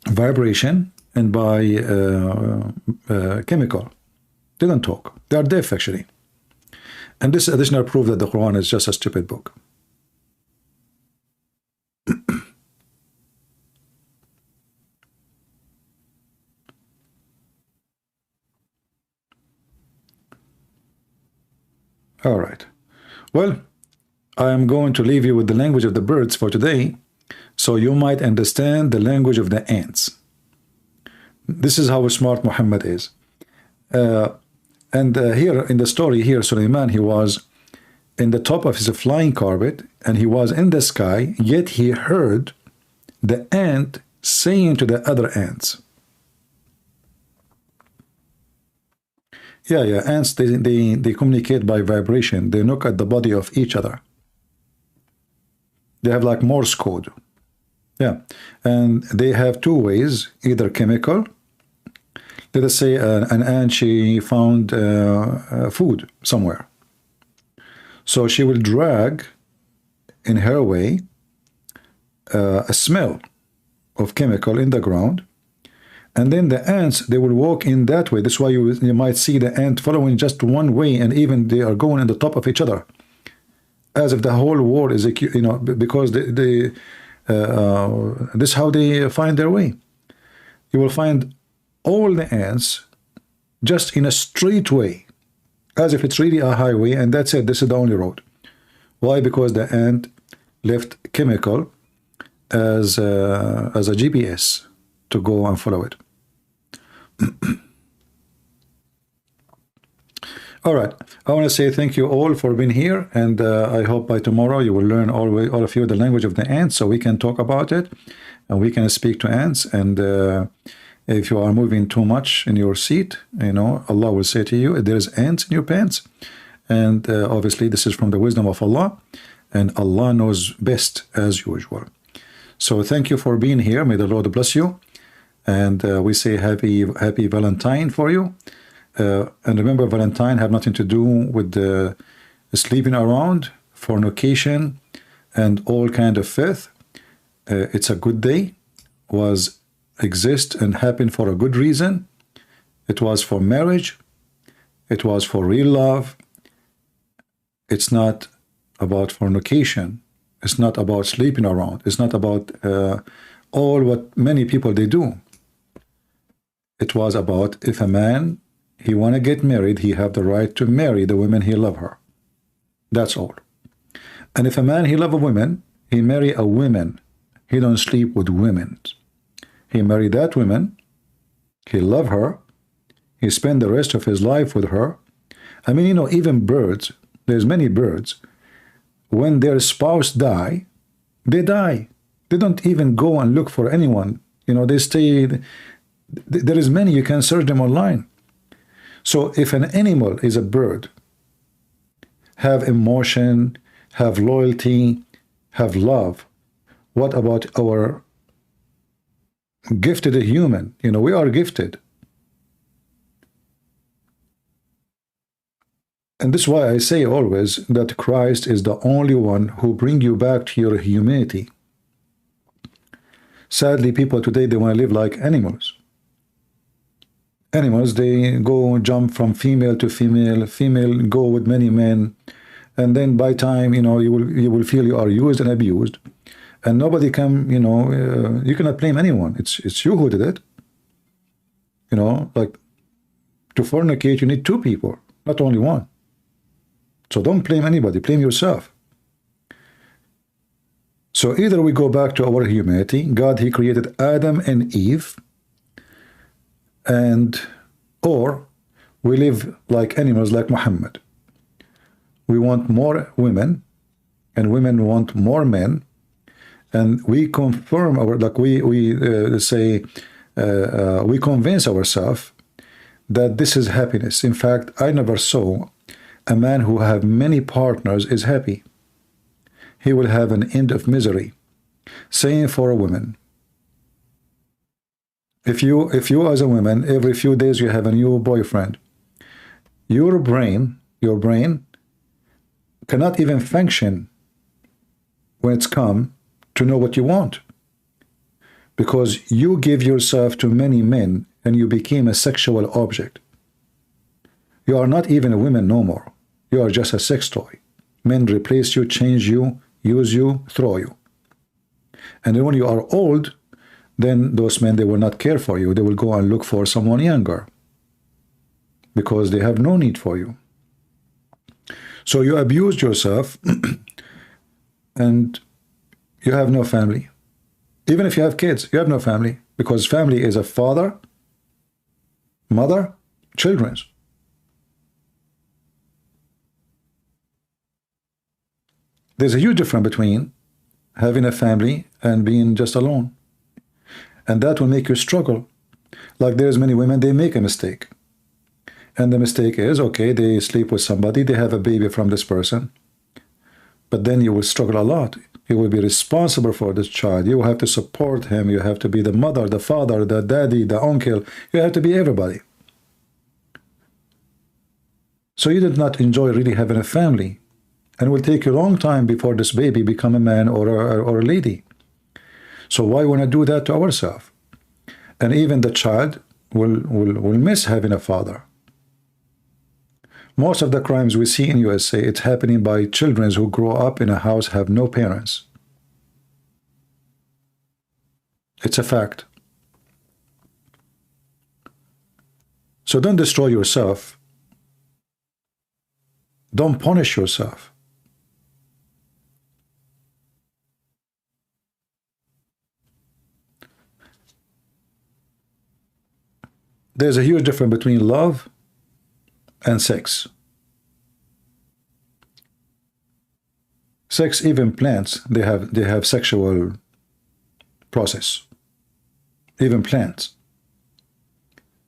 vibration and by chemical. They don't talk. They are deaf, actually. And this additional proof that the Quran is just a stupid book. All right. Well, I am going to leave you with the language of the birds for today, so you might understand the language of the ants. This is how smart Muhammad is. And here in the story here, Sulaiman, he was in the top of his flying carpet, and he was in the sky, yet he heard the ant saying to the other ants. Yeah, yeah. Ants, they communicate by vibration. They look at the body of each other. They have like Morse code. Yeah. And they have two ways, either chemical. Let us say an ant, she found food somewhere. So she will drag in her way a smell of chemical in the ground. And then the ants, they will walk in that way. That's why you might see the ant following just one way, and even they are going on the top of each other, as if the whole world is, you know, because this is how they find their way. You will find all the ants just in a straight way, as if it's really a highway, and that's it. This is the only road. Why? Because the ant left chemical as a GPS to go and follow it. All right, I want to say thank you all for being here, and I hope by tomorrow you will learn all of you the language of the ants, so we can talk about it and we can speak to ants. And if you are moving too much in your seat, you know, Allah will say to you, there's ants in your pants. And obviously this is from the wisdom of Allah, and Allah knows best as usual. So thank you for being here. May the Lord bless you. And we say happy Valentine for you. And remember, Valentine have nothing to do with sleeping around, fornication, and all kind of filth. It's a good day, was exist and happen for a good reason. It was for marriage. It was for real love. It's not about fornication. It's not about sleeping around. It's not about all what many people they do. It was about if a man, he want to get married, he have the right to marry the women he love her. That's all. And if a man, he love a woman, he marry a woman. He don't sleep with women. He marry that woman. He love her. He spend the rest of his life with her. I mean, you know, even birds, there's many birds, when their spouse die, they die. They don't even go and look for anyone. You know, they stay. There is many, you can search them online. So if an animal is a bird, have emotion, have loyalty, have love, what about our gifted human? You know, we are gifted. And this is why I say always that Christ is the only one who brings you back to your humanity. Sadly, people today, they want to live like animals. Animals, they go jump from female to female, female go with many men, and then by time, you know, you will feel you are used and abused, and nobody can, you know, you cannot blame anyone. It's you who did it. You know, like to fornicate, you need two people, not only one. So don't blame anybody, blame yourself. So either we go back to our humanity, God, he created Adam and Eve, and or we live like animals like Muhammad. We want more women, and women want more men, and we confirm our, like we convince ourselves that this is happiness. In fact, I never saw a man who have many partners is happy. He will have an end of misery. Same for a woman. If you as a woman, every few days you have a new boyfriend, your brain cannot even function when it's come to know what you want, because you give yourself to many men and you became a sexual object. You are not even a woman no more. You are just a sex toy. Men replace you, change you, use you, throw you. And then when you are old, then those men, they will not care for you. They will go and look for someone younger because they have no need for you. So you abused yourself and you have no family. Even if you have kids, you have no family, because family is a father, mother, children. There's a huge difference between having a family and being just alone. And that will make you struggle. Like there's many women, they make a mistake. And the mistake is, okay, they sleep with somebody, they have a baby from this person, but then you will struggle a lot. You will be responsible for this child. You will have to support him. You have to be the mother, the father, the daddy, the uncle. You have to be everybody. So you did not enjoy really having a family. And it will take you a long time before this baby become a man or a lady. So why want to do that to ourselves? And even the child will miss having a father. Most of the crimes we see in USA, it's happening by children who grow up in a house, have no parents. It's a fact. So don't destroy yourself. Don't punish yourself. There's a huge difference between love and sex. Sex, even plants, they have sexual process. Even plants.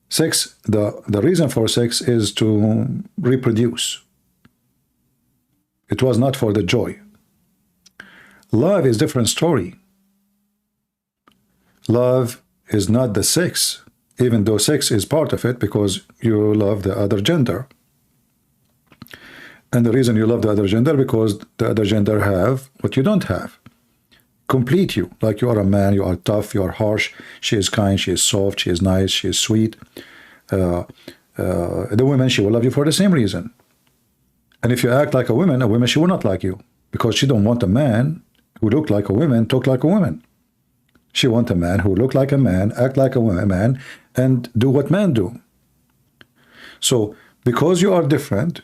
Sex, the reason for sex is to reproduce. It was not for the joy. Love is a different story. Love is not the sex, even though sex is part of it because you love the other gender. And the reason you love the other gender because the other gender have what you don't have. Complete you. Like you are a man, you are tough, you are harsh. She is kind, she is soft, she is nice, she is sweet. The woman, she will love you for the same reason. And if you act like a woman, she will not like you because she don't want a man who look like a woman, talk like a woman. She wants a man who look like a man, act like a man, and do what men do. So because you are different,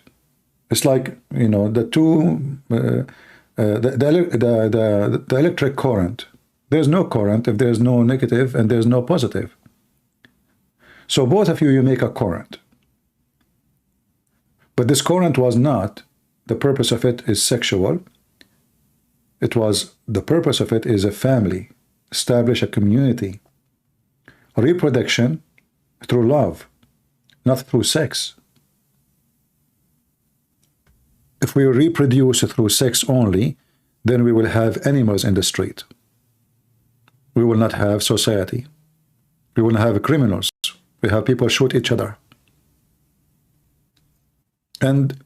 it's like, you know, the two, the electric current. There's no current if there's no negative and there's no positive. So both of you, you make a current. But this current was not, the purpose of it is sexual. It was, the purpose of it is a family, establish a community. Reproduction through love, not through sex. If we reproduce through sex only, then we will have animals in the street. We will not have society. We will not have criminals. We have people shoot each other. And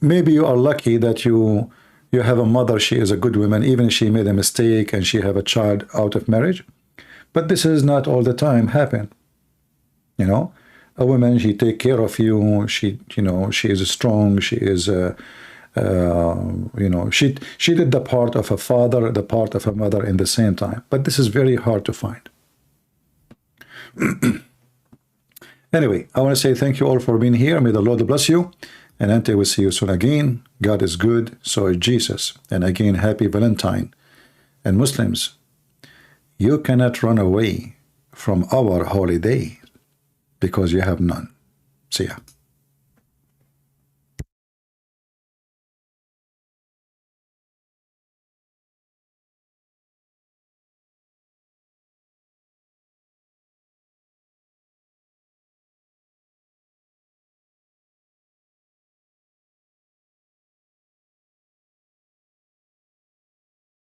maybe you are lucky that you have a mother, she is a good woman, even if she made a mistake and she have a child out of marriage. But this is not all the time happen. You know, a woman, she take care of you. She, you know, she is strong. She is, you know, she did the part of a father, the part of a mother in the same time. But this is very hard to find. Anyway, I want to say thank you all for being here. May the Lord bless you. And until we see you soon again, God is good, so is Jesus. And again, happy Valentine. And Muslims, you cannot run away from our holiday because you have none. See ya.